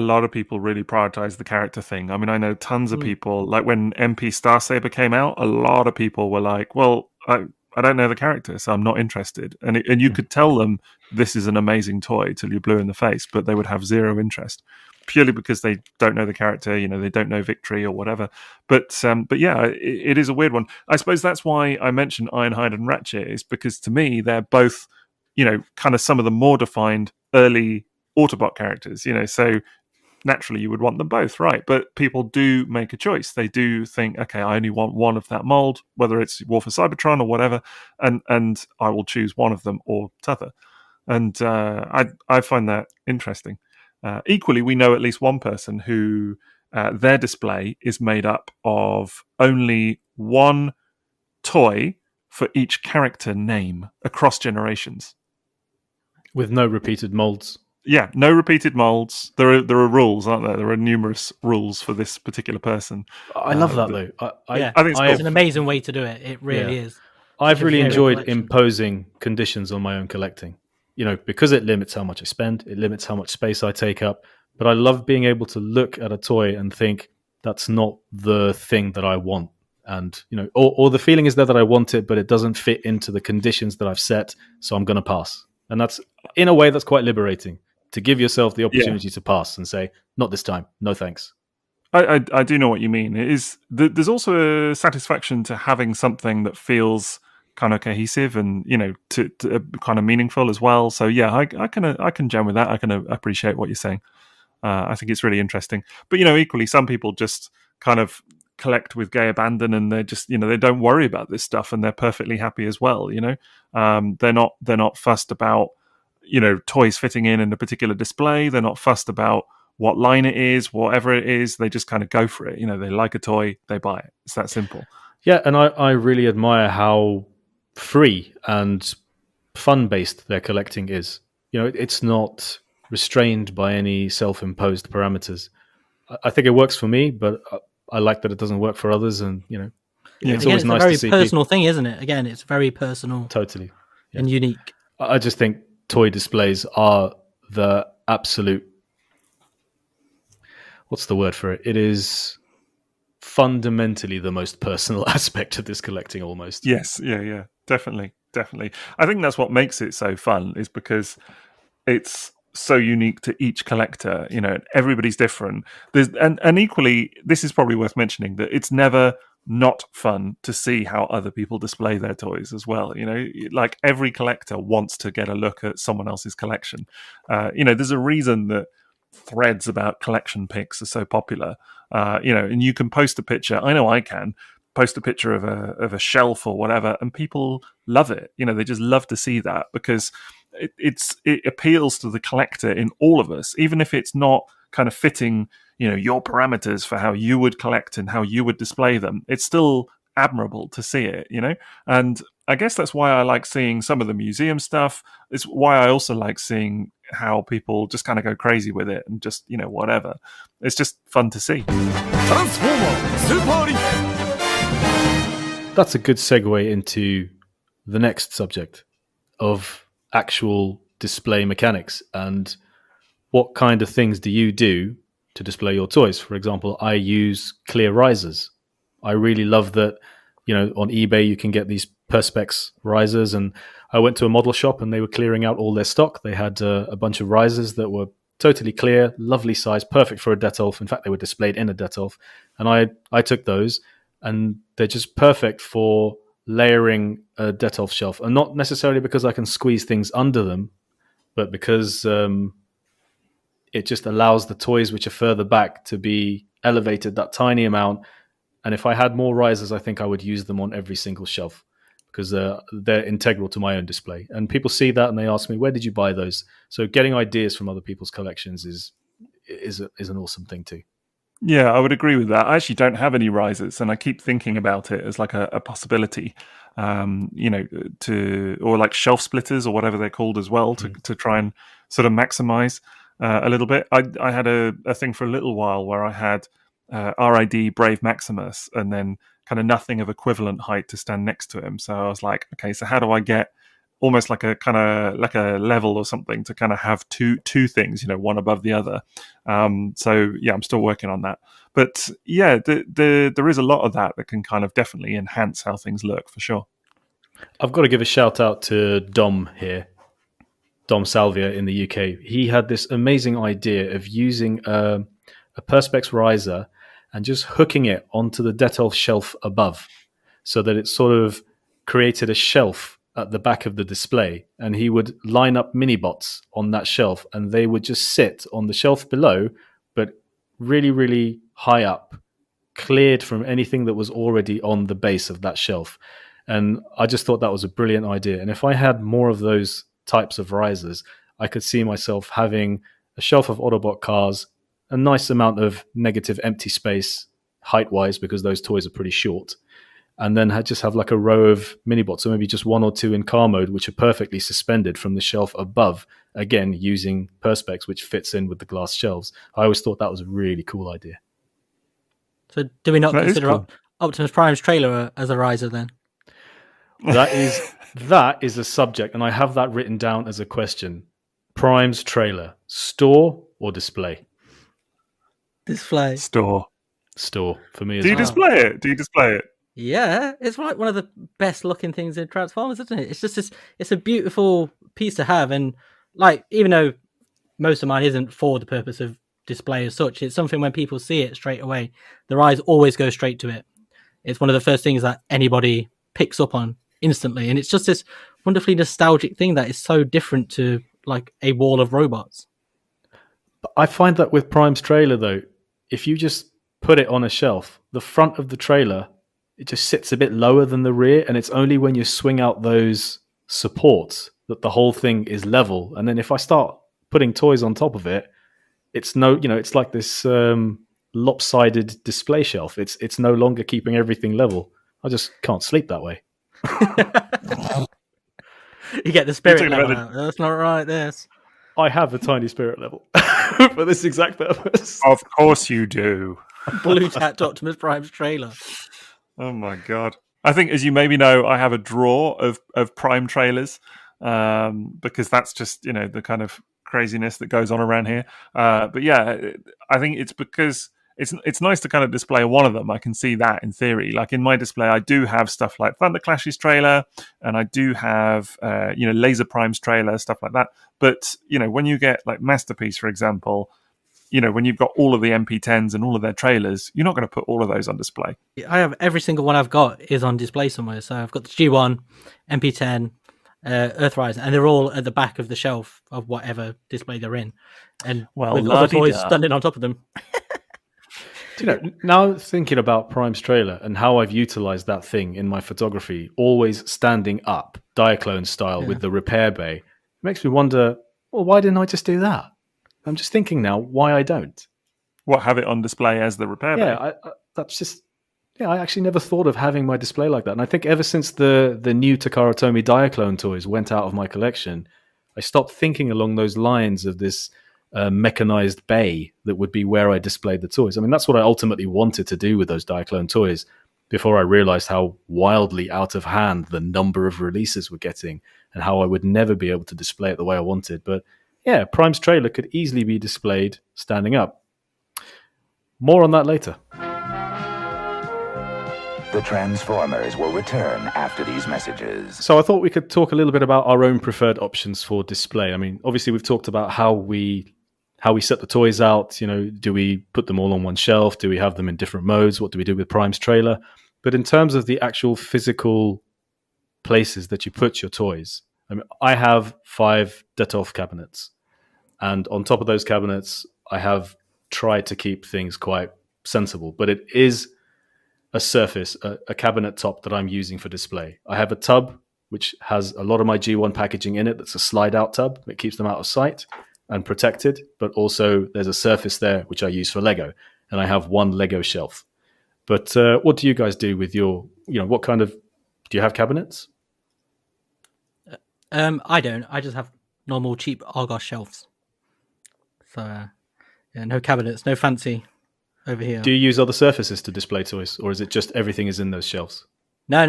C: really prioritize the character thing. I mean, I know tons of people, like when MP Starsaber came out, a lot of people were like, well, I don't know the character, so I'm not interested. And you could tell them this is an amazing toy till you're blue in the face, but they would have zero interest purely because they don't know the character, they don't know Victory or whatever. But yeah, it is a weird one. I suppose that's why I mentioned Ironhide and Ratchet, is because to me, they're both, kind of some of the more defined early Autobot characters, so naturally you would want them both, right? But people do make a choice. They do think, okay, I only want one of that mold, whether it's War for Cybertron or whatever, and I will choose one of them or t'other. And I find that interesting. Equally, we know at least one person who their display is made up of only one toy for each character name across generations.
A: With no repeated molds.
C: Yeah, no repeated molds. There are rules, aren't there? There are numerous rules for this particular person.
A: I love that though.
C: I think
B: it's an amazing way to do it. It really is.
A: I've really enjoyed imposing conditions on my own collecting. Because it limits how much I spend, it limits how much space I take up. But I love being able to look at a toy and think that's not the thing that I want. And, or the feeling is there that I want it, but it doesn't fit into the conditions that I've set. So I'm going to pass. And that's, in a way, that's quite liberating. To give yourself the opportunity to pass and say, not this time, no thanks.
C: I do know what you mean. There's also a satisfaction to having something that feels kind of cohesive and to kind of meaningful as well. So yeah, I can jam with that. I can appreciate what you're saying. I think it's really interesting. But equally, some people just kind of collect with gay abandon, and they're just they don't worry about this stuff, and they're perfectly happy as well. They're not fussed about toys fitting in a particular display. They're not fussed about what line it is, whatever it is. They just kind of go for it. They like a toy, they buy it. It's that simple.
A: Yeah, and I really admire how free and fun-based their collecting is. It's not restrained by any self-imposed parameters. I think it works for me, but I like that it doesn't work for others. And it's always nice to see.
B: It's a very personal thing, isn't it? Again, it's very personal,
A: totally,
B: and unique.
A: I just think toy displays are the absolute. What's the word for it? It is fundamentally the most personal aspect of this collecting, almost.
C: Yes, yeah, definitely. I think that's what makes it so fun, is because it's so unique to each collector. Everybody's different. And equally, this is probably worth mentioning, that it's never not fun to see how other people display their toys as well. Like every collector wants to get a look at someone else's collection. There's a reason that threads about collection pics are so popular. And you can post a picture. I know I can post a picture of a shelf or whatever, and people love it. They just love to see that, because it appeals to the collector in all of us, even if it's not kind of fitting your parameters for how you would collect and how you would display them. It's still admirable to see it, and I guess that's why I like seeing some of the museum stuff. It's why I also like seeing how people just kind of go crazy with it and just whatever. It's just fun to see.
A: That's a good segue into the next subject of actual display mechanics and what kind of things do you do to display your toys. For example, I use clear risers. I really love that, on eBay you can get these Perspex risers, and I went to a model shop and they were clearing out all their stock. They had a bunch of risers that were totally clear, lovely size, perfect for a Detolf. In fact, they were displayed in a Detolf, and I took those, and they're just perfect for layering a Detolf shelf, and not necessarily because I can squeeze things under them, but because it just allows the toys which are further back to be elevated that tiny amount. And if I had more risers, I think I would use them on every single shelf, because they're integral to my own display. And people see that and they ask me, where did you buy those? So getting ideas from other people's collections is an awesome thing too.
C: Yeah, I would agree with that. I actually don't have any risers, and I keep thinking about it as like a possibility, or like shelf splitters or whatever they're called as well, to try and sort of maximize a little bit. I had a thing for a little while where I had RID Brave Maximus, and then kind of nothing of equivalent height to stand next to him. So I was like, okay, so how do I get almost like a kind of like a level or something to kind of have two things, one above the other. So yeah, I'm still working on that. But yeah, there is a lot of that can kind of definitely enhance how things look, for sure.
A: I've got to give a shout out to Dom here, Dom Salvia in the UK. He had this amazing idea of using a Perspex riser and just hooking it onto the Detolf shelf above, so that it sort of created a shelf at the back of the display, and he would line up mini bots on that shelf, and they would just sit on the shelf below, but really, really high up, cleared from anything that was already on the base of that shelf. And I just thought that was a brilliant idea. And if I had more of those types of risers, I could see myself having a shelf of Autobot cars, a nice amount of negative empty space height-wise, because those toys are pretty short, and then just have like a row of mini-bots, so maybe just one or two in car mode, which are perfectly suspended from the shelf above, again, using Perspex, which fits in with the glass shelves. I always thought that was a really cool idea.
B: So do we not consider
C: cool.
B: Optimus Prime's trailer as a riser then?
A: That is a subject, and I have that written down as a question. Prime's trailer, store or display?
B: Display.
C: Store
A: For me as well.
C: Do you display it?
B: Yeah, it's like one of the best looking things in Transformers, isn't it? It's just it's a beautiful piece to have, and like, even though most of mine isn't for the purpose of display as such, it's something when people see it straight away, their eyes always go straight to it. It's one of the first things that anybody picks up on instantly, and it's just this wonderfully nostalgic thing that is so different to like a wall of robots.
A: I find that with Prime's trailer, though, if you just put it on a shelf, the front of the trailer, it just sits a bit lower than the rear, and it's only when you swing out those supports that the whole thing is level. And then if I start putting toys on top of it, it's it's like this lopsided display shelf. It's no longer keeping everything level. I just can't sleep that way.
B: You get the spirit level out. That's not right, this.
A: I have a tiny spirit level for this exact purpose.
C: Of course you do.
B: Blue Cat Optimus Prime's trailer.
C: Oh my god. I think, as you maybe know, I have a drawer of Prime trailers because that's just, the kind of craziness that goes on around here. But yeah, I think it's because it's nice to kind of display one of them. I can see that in theory. Like in my display, I do have stuff like Thunder Clash's trailer, and I do have Laser Prime's trailer, stuff like that. But when you get like Masterpiece, for example, when you've got all of the MP10s and all of their trailers, you're not going to put all of those on display.
B: I have every single one I've got is on display somewhere. So I've got the G1, MP10, Earthrise, and they're all at the back of the shelf of whatever display they're in, and with other toys standing on top of them.
A: Now thinking about Prime's trailer and how I've utilized that thing in my photography, always standing up, Diaclone style, with the repair bay, it makes me wonder, well, why didn't I just do that? I'm just thinking now why I don't.
C: What, have it on display as the repair bay?
A: Yeah, I actually never thought of having my display like that. And I think ever since the new Takara Tomy Diaclone toys went out of my collection, I stopped thinking along those lines of this mechanized bay that would be where I displayed the toys. I mean, that's what I ultimately wanted to do with those Diaclone toys before I realized how wildly out of hand the number of releases were getting and how I would never be able to display it the way I wanted. But yeah, Prime's trailer could easily be displayed standing up. More on that later.
D: The Transformers will return after these messages.
A: So I thought we could talk a little bit about our own preferred options for display. I mean, obviously we've talked about how we set the toys out. Do we put them all on one shelf? Do we have them in different modes? What do we do with Prime's trailer? But in terms of the actual physical places that you put your toys, I mean, I have 5 Detolf cabinets. And on top of those cabinets, I have tried to keep things quite sensible. But it is a surface, a cabinet top that I'm using for display. I have a tub, which has a lot of my G1 packaging in it. That's a slide-out tub. It keeps them out of sight and protected. But also there's a surface there, which I use for Lego. And I have one Lego shelf. But what do you guys do with your, what kind of, do you have cabinets?
B: I don't. I just have normal cheap Argos shelves. So, no cabinets, no fancy over here.
A: Do you use other surfaces to display toys, or is it just everything is in those shelves?
B: No.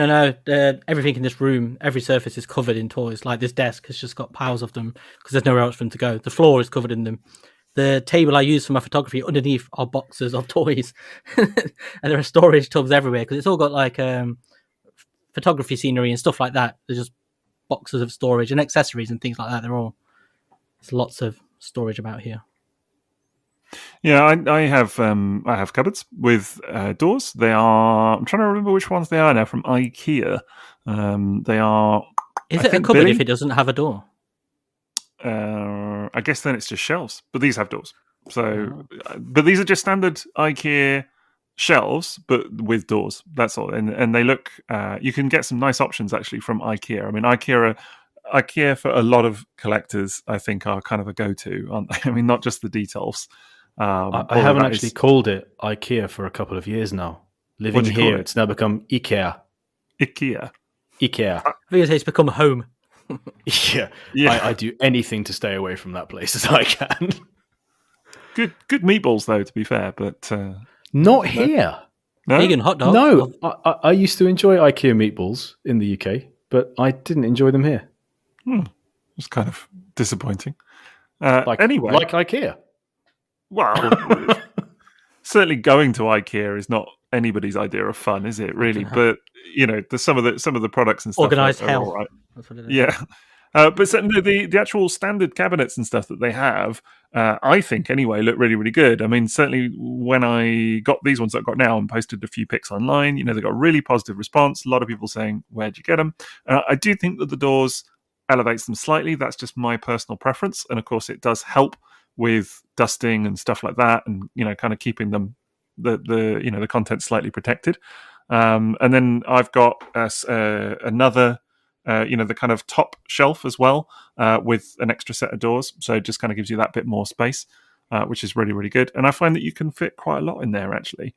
B: Everything in this room, every surface is covered in toys. Like this desk has just got piles of them because there's nowhere else for them to go. The floor is covered in them. The table I use for my photography, underneath are boxes of toys. And there are storage tubs everywhere because it's all got like photography scenery and stuff like that. There's just boxes of storage and accessories and things like that. There's lots of storage about here.
C: Yeah, I have cupboards with doors. They are. I'm trying to remember which ones they are now from IKEA. They are.
B: Is it a cupboard if it doesn't have a door?
C: I guess then it's just shelves, but these have doors. So, but these are just standard IKEA shelves, but with doors. That's all. And they look. You can get some nice options actually from IKEA. I mean, IKEA for a lot of collectors, I think, are kind of a go-to, aren't they? I mean, not just the details.
A: I haven't actually called it IKEA for a couple of years now. Living here, it's now become IKEA.
C: IKEA.
B: I think it's become home.
A: Yeah. I do anything to stay away from that place as I can.
C: Good meatballs, though, to be fair, but
A: not here.
C: No?
B: Vegan hot dogs.
A: No, I used to enjoy IKEA meatballs in the UK, but I didn't enjoy them here.
C: It's kind of disappointing.
A: Anyway, like IKEA.
C: Well, certainly going to IKEA is not anybody's idea of fun, is it? Really, but some of the products and stuff.
B: Organized hell.
C: All right.
B: That's what it is.
C: Yeah, but certainly the actual standard cabinets and stuff that they have, I think anyway, look really, really good. I mean, certainly when I got these ones that I've got now and posted a few pics online, they got a really positive response. A lot of people saying, "Where'd you get them?" I do think that the doors elevates them slightly. That's just my personal preference, and of course, it does help with dusting and stuff like that, and kind of keeping them the content slightly protected. And then I've got another. The kind of top shelf as well, with an extra set of doors. So it just kind of gives you that bit more space. which is really, really good. And I find that you can fit quite a lot in there, actually.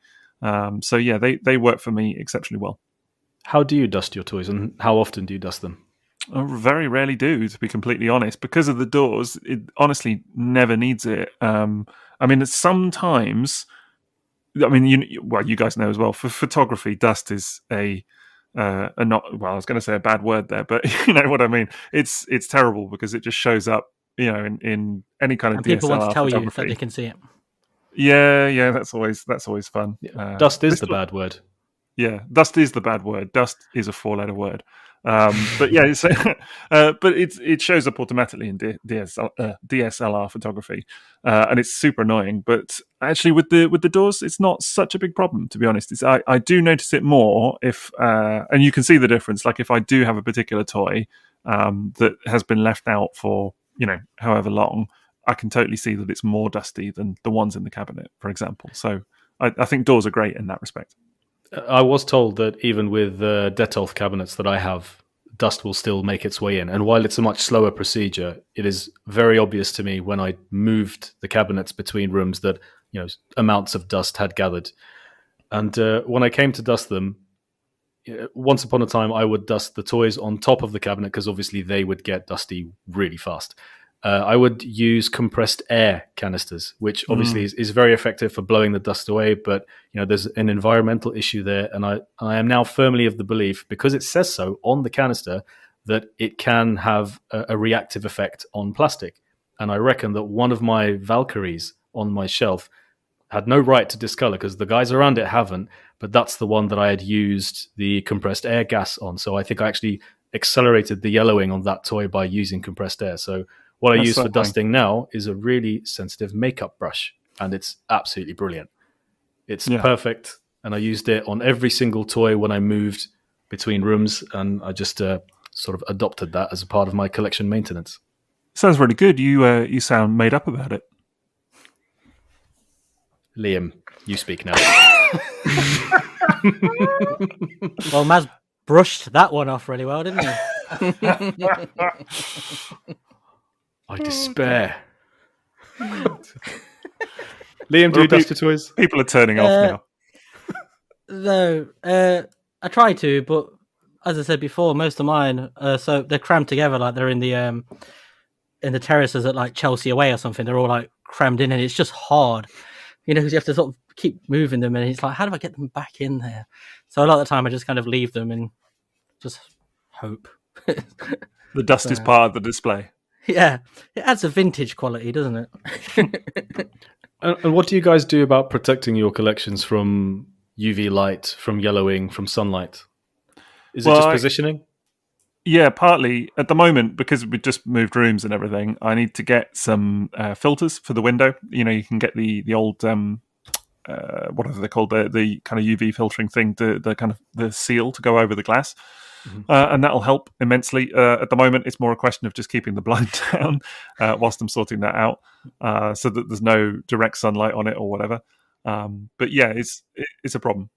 C: So yeah, they work for me exceptionally well.
A: How do you dust your toys, and how often do you dust them?
C: I very rarely do, to be completely honest. Because of the doors, it honestly never needs it. I mean, sometimes, I mean, you guys know as well, for photography, dust is a not, well, I was going to say a bad word there, but you know what I mean. It's terrible because it just shows up, in any kind of
B: And people want to
C: DSLR
B: tell you
C: photography.
B: that they can see it.
C: Yeah, that's always fun.
A: Dust is the bad word.
C: Yeah, dust is the bad word. Dust is a 4-letter word. But yeah, but it shows up automatically in DSLR photography, and it's super annoying. But actually, with the doors, it's not such a big problem, to be honest. I do notice it more if, and you can see the difference. Like if I do have a particular toy that has been left out for however long, I can totally see that it's more dusty than the ones in the cabinet, for example. So I think doors are great in that respect.
A: I was told that even with Detolf cabinets that I have, dust will still make its way in. And while it's a much slower procedure, it is very obvious to me when I moved the cabinets between rooms that amounts of dust had gathered. And when I came to dust them, once upon a time, I would dust the toys on top of the cabinet because obviously they would get dusty really fast. I would use compressed air canisters, which obviously is very effective for blowing the dust away. But there's an environmental issue there, and I am now firmly of the belief, because it says so on the canister, that it can have a reactive effect on plastic. And I reckon that one of my Valkyries on my shelf had no right to discolor because the guys around it haven't. But that's the one that I had used the compressed air gas on. So I think I actually accelerated the yellowing on that toy by using compressed air. So what I use for dusting now is a really sensitive makeup brush, and it's absolutely brilliant. It's perfect, and I used it on every single toy when I moved between rooms, and I just sort of adopted that as a part of my collection maintenance.
C: Sounds really good. You sound made up about it.
A: Liam, you speak now.
B: Well, Maz brushed that one off really well, didn't he?
A: I despair. Liam, do you dust your toys?
C: People are turning off
B: now. No, I try to, but as I said before, most of mine, so they're crammed together, like they're in the terraces at like Chelsea away or something. They're all like crammed in, and it's just hard, because you have to sort of keep moving them, and it's like, how do I get them back in there? So a lot of the time, I just kind of leave them and just hope.
C: The dust is part of the display.
B: Yeah, it adds a vintage quality, doesn't it?
A: And what do you guys do about protecting your collections from UV light, from yellowing, from sunlight? Is it just positioning?
C: Yeah, partly. At the moment, because we've just moved rooms and everything, I need to get some filters for the window. You can get the old, what are they called? The kind of UV filtering thing, the kind of the seal to go over the glass. Mm-hmm. And that'll help immensely. At the moment, it's more a question of just keeping the blind down whilst I'm sorting that out, so that there's no direct sunlight on it or whatever. But yeah, it's a problem.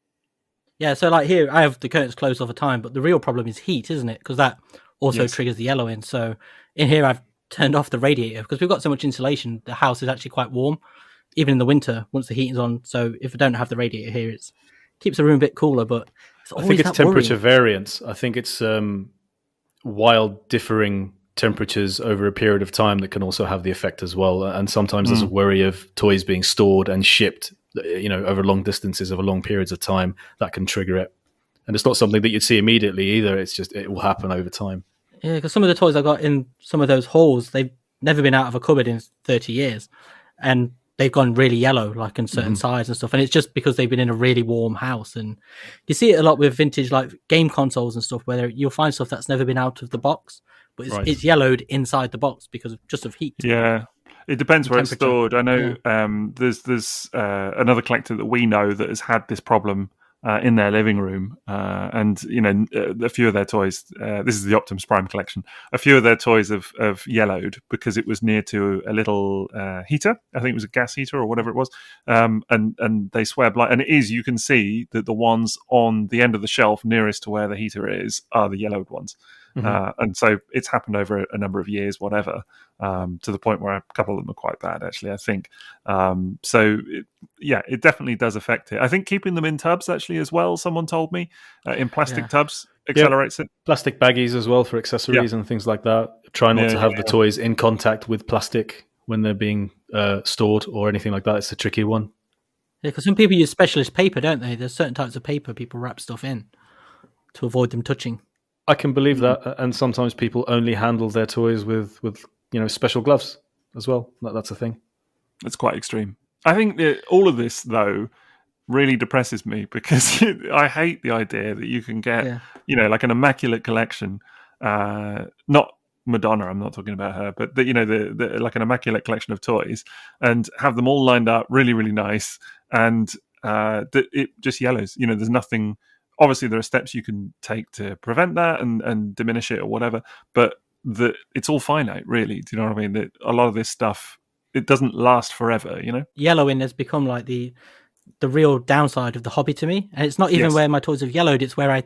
B: Yeah, so like here, I have the curtains closed all the time, but the real problem is heat, isn't it? Because that also triggers the yellowing. So in here, I've turned off the radiator because we've got so much insulation. The house is actually quite warm, even in the winter once the heat is on. So if I don't have the radiator here, it keeps the room a bit cooler, but
A: I think it's temperature variance. I think it's wild differing temperatures over a period of time that can also have the effect as well. And sometimes there's a worry of toys being stored and shipped, over long distances, over long periods of time, that can trigger it. And it's not something that you'd see immediately either. It's just, it will happen over time.
B: Yeah, because some of the toys I got in some of those halls, they've never been out of a cupboard in 30 years. And they've gone really yellow, like in certain size and stuff. And it's just because they've been in a really warm house. And you see it a lot with vintage, like game consoles and stuff, where you'll find stuff that's never been out of the box, but it's yellowed inside the box because of just of heat.
C: Yeah. It depends where it's stored. I know there's another collector that we know that has had this problem in their living room, and a few of their toys. This is the Optimus Prime collection. A few of their toys have yellowed because it was near to a little heater. I think it was a gas heater or whatever it was, and they swear blind. And it is. You can see that the ones on the end of the shelf nearest to where the heater is are the yellowed ones. And so it's happened over a number of years, whatever, to the point where a couple of them are quite bad, actually, I think. It definitely does affect it. I think keeping them in tubs, actually, as well, someone told me, in plastic tubs accelerates it.
A: Plastic baggies as well for accessories and things like that. Try not to have the toys in contact with plastic when they're being stored or anything like that. It's a tricky one.
B: Yeah, because some people use specialist paper, don't they? There's certain types of paper people wrap stuff in to avoid them touching.
A: I can believe that, and sometimes people only handle their toys with special gloves as well. That's a thing.
C: It's quite extreme. I think that all of this, though, really depresses me because I hate the idea that you can get, like an immaculate collection, not Madonna, I'm not talking about her, but the like an immaculate collection of toys, and have them all lined up really, really nice, and it just yellows. There's nothing. Obviously, there are steps you can take to prevent that and diminish it or whatever, but it's all finite, really. Do you know what I mean? That a lot of this stuff, it doesn't last forever.
B: Yellowing has become like the real downside of the hobby to me, and it's not even where my toys have yellowed. It's where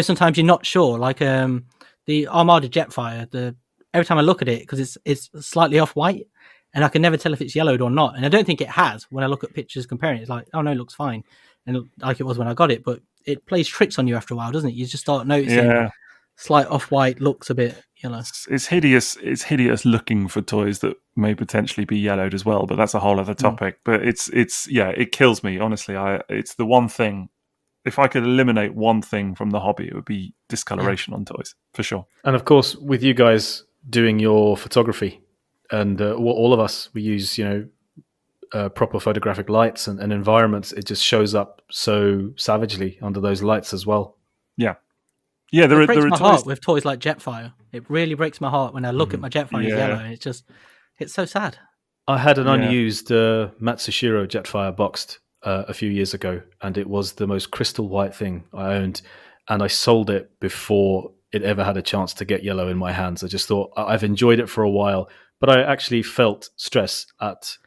B: sometimes you're not sure, like the Armada Jetfire. Every time I look at it, because it's slightly off white, and I can never tell if it's yellowed or not. And I don't think it has. When I look at pictures comparing it, it's like, oh no, it looks fine, and like it was when I got it. But it plays tricks on you after a while, doesn't it? You just start noticing slight off white looks a bit,
C: It's hideous. It's hideous looking for toys that may potentially be yellowed as well. But that's a whole other topic. But it kills me, honestly. It's the one thing. If I could eliminate one thing from the hobby, it would be discoloration on toys, for sure.
A: And of course, with you guys doing your photography, and all of us, we use proper photographic lights and environments. It just shows up so savagely under those lights as well.
B: It breaks my heart with toys like Jetfire. It really breaks my heart when I look at my Jetfire yellow, and it's so sad.
A: I had an unused Matsushiro Jetfire boxed a few years ago, and it was the most crystal white thing I owned, and I sold it before it ever had a chance to get yellow in my hands. I just thought, I've enjoyed it for a while, but I actually felt stress at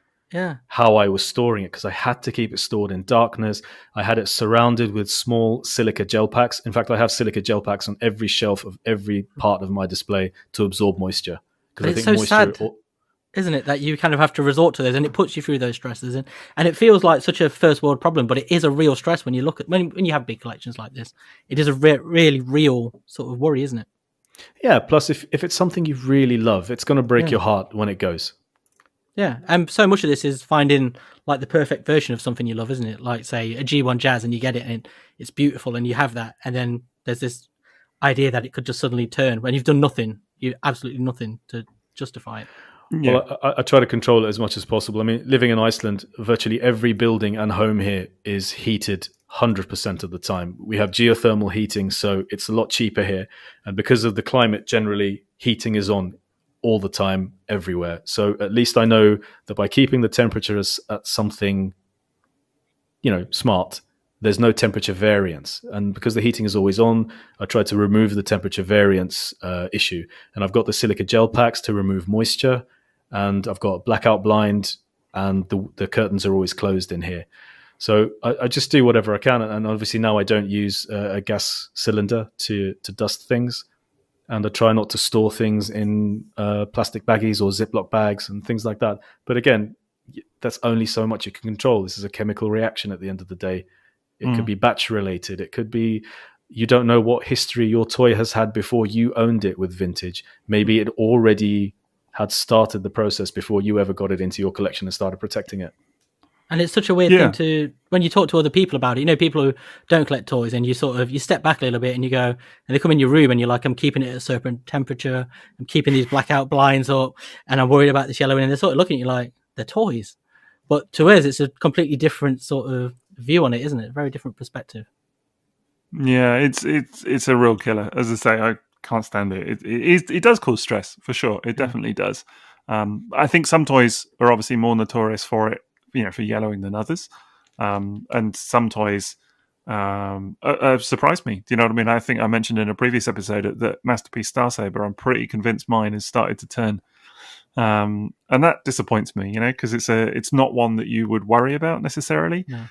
A: how I was storing it, because I had to keep it stored in darkness. I had it surrounded with small silica gel packs. In fact, I have silica gel packs on every shelf of every part of my display to absorb moisture.
B: Because it's so sad, isn't it, that you kind of have to resort to those, and it puts you through those stresses, and it feels like such a first world problem, but it is a real stress when you look at when you have big collections like this. It is a really real sort of worry, isn't it?
A: Yeah. Plus, if it's something you really love, it's going to break your heart when it goes.
B: Yeah, and so much of this is finding like the perfect version of something you love, isn't it? Like, say, a G1 Jazz, and you get it and it's beautiful and you have that, and then there's this idea that it could just suddenly turn when you've done nothing, absolutely nothing to justify it.
A: Yeah. Well, I try to control it as much as possible. I mean, living in Iceland, virtually every building and home here is heated 100% of the time. We have geothermal heating, so it's a lot cheaper here. And because of the climate, generally, heating is on all the time, everywhere. So at least I know that by keeping the temperature at something, smart, there's no temperature variance. And because the heating is always on, I try to remove the temperature variance issue. And I've got the silica gel packs to remove moisture, and I've got a blackout blind, and the curtains are always closed in here. So I just do whatever I can. And obviously now I don't use a gas cylinder to dust things. And I try not to store things in plastic baggies or Ziploc bags and things like that. But again, that's only so much you can control. This is a chemical reaction at the end of the day. It could be batch related. It could be you don't know what history your toy has had before you owned it with vintage. Maybe it already had started the process before you ever got it into your collection and started protecting it.
B: And it's such a weird thing to, when you talk to other people about it, people who don't collect toys, and you step back a little bit and you go, and they come in your room and you're like, I'm keeping it at a certain temperature, I'm keeping these blackout blinds up, and I'm worried about this yellowing, and they're sort of looking at you like, they're toys. But to us, it's a completely different sort of view on it, isn't it? Very different perspective.
C: Yeah, it's a real killer. As I say, I can't stand it. It does cause stress, for sure. It definitely does. I think some toys are obviously more notorious for it, for yellowing than others. And some toys have surprised me. Do you know what I mean? I think I mentioned in a previous episode that Masterpiece Star Saber, I'm pretty convinced mine has started to turn. And that disappoints me, because it's not one that you would worry about necessarily.
B: No.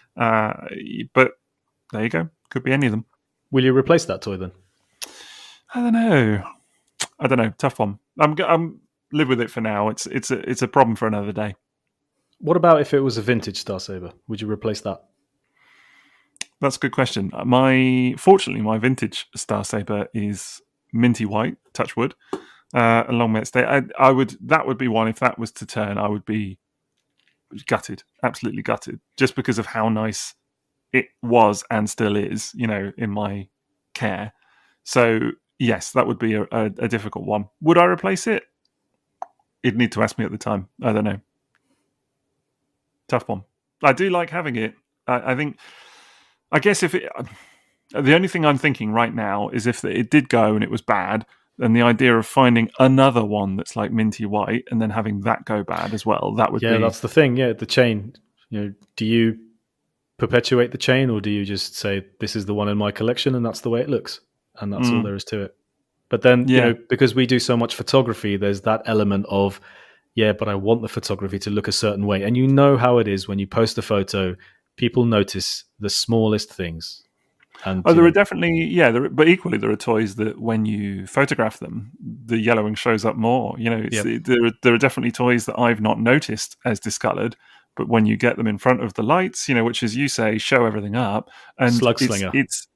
C: But there you go. Could be any of them.
A: Will you replace that toy then?
C: I don't know. I don't know, tough one. I'm live with it for now. It's a problem for another day.
A: What about if it was a vintage Star Saber? Would you replace that?
C: That's a good question. Fortunately, my vintage Star Saber is minty white, touch wood, along May it stay. That would be one, if that was to turn, I would be gutted, absolutely gutted, just because of how nice it was and still is, in my care. So, yes, that would be a difficult one. Would I replace it? You'd need to ask me at the time. I don't know. Tough one. I do like having it. I guess the only thing I'm thinking right now is if it did go and it was bad, then the idea of finding another one that's like minty white and then having that go bad as well, that would be...
A: Yeah, that's the thing. Yeah, the chain. Do you perpetuate the chain, or do you just say, this is the one in my collection and that's the way it looks? And that's all there is to it. But then, because we do so much photography, there's that element of, but I want the photography to look a certain way. And you know how it is when you post a photo, people notice the smallest things. And
C: there are definitely, but equally there are toys that when you photograph them, the yellowing shows up more. There are definitely toys that I've not noticed as discolored, but when you get them in front of the lights, which, as you say, show everything up. And
A: Slug Slinger.
C: It's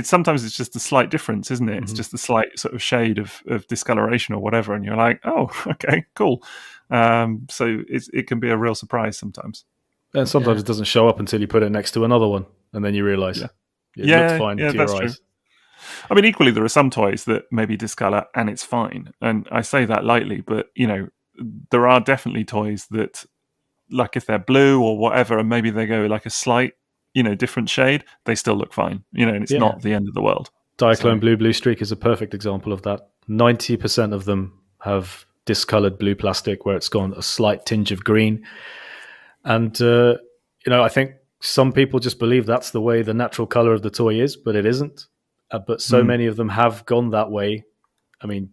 C: sometimes it's just a slight difference, isn't it? It's just a slight sort of shade of discoloration or whatever, and you're like, oh, okay, cool. So it can be a real surprise sometimes.
A: And sometimes it doesn't show up until you put it next to another one, and then you realise it looks fine to your eyes.
C: True. I mean, equally, there are some toys that maybe discolour and it's fine. And I say that lightly, but, there are definitely toys that, like if they're blue or whatever, and maybe they go like a slight, different shade, they still look fine, and it's not the end of the world.
A: Diaclone Blue Streak is a perfect example of that. 90% of them have discoloured blue plastic where it's gone a slight tinge of green. And, I think some people just believe that's the way the natural colour of the toy is, but it isn't. But so many of them have gone that way. I mean,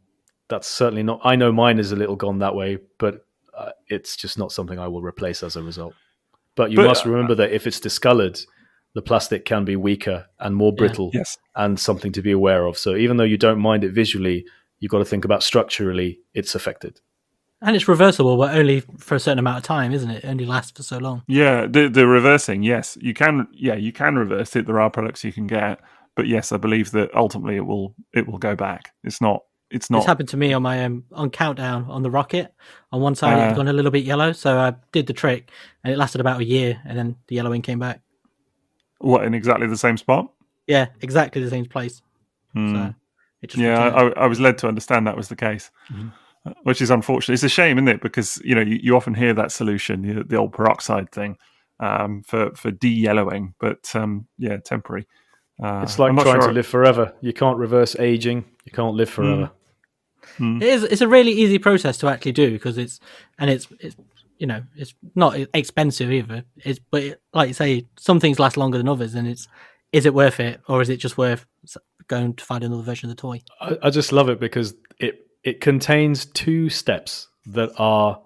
A: that's certainly not... I know mine is a little gone that way, but it's just not something I will replace as a result. But you must remember that if it's discoloured, the plastic can be weaker and more brittle and something to be aware of. So even though you don't mind it visually, you've got to think about structurally it's affected.
B: And it's reversible, but only for a certain amount of time, isn't it? It only lasts for so long.
C: Yeah, the reversing, yes. You can reverse it. There are products you can get. But yes, I believe that ultimately it will go back. It's not. This
B: happened to me on my on Countdown on the Rocket. On one side, it had gone a little bit yellow, so I did the trick, and it lasted about a year, and then the yellowing came back.
C: What, in exactly the same spot?
B: Yeah, exactly the same place. So it just
C: I was led to understand that was the case, which is unfortunate. It's a shame, isn't it? Because you often hear that solution, the old peroxide thing, for de-yellowing, but temporary.
A: It's like trying to live forever. You can't reverse aging. You can't live forever.
B: It's a really easy process to actually do because it's not expensive either. But like you say, some things last longer than others, and is it worth it, or is it just worth going to find another version of the toy?
A: I just love it because it contains two steps that are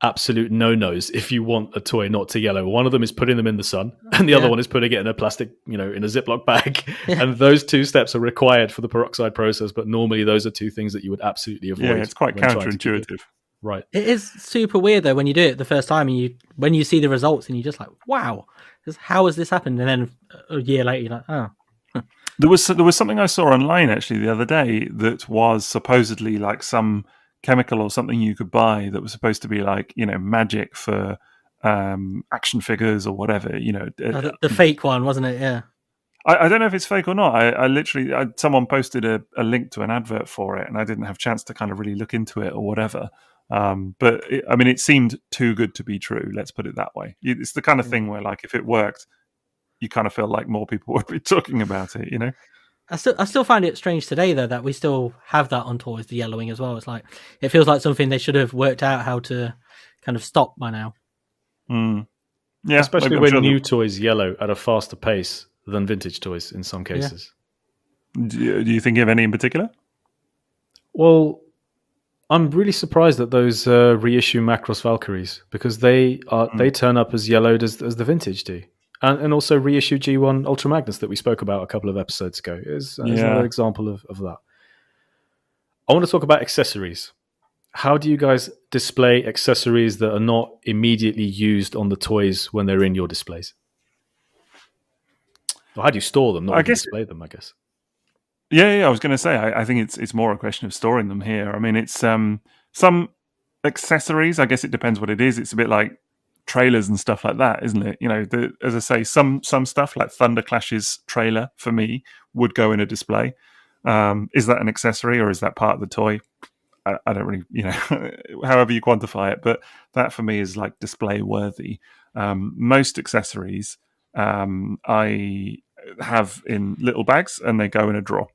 A: absolute no-nos if you want a toy not to yellow. One of them is putting them in the sun, and the other one is putting it in a plastic, in a Ziploc bag. And those two steps are required for the peroxide process, but normally those are two things that you would absolutely avoid.
C: Yeah, it's quite counterintuitive.
A: Right.
B: It is super weird though when you do it the first time, and when you see the results, and you're just like, wow, how has this happened? And then a year later, you're like, oh.
C: There was something I saw online actually the other day that was supposedly like some chemical or something you could buy that was supposed to be like magic for action figures or whatever.
B: The fake one, wasn't it? Yeah.
C: I don't know if it's fake or not. I literally someone posted a link to an advert for it, and I didn't have a chance to kind of really look into it or whatever. But it seemed too good to be true. Let's put it that way. It's the kind of thing where, like, if it worked, you kind of feel like more people would be talking about it.
B: I still find it strange today though that we still have that on toys, the yellowing as well. It's like it feels like something they should have worked out how to kind of stop by now.
C: Yeah,
A: especially when new toys yellow at a faster pace than vintage toys in some cases.
C: Yeah. Do you think of any in particular?
A: Well, I'm really surprised at those reissue Macross Valkyries because they turn up as yellowed as the vintage do. And also reissue G1 Ultra Magnus that we spoke about a couple of episodes ago is another example of that. I want to talk about accessories. How do you guys display accessories that are not immediately used on the toys when they're in your displays? Or how do you store them, not
C: I
A: really
C: guess
A: display them, I guess?
C: Yeah, I was going to say, I think it's more a question of storing them here. I mean, it's some accessories. I guess it depends what it is. It's a bit like trailers and stuff like that, isn't it? You know, as I say, some stuff like Thunder Clash's trailer for me would go in a display. Is that an accessory or is that part of the toy? I don't really, however you quantify it, but that for me is like display worthy. Most accessories I have in little bags and they go in a drawer.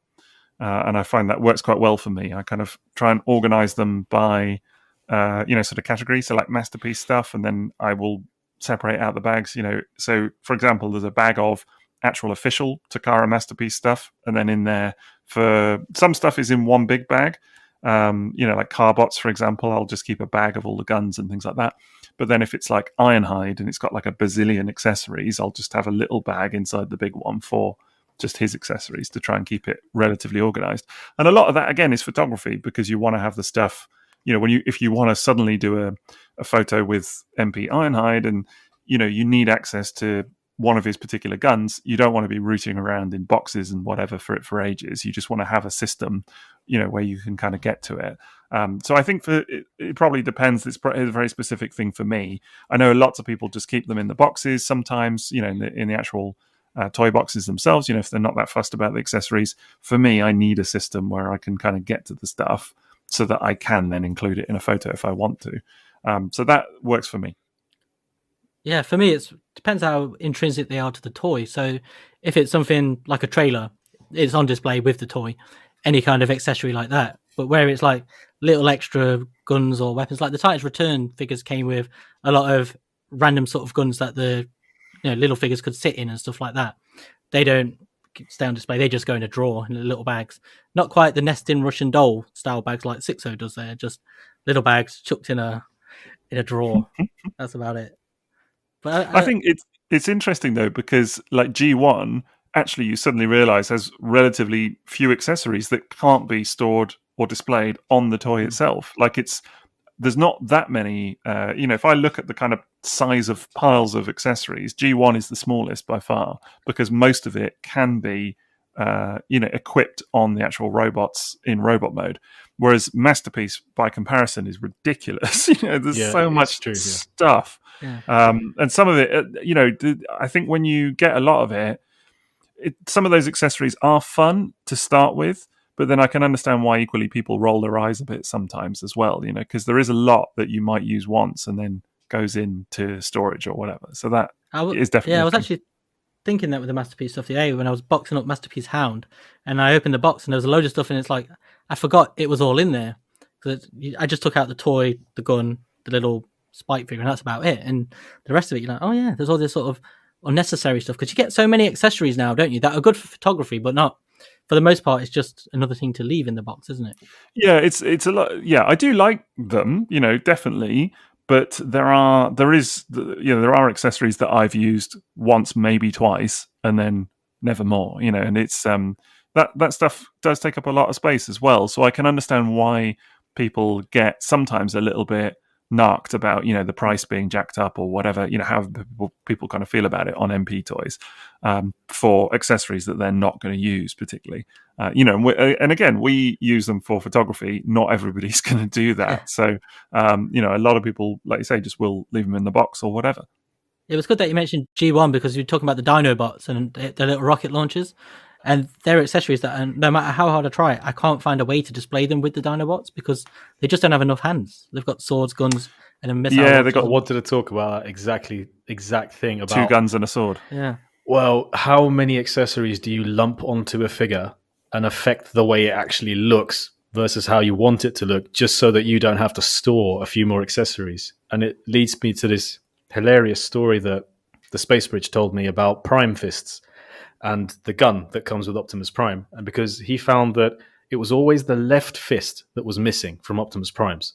C: And I find that works quite well for me. I kind of try and organize them by, sort of categories. So like masterpiece stuff, and then I will separate out the bags. So for example, there's a bag of actual official Takara masterpiece stuff, and then in there for some stuff is in one big bag. Like Carbots, for example, I'll just keep a bag of all the guns and things like that. But then if it's like Ironhide and it's got like a bazillion accessories, I'll just have a little bag inside the big one for just his accessories to try and keep it relatively organized. And a lot of that again is photography, because you want to have the stuff, if you want to suddenly do a photo with MP Ironhide and you need access to one of his particular guns, you don't want to be rooting around in boxes and whatever for it for ages. You just want to have a system where you can kind of get to it. So I think it probably depends. It's a very specific thing for me. I know lots of people just keep them in the boxes sometimes, in the actual toy boxes themselves, if they're not that fussed about the accessories. For me, I need a system where I can kind of get to the stuff so that I can then include it in a photo if I want to. So that works for me.
B: Yeah, for me, it depends how intrinsic they are to the toy. So if it's something like a trailer, it's on display with the toy, any kind of accessory like that. But where it's like little extra guns or weapons, like the Titans Return figures came with a lot of random sort of guns that the little figures could sit in and stuff like that. They don't stay on display. They just go in a drawer in little bags. Not quite the nesting Russian doll style bags like Sixo does there. Just little bags chucked in a drawer. That's about it. But
C: I think it's interesting though, because like G1 actually you suddenly realize has relatively few accessories that can't be stored or displayed on the toy itself. Like there's not that many. If I look at the kind of size of piles of accessories, G1 is the smallest by far, because most of it can be equipped on the actual robots in robot mode. Whereas Masterpiece, by comparison, is ridiculous. There's so much stuff.
B: Yeah.
C: And some of it, I think when you get a lot of it, some of those accessories are fun to start with, but then I can understand why equally people roll their eyes a bit sometimes as well, because there is a lot that you might use once and then goes into storage or whatever. So that is definitely...
B: Yeah, I was actually thinking that with the Masterpiece stuff the other day when I was boxing up Masterpiece Hound, and I opened the box and there was a load of stuff and it's like, I forgot it was all in there. I just took out the toy, the gun, the little Spike figure, and that's about it. And the rest of it, you're like, oh yeah, there's all this sort of unnecessary stuff, because you get so many accessories now, don't you, that are good for photography, but not for the most part. It's just another thing to leave in the box, isn't it?
C: Yeah, it's a lot. Yeah, I do like them, definitely. But there are accessories that I've used once, maybe twice, and then never more. And it's that stuff does take up a lot of space as well. So I can understand why people get sometimes a little bit narked about the price being jacked up or whatever, how people kind of feel about it on MP toys for accessories that they're not going to use particularly. And again, we use them for photography. Not everybody's going to do that. So a lot of people, like you say, just will leave them in the box or whatever.
B: It was good that you mentioned G1, because you're talking about the Dinobots and the little rocket launchers, and they're accessories that, no matter how hard I try, I can't find a way to display them with the Dinobots because they just don't have enough hands. They've got swords, guns, and a missile.
A: Yeah, I wanted to talk about that exact thing about
C: 2 guns and a sword.
B: Yeah.
A: Well, how many accessories do you lump onto a figure and affect the way it actually looks versus how you want it to look, just so that you don't have to store a few more accessories? And it leads me to this hilarious story that the Space Bridge told me about Prime Fists and the gun that comes with Optimus Prime. And because he found that it was always the left fist that was missing from Optimus Primes,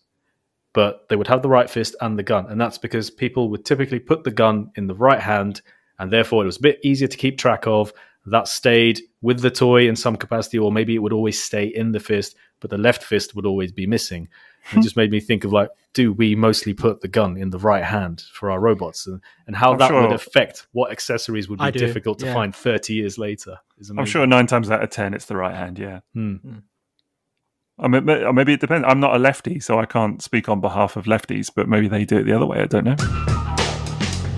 A: but they would have the right fist and the gun. And that's because people would typically put the gun in the right hand, and therefore it was a bit easier to keep track of, that stayed with the toy in some capacity, or maybe it would always stay in the fist, but the left fist would always be missing. It just made me think of like, do we mostly put the gun in the right hand for our robots, and how that would affect what accessories would be difficult to find 30 years later.
C: I'm sure 9 times out of 10 it's the right hand. Yeah. Or maybe it depends. I'm not a lefty, so I can't speak on behalf of lefties, but maybe they do it the other way. I don't know.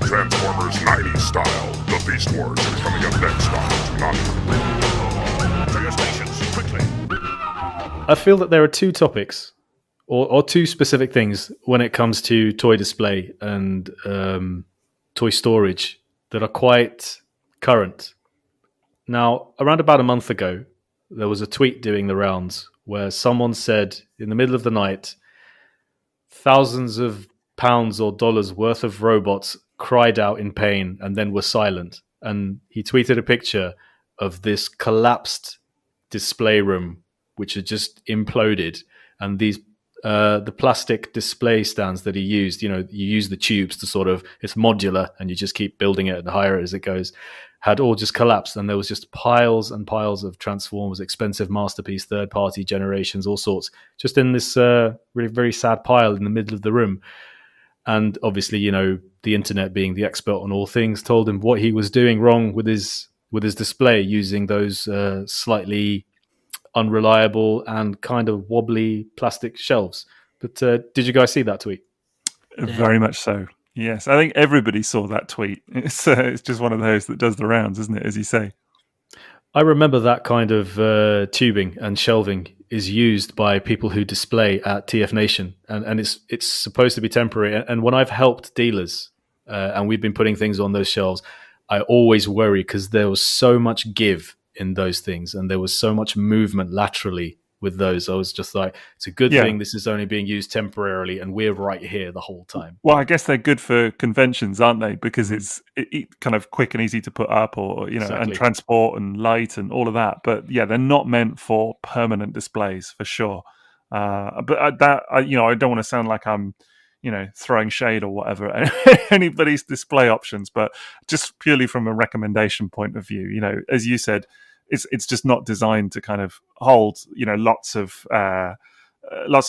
E: Transformers 90s style. The Beast Wars is coming up next on Tonight. To your stations, quickly.
A: I feel that there are two topics, or two specific things when it comes to toy display and toy storage that are quite current. Now, around about a month ago, there was a tweet doing the rounds where someone said in the middle of the night, thousands of pounds or dollars worth of robots cried out in pain and then were silent. And he tweeted a picture of this collapsed display room, which had just imploded. And these the plastic display stands that he used, you use the tubes to sort of, it's modular and you just keep building it and higher as it goes, had all just collapsed. And there was just piles and piles of Transformers, expensive masterpiece, third-party generations, all sorts, just in this really very sad pile in the middle of the room. And obviously, the internet, being the expert on all things, told him what he was doing wrong with his display, using those slightly unreliable and kind of wobbly plastic shelves. But did you guys see that tweet?
C: Very much so. Yes, I think everybody saw that tweet. It's just one of those that does the rounds, isn't it, as you say?
A: I remember that kind of tubing and shelving is used by people who display at TF Nation, and it's supposed to be temporary. And when I've helped dealers and we've been putting things on those shelves, I always worry because there was so much give in those things and there was so much movement laterally with those. I was just like, it's a good thing this is only being used temporarily and we're right here the whole time.
C: Well, I guess they're good for conventions, aren't they? Because it's kind of quick and easy to put up, or exactly. And transport and light and all of that. But yeah, they're not meant for permanent displays for sure. But I don't want to sound like I'm throwing shade or whatever at anybody's display options, but just purely from a recommendation point of view, as you said, it's just not designed to kind of hold, lots of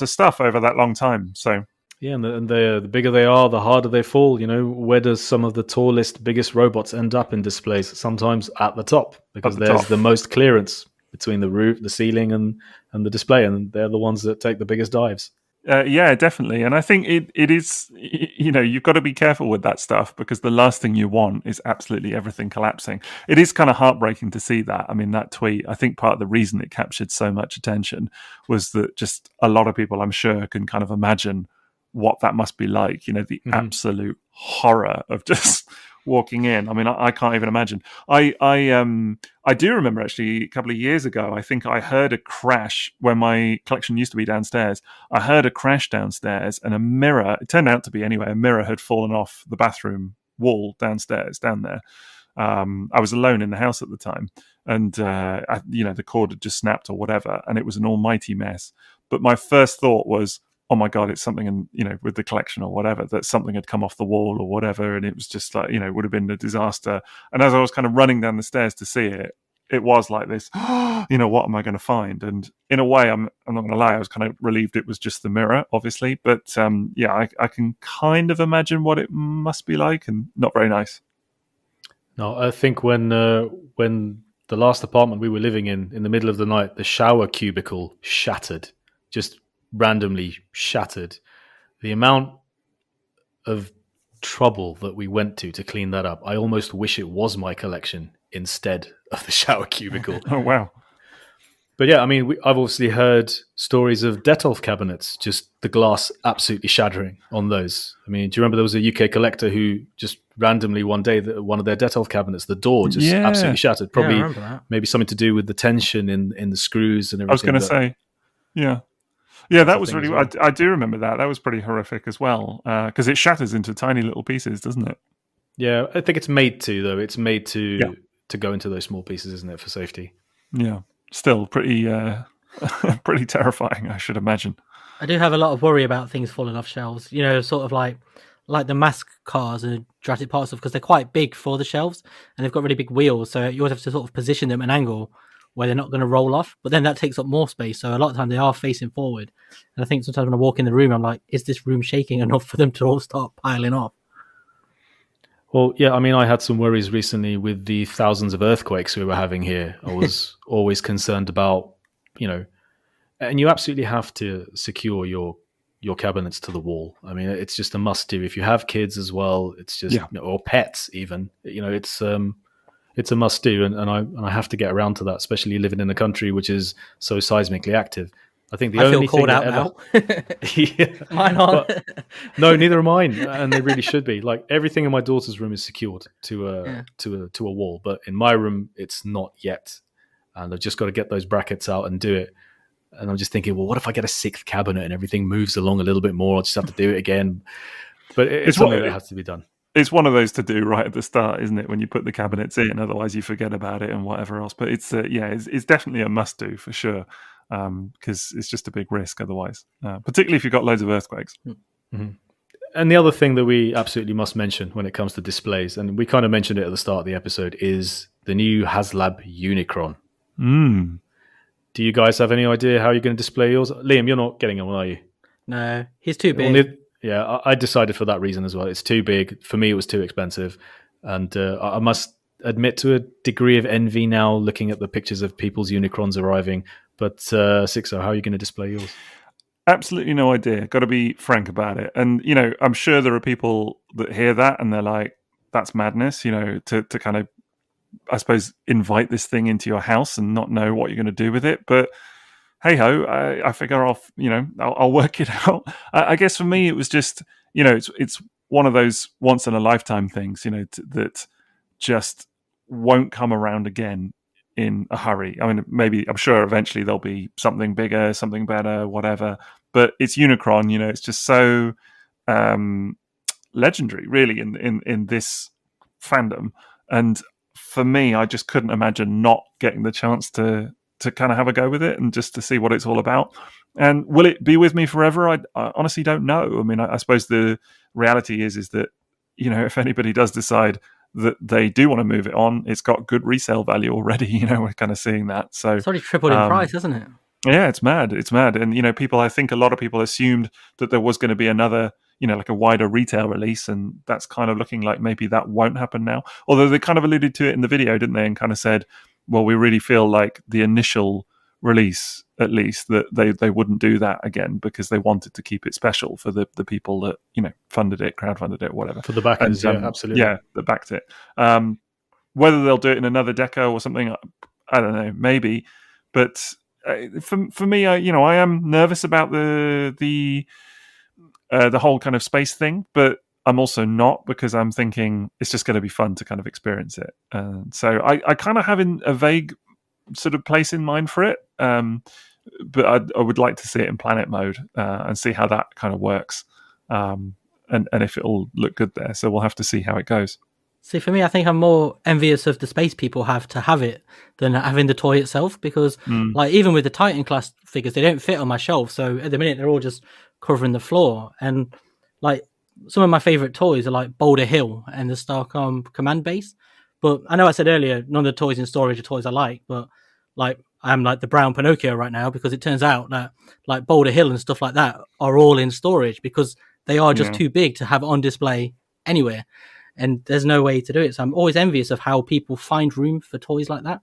C: stuff over that long time. So
A: yeah, and the bigger they are, the harder they fall. Where does some of the tallest, biggest robots end up in displays? Sometimes at the top, because there's the most clearance between the roof, the ceiling, and the display, and they're the ones that take the biggest dives.
C: Yeah, definitely. And I think it is, you've got to be careful with that stuff, because the last thing you want is absolutely everything collapsing. It is kind of heartbreaking to see that. I mean, that tweet, I think part of the reason it captured so much attention was that just a lot of people, I'm sure, can kind of imagine what that must be like, the absolute horror of just walking in. I mean, I can't even imagine. I do remember actually a couple of years ago, I think I heard a crash when my collection used to be downstairs. I heard a crash downstairs and a mirror, it turned out to be anyway, a mirror had fallen off the bathroom wall downstairs, down there. I was alone in the house at the time, and the cord had just snapped or whatever, and it was an almighty mess. But my first thought was, oh my God, it's something with the collection or whatever, that something had come off the wall or whatever. And it was just like, it would have been a disaster. And as I was kind of running down the stairs to see it, it was like this, what am I going to find? And in a way, I'm not going to lie, I was kind of relieved it was just the mirror, obviously. But I can kind of imagine what it must be like, and not very nice.
A: No, I think when the last apartment we were living in the middle of the night, the shower cubicle shattered, just randomly shattered. The amount of trouble that we went to clean that up, I almost wish it was my collection instead of the shower cubicle.
C: Oh wow.
A: But yeah, I mean, I've obviously heard stories of Detolf cabinets, just the glass absolutely shattering on those. I mean, do you remember there was a UK collector who just randomly one day, one of their Detolf cabinets, the door just absolutely shattered. Probably maybe something to do with the tension in the screws and everything.
C: I was going to say, yeah. Yeah, that was really. Well. I do remember that. That was pretty horrific as well, because it shatters into tiny little pieces, doesn't it?
A: Yeah, I think it's made to though. It's made to go into those small pieces, isn't it, for safety?
C: Yeah, still pretty pretty terrifying, I should imagine.
B: I do have a lot of worry about things falling off shelves. Sort of like like the M.A.S.K cars and Jurassic Park stuff because they're quite big for the shelves and they've got really big wheels, so you always have to sort of position them at an angle where they're not going to roll off. But then that takes up more space, so a lot of the time they are facing forward. And I think sometimes when I walk in the room, I'm like, is this room shaking enough for them to all start piling off?
A: Well, yeah, I mean, I had some worries recently with the thousands of earthquakes we were having here. I was always concerned about, and you absolutely have to secure your cabinets to the wall. I mean, it's just a must do. If you have kids as well, it's just or pets even. It's a must do, and I have to get around to that, especially living in a country which is so seismically active. I think the only
B: feel called
A: thing
B: out
A: now.
B: Yeah. Mine aren't.
A: No, neither are mine, and they really should be. Like everything in my daughter's room is secured to a wall, but in my room it's not yet, and I've just got to get those brackets out and do it. And I'm just thinking, well, what if I get a sixth cabinet and everything moves along a little bit more? I'll just have to do it again. But it's something that has to be done.
C: It's one of those to do right at the start, isn't it? When you put the cabinets in, otherwise you forget about it and whatever else. But it's definitely a must do for sure. Because it's just a big risk otherwise, particularly if you've got loads of earthquakes.
A: Mm-hmm. And the other thing that we absolutely must mention when it comes to displays, and we kind of mentioned it at the start of the episode, is the new Haslab Unicron. Do you guys have any idea how you're going to display yours? Liam, you're not getting one, are you?
B: No, he's too big.
A: Well, I decided for that reason as well. It's too big. For me, it was too expensive. And I must admit to a degree of envy now looking at the pictures of people's Unicrons arriving. But Sixo, how are you going to display yours?
C: Absolutely no idea. Got to be frank about it. And, I'm sure there are people that hear that and they're like, that's madness, to kind of, I suppose, invite this thing into your house and not know what you're going to do with it. But hey-ho, I figure I'll work it out. I guess for me, it was just, it's one of those once-in-a-lifetime things, that just won't come around again in a hurry. I mean, I'm sure eventually there'll be something bigger, something better, whatever. But it's Unicron, it's just so legendary, really, in this fandom. And for me, I just couldn't imagine not getting the chance to kind of have a go with it and just to see what it's all about. And will it be with me forever? I honestly don't know. I mean, I suppose the reality is that, if anybody does decide that they do want to move it on, it's got good resale value already. We're kind of seeing that. So
B: it's already tripled in price, hasn't it?
C: Yeah, it's mad. It's mad. And, I think a lot of people assumed that there was going to be another, like a wider retail release. And that's kind of looking like maybe that won't happen now. Although they kind of alluded to it in the video, didn't they? And kind of said, well, we really feel like the initial release, at least, that they wouldn't do that again because they wanted to keep it special for the people that funded it, crowdfunded it, whatever.
A: For the backers, absolutely,
C: that backed it. Whether they'll do it in another deco or something, I don't know, maybe. But for me, I am nervous about the whole kind of space thing, but I'm also not, because I'm thinking it's just going to be fun to kind of experience it. So I kind of have a vague sort of place in mind for it, but I would like to see it in planet mode and see how that kind of works, and if it'll look good there. So we'll have to see how it goes.
B: See, for me, I think I'm more envious of the space people have to have it than having the toy itself, because like even with the Titan class figures, they don't fit on my shelf. So at the minute, they're all just covering the floor. And like some of my favorite toys are like Boulder Hill and the Starcom command base. But I know I said earlier, none of the toys in storage are toys I like, but like I'm like the brown Pinocchio right now, because it turns out that like Boulder Hill and stuff like that are all in storage because they are just too big to have on display anywhere. And there's no way to do it. So I'm always envious of how people find room for toys like that.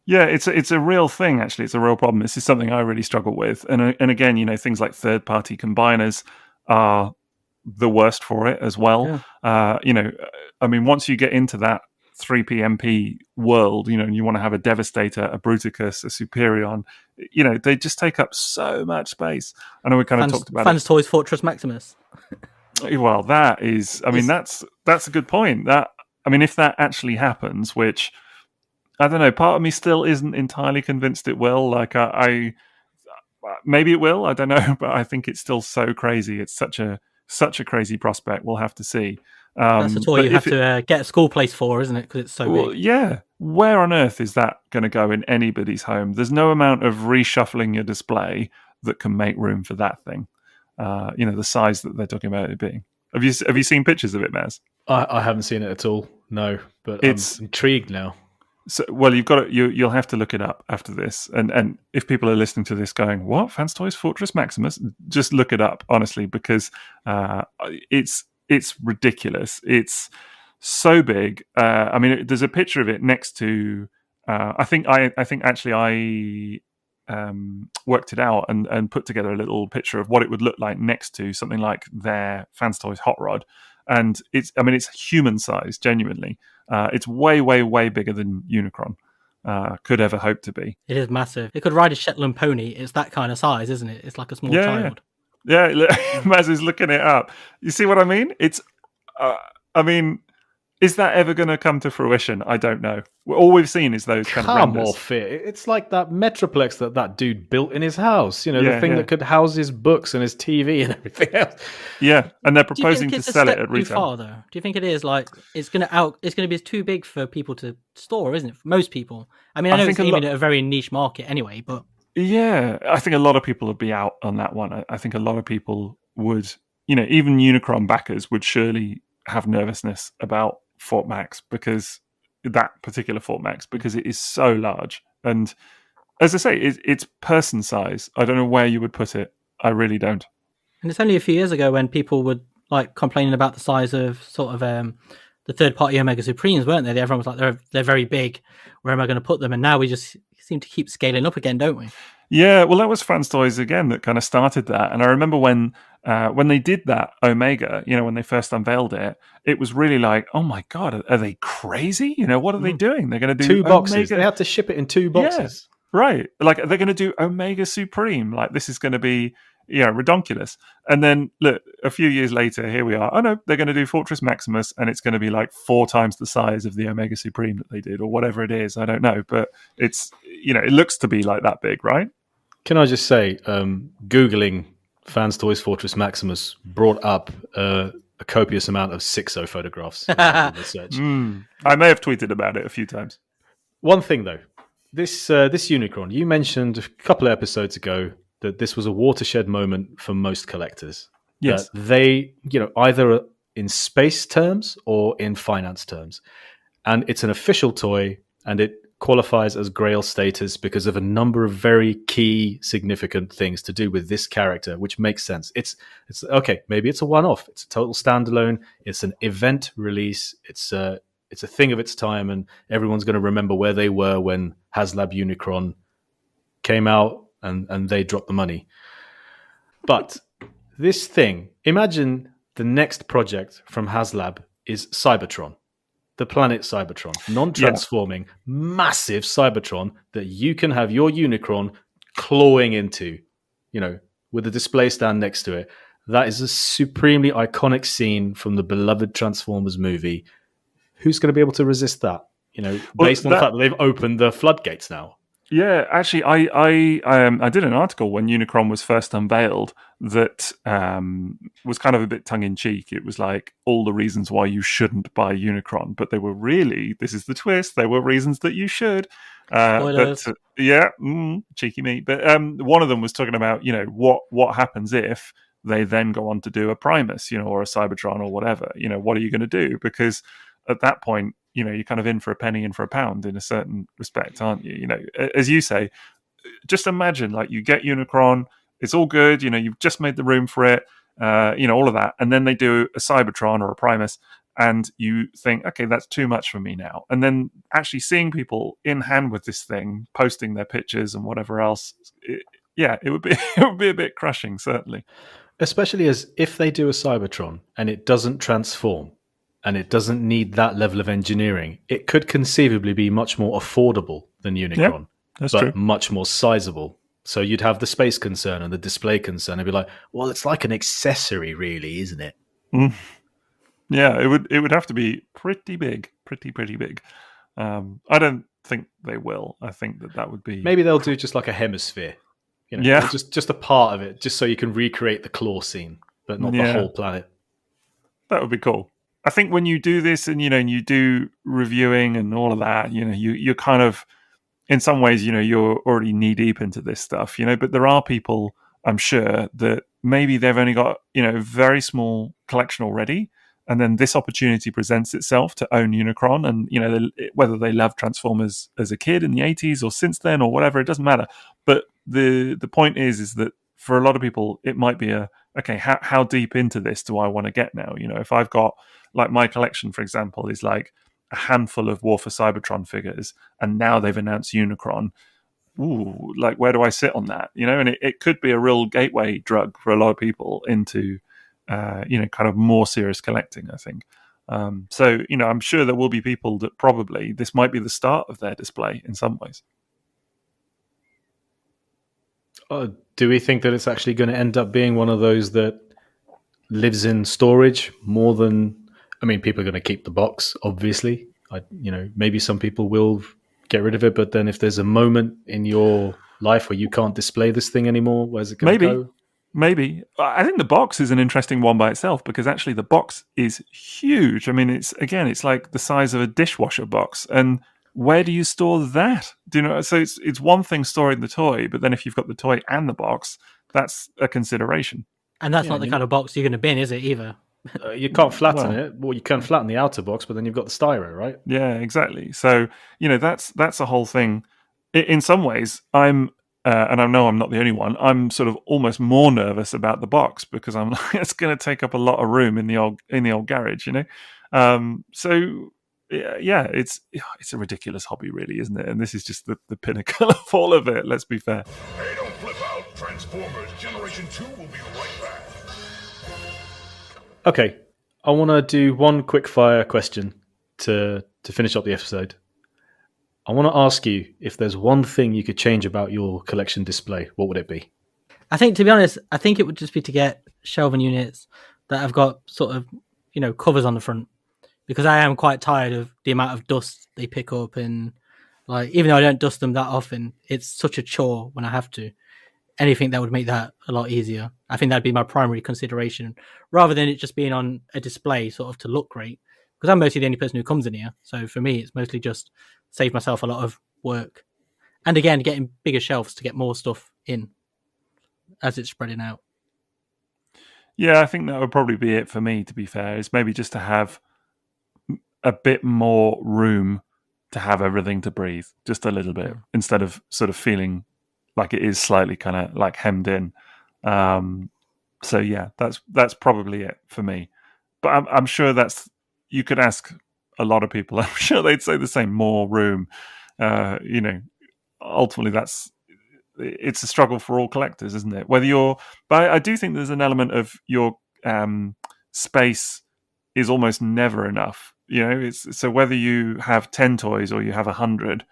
C: Yeah, it's a real thing, actually. It's a real problem. This is something I really struggle with. And again, things like third-party combiners are the worst for it as well. Yeah. I mean, once you get into that 3PMP world, and you want to have a Devastator, a Bruticus, a Superion, they just take up so much space. I know we kind of talked about
B: Fans Toys Fortress Maximus.
C: Well, that is, that's a good point. If that actually happens, which I don't know, part of me still isn't entirely convinced it will. Like I maybe it will, I don't know, but I think it's still so crazy. It's such a crazy prospect. We'll have to see.
B: That's a toy you have to get a school place for, isn't it? Because it's so big.
C: Yeah. Where on earth is that going to go in anybody's home? There's no amount of reshuffling your display that can make room for that thing. The size that they're talking about it being. Have you seen pictures of it, Maz?
A: I haven't seen it at all. No, but
C: It's
A: I'm intrigued now.
C: so well. You've got to, you'll have to look it up after this. And if people are listening to this going, "What Fans Toys Fortress Maximus?" Just look it up, honestly, because it's ridiculous. It's so big. I mean, there's a picture of it next to. I think actually I worked it out and put together a little picture of what it would look like next to something like their Fans Toys Hot Rod, and it's human size, genuinely. It's way, way, way bigger than Unicron could ever hope to be.
B: It is massive. It could ride a Shetland pony. It's that kind of size, isn't it? It's like a small child.
C: Yeah, Maz is looking it up. You see what I mean? It's, is that ever going to come to fruition? I don't know. All we've seen is those kind of
A: Come
C: renders.
A: off it. It's like that Metroplex that dude built in his house. You know, the thing that could house his books and his TV and everything else.
C: Yeah, and they're proposing to sell it at retail.
B: Too far, though? Do you think it is like it's going to be too big for people to store, isn't it? For most people. I mean, I know it's aiming at a very niche market anyway, but
C: yeah, I think a lot of people would be out on that one. I think a lot of people would, even Unicron backers would surely have nervousness about Fort Max because that particular Fort Max, because it is so large. And as I say, it's person size. I don't know where you would put it. I really don't.
B: And it's only a few years ago when people would like complaining about the size of sort of the third-party Omega Supremes, weren't they? Everyone was like, they're very big. Where am I going to put them? And now we just seem to keep scaling up again, don't we?
C: Yeah, well, that was Fans Toys again that kind of started that. And I remember when they did that Omega, when they first unveiled it, it was really like, oh my God, are they crazy? What are they doing? They're going to do
A: 2 boxes.
C: Omega.
A: They had to ship it in 2 boxes.
C: Yeah, right. Like they're going to do Omega Supreme. Like this is going to be, redonkulous. And then look, a few years later, here we are. Oh no, they're going to do Fortress Maximus, and it's going to be like 4 times the size of the Omega Supreme that they did, or whatever it is. I don't know, but it's, it looks to be like that big, right?
A: Can I just say, Googling Fans Toys Fortress Maximus brought up a copious amount of Sixo photographs. Research.
C: I may have tweeted about it a few times.
A: One thing though, this Unicron, you mentioned a couple of episodes ago that this was a watershed moment for most collectors.
C: Yes.
A: That they, either in space terms or in finance terms. And it's an official toy, and it qualifies as Grail status because of a number of very key, significant things to do with this character, which makes sense. It's okay. Maybe it's a one-off. It's a total standalone. It's an event release. It's a thing of its time, and everyone's going to remember where they were when Haslab Unicron came out and they dropped the money. But this thing, imagine the next project from Haslab is Cybertron. The planet Cybertron, non-transforming, massive Cybertron that you can have your Unicron clawing into, with a display stand next to it. That is a supremely iconic scene from the beloved Transformers movie. Who's going to be able to resist that? Based on the fact that they've opened the floodgates now.
C: Yeah, actually, I did an article when Unicron was first unveiled that was kind of a bit tongue-in-cheek. It was like all the reasons why you shouldn't buy Unicron, but they were really, this is the twist, they were reasons that you should. Cheeky me. But one of them was talking about, what happens if they then go on to do a Primus, or a Cybertron or whatever. What are you going to do? Because at that point, you're kind of in for a penny, in for a pound in a certain respect, aren't you? As you say, just imagine like you get Unicron, it's all good, you've just made the room for it, all of that. And then they do a Cybertron or a Primus and you think, okay, that's too much for me now. And then actually seeing people in hand with this thing, posting their pictures and whatever else, it would be a bit crushing, certainly.
A: Especially as if they do a Cybertron and it doesn't transform, and it doesn't need that level of engineering, it could conceivably be much more affordable than Unicron,
C: that's
A: but
C: true.
A: Much more sizable. So you'd have the space concern and the display concern. It'd be like, well, it's like an accessory, really, isn't it?
C: Mm. Yeah, it would have to be pretty big, pretty big. I don't think they will. I think that would be...
A: Maybe they'll do just like a hemisphere. Just a part of it, just so you can recreate the claw scene, but not the whole planet.
C: That would be cool. I think when you do this and, you do reviewing and all of that, you're kind of, in some ways, you're already knee deep into this stuff, but there are people I'm sure, that maybe they've only got, a very small collection already, and then this opportunity presents itself to own Unicron, and whether they loved Transformers as a kid in the 80s or since then or whatever, it doesn't matter. But the point is that for a lot of people, it might be okay, how deep into this do I want to get now? If I've got, like, my collection, for example, is like a handful of War for Cybertron figures, and now they've announced Unicron. Ooh, like, where do I sit on that? And it could be a real gateway drug for a lot of people into, kind of more serious collecting, I think. So, I'm sure there will be people that probably this might be the start of their display in some ways.
A: Do we think that it's actually going to end up being one of those that lives in storage more than... I mean, people are going to keep the box, obviously. Maybe some people will get rid of it, but then if there's a moment in your life where you can't display this thing anymore, where's it going to go?
C: Maybe. I think the box is an interesting one by itself, because actually the box is huge. I mean, it's like the size of a dishwasher box. And where do you store that? So it's one thing storing the toy, but then if you've got the toy and the box, that's a consideration.
B: And that's not the kind of box you're going to bin, is it, either?
A: You can't flatten it. Well, you can flatten the outer box, but then you've got the styro, right?
C: Yeah, exactly. So, that's a whole thing. In some ways, I'm, and I know I'm not the only one, I'm sort of almost more nervous about the box, because I'm like, it's going to take up a lot of room in the old garage, So, yeah, it's a ridiculous hobby, really, isn't it? And this is just the pinnacle of all of it. Let's be fair.
E: Hey, don't flip out. Transformers Generation 2 will be right back.
A: Okay, I want to do one quick fire question to finish up the episode. I want to ask you, if there's one thing you could change about your collection display, what would it be?
B: I think, to be honest, it would just be to get shelving units that have got sort of, covers on the front, because I am quite tired of the amount of dust they pick up, and like, even though I don't dust them that often, it's such a chore when I have to. Anything that would make that a lot easier. I think that'd be my primary consideration, rather than it just being on a display sort of to look great, because I'm mostly the only person who comes in here. So for me, it's mostly just save myself a lot of work. And again, getting bigger shelves to get more stuff in as it's spreading out.
C: Yeah, I think that would probably be it for me, to be fair. Is maybe just to have a bit more room to have everything to breathe, just a little bit, instead of sort of feeling like it is slightly kind of like hemmed in. So yeah, that's probably it for me. But I'm sure you could ask a lot of people. I'm sure they'd say the same. More room. Ultimately, it's a struggle for all collectors, isn't it? But I do think there's an element of your space is almost never enough. So whether you have 10 toys or you have 100.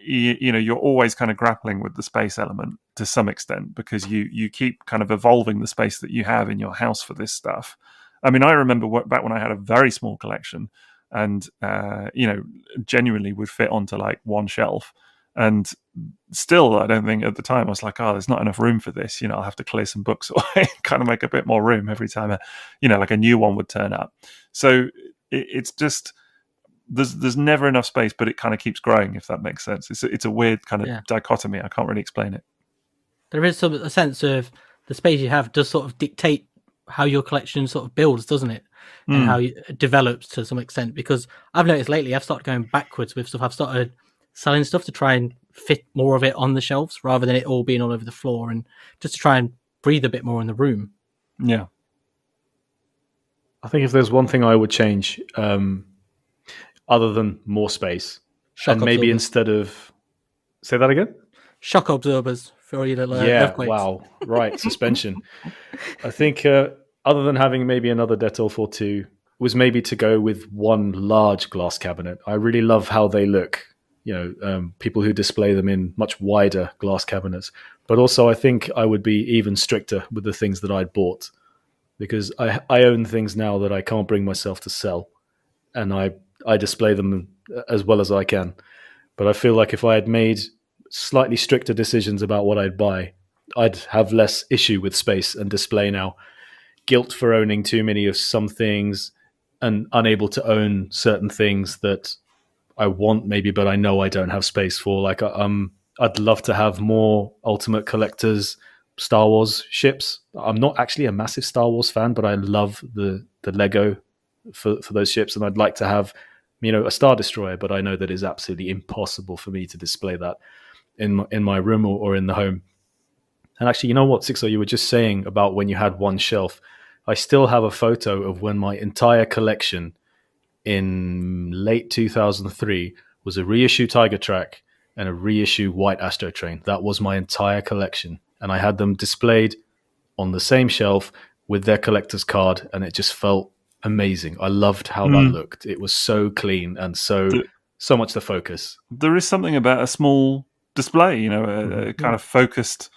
C: You're always kind of grappling with the space element to some extent, because you keep kind of evolving the space that you have in your house for this stuff. I mean, I remember back when I had a very small collection, and genuinely would fit onto like one shelf, and still I don't think at the time I was like, oh, there's not enough room for this. I'll have to clear some books away, kind of make a bit more room every time like a new one would turn up. So it's just. There's never enough space, but it kind of keeps growing, if that makes sense. It's a weird kind of dichotomy. I can't really explain it.
B: There is a sense of the space you have does sort of dictate how your collection sort of builds, doesn't it? And how it develops to some extent. Because I've noticed lately I've started going backwards with stuff. I've started selling stuff to try and fit more of it on the shelves, rather than it all being all over the floor, and just to try and breathe a bit more in the room.
C: Yeah.
A: I think if there's one thing I would change, other than more space, and maybe instead of... Say that again?
B: Shock absorbers for all your little earthquakes.
A: Wow. Right, suspension. I think other than having maybe another Dettol 4.2, was maybe to go with one large glass cabinet. I really love how they look. People who display them in much wider glass cabinets. But also I think I would be even stricter with the things that I'd bought, because I own things now that I can't bring myself to sell, and I display them as well as I can. But I feel like if I had made slightly stricter decisions about what I'd buy, I'd have less issue with space and display now. Guilt for owning too many of some things, and unable to own certain things that I want maybe, but I know I don't have space for. Like I'd love to have more Ultimate Collectors, Star Wars ships. I'm not actually a massive Star Wars fan, but I love the Lego for those ships, and I'd like to have, a Star Destroyer, but I know that it's absolutely impossible for me to display that in my room or in the home. And actually, you know what, Sixo, you were just saying about when you had one shelf. I still have a photo of when my entire collection in late 2003 was a reissue Tiger Track and a reissue White Astro Train. That was my entire collection. And I had them displayed on the same shelf with their collector's card, and it just felt amazing. I loved how that looked. It was so clean and so much the focus.
C: There is something about a small display, a kind of focused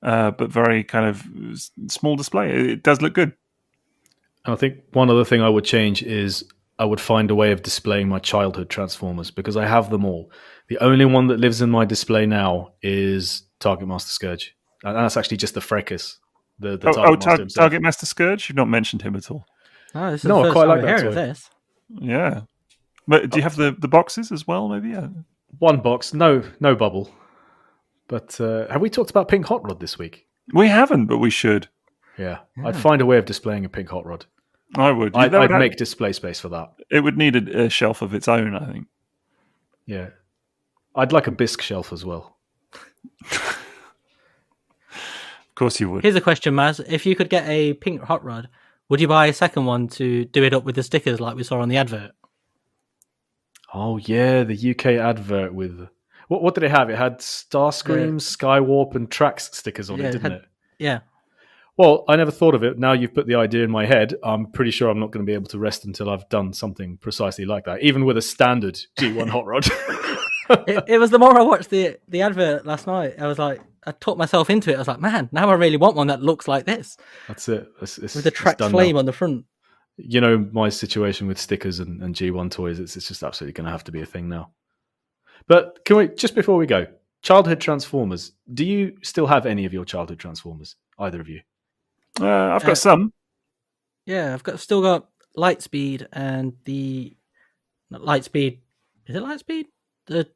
C: but very kind of small display. It does look good.
A: And I think one other thing I would change is I would find a way of displaying my childhood Transformers, because I have them all. The only one that lives in my display now is Target Master Scourge. And that's actually just the Fracas. The
C: Target Master Scourge? You've not mentioned him at all.
B: Oh, this is the first time we're hearing of this.
C: Yeah. But do you have the boxes as well, maybe? Yeah.
A: One box, no bubble. But have we talked about Pink Hot Rod this week?
C: We haven't, but we should.
A: Yeah. I'd find a way of displaying a Pink Hot Rod.
C: I would.
A: I'd make display space for that.
C: It would need a shelf of its own, I think.
A: Yeah. I'd like a bisque shelf as well.
C: Of course you would.
B: Here's a question, Maz. If you could get a Pink Hot Rod, would you buy a second one to do it up with the stickers like we saw on the advert?
A: Oh, yeah, the UK advert with... What did it have? It had Starscream, Skywarp, and Trax stickers on it, didn't it?
B: Yeah.
A: Well, I never thought of it. Now you've put the idea in my head. I'm pretty sure I'm not going to be able to rest until I've done something precisely like that, even with a standard G1 Hot Rod.
B: it was the more I watched the advert last night, I was like, I talked myself into it. I was like, man, now I really want one that looks like this.
A: That's it.
B: With the Trax flame on the front.
A: You know, my situation with stickers and G1 toys, it's just absolutely going to have to be a thing now. But can we, just before we go, childhood Transformers, do you still have any of your childhood Transformers? Either of you?
C: I've got some.
B: Yeah, still got Lightspeed and Lightspeed. Is it Lightspeed? The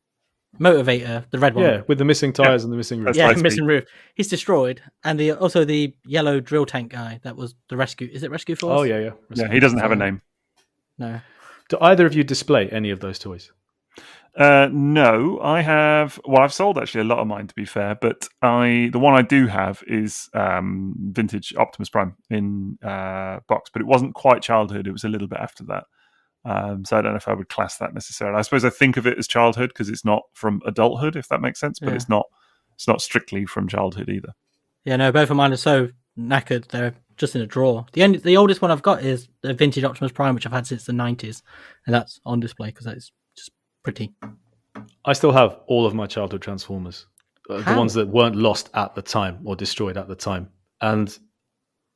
B: Motivator, the red one.
A: Yeah, with the missing tires and the missing roof.
B: Yeah, missing roof. He's destroyed. And also the yellow drill tank guy that was the rescue. Is it Rescue Force?
A: Oh, yeah.
C: Yeah, he doesn't have a name.
B: No.
A: Do either of you display any of those toys?
C: No, I have. Well, I've sold actually a lot of mine, to be fair. But the one I do have is vintage Optimus Prime in box, but it wasn't quite childhood. It was a little bit after that. So I don't know if I would class that necessarily. I suppose I think of it as childhood because it's not from adulthood, if that makes sense. But it's not strictly from childhood either. Yeah,
B: no, both of mine are so knackered. They're just in a drawer. The oldest one I've got is the vintage Optimus Prime, which I've had since the 90s, and that's on display because that's just pretty.
A: I still have all of my childhood Transformers, the ones that weren't lost at the time or destroyed at the time. And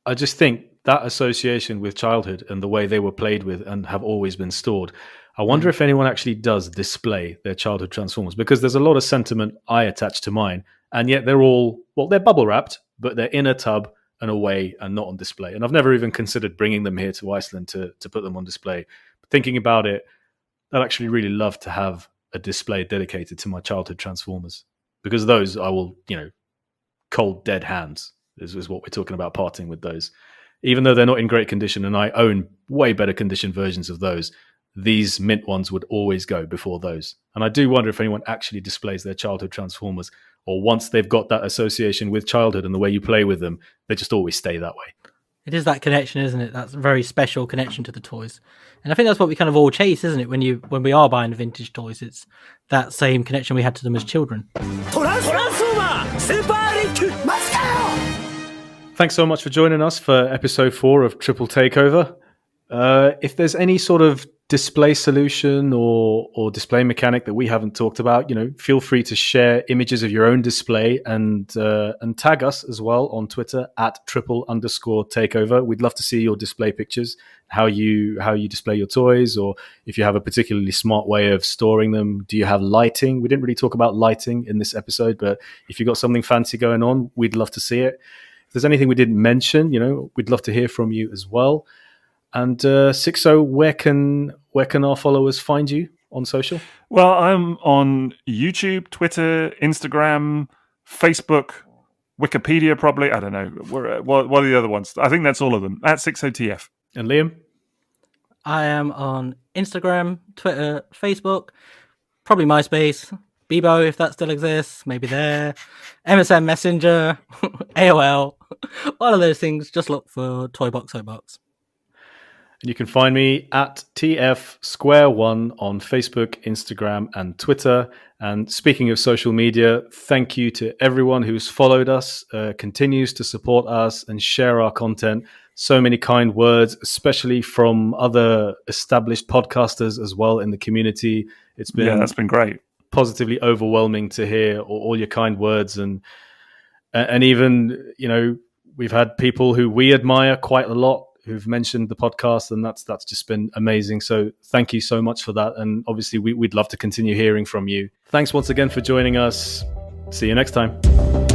A: I just think that association with childhood and the way they were played with and have always been stored, I wonder if anyone actually does display their childhood Transformers, because there's a lot of sentiment I attach to mine, and yet they're bubble wrapped, but they're in a tub and away and not on display. And I've never even considered bringing them here to Iceland to put them on display. But thinking about it, I'd actually really love to have a display dedicated to my childhood Transformers, because those I will, cold dead hands is what we're talking about, parting with those. Even though they're not in great condition and I own way better condition versions of those, these mint ones would always go before those. And I do wonder if anyone actually displays their childhood Transformers, or once they've got that association with childhood and the way you play with them, they just always stay that way.
B: It is that connection, isn't it? That's a very special connection to the toys. And I think that's what we kind of all chase, isn't it? When we are buying vintage toys, it's that same connection we had to them as children.
A: Thanks so much for joining us for episode 4 of Triple Takeover. If there's any sort of display solution or display mechanic that we haven't talked about, feel free to share images of your own display and tag us as well on Twitter at @triple_takeover. We'd love to see your display pictures, how you display your toys, or if you have a particularly smart way of storing them. Do you have lighting? We didn't really talk about lighting in this episode, but if you've got something fancy going on, we'd love to see it. If there's anything we didn't mention, we'd love to hear from you as well. And Sixo, where can our followers find you on social?
C: Well, I'm on YouTube, Twitter, Instagram, Facebook, Wikipedia, probably. I don't know. What are the other ones? I think that's all of them. At Sixo
A: And Liam?
B: I am on Instagram, Twitter, Facebook, probably MySpace, Bebo if that still exists, maybe there, MSN Messenger, AOL, all of those things. Just look for Toybox Soapbox.
A: And you can find me at TFsquareone on Facebook, Instagram, and Twitter. And speaking of social media, thank you to everyone who's followed us, continues to support us and share our content. So many kind words, especially from other established podcasters as well in the community. It's been
C: that's been great.
A: Positively overwhelming to hear all your kind words, and even, you know, we've had people who we admire quite a lot who've mentioned the podcast, and that's just been amazing. So thank you so much for that. And obviously we'd love to continue hearing from you. Thanks once again for joining us. See you next time.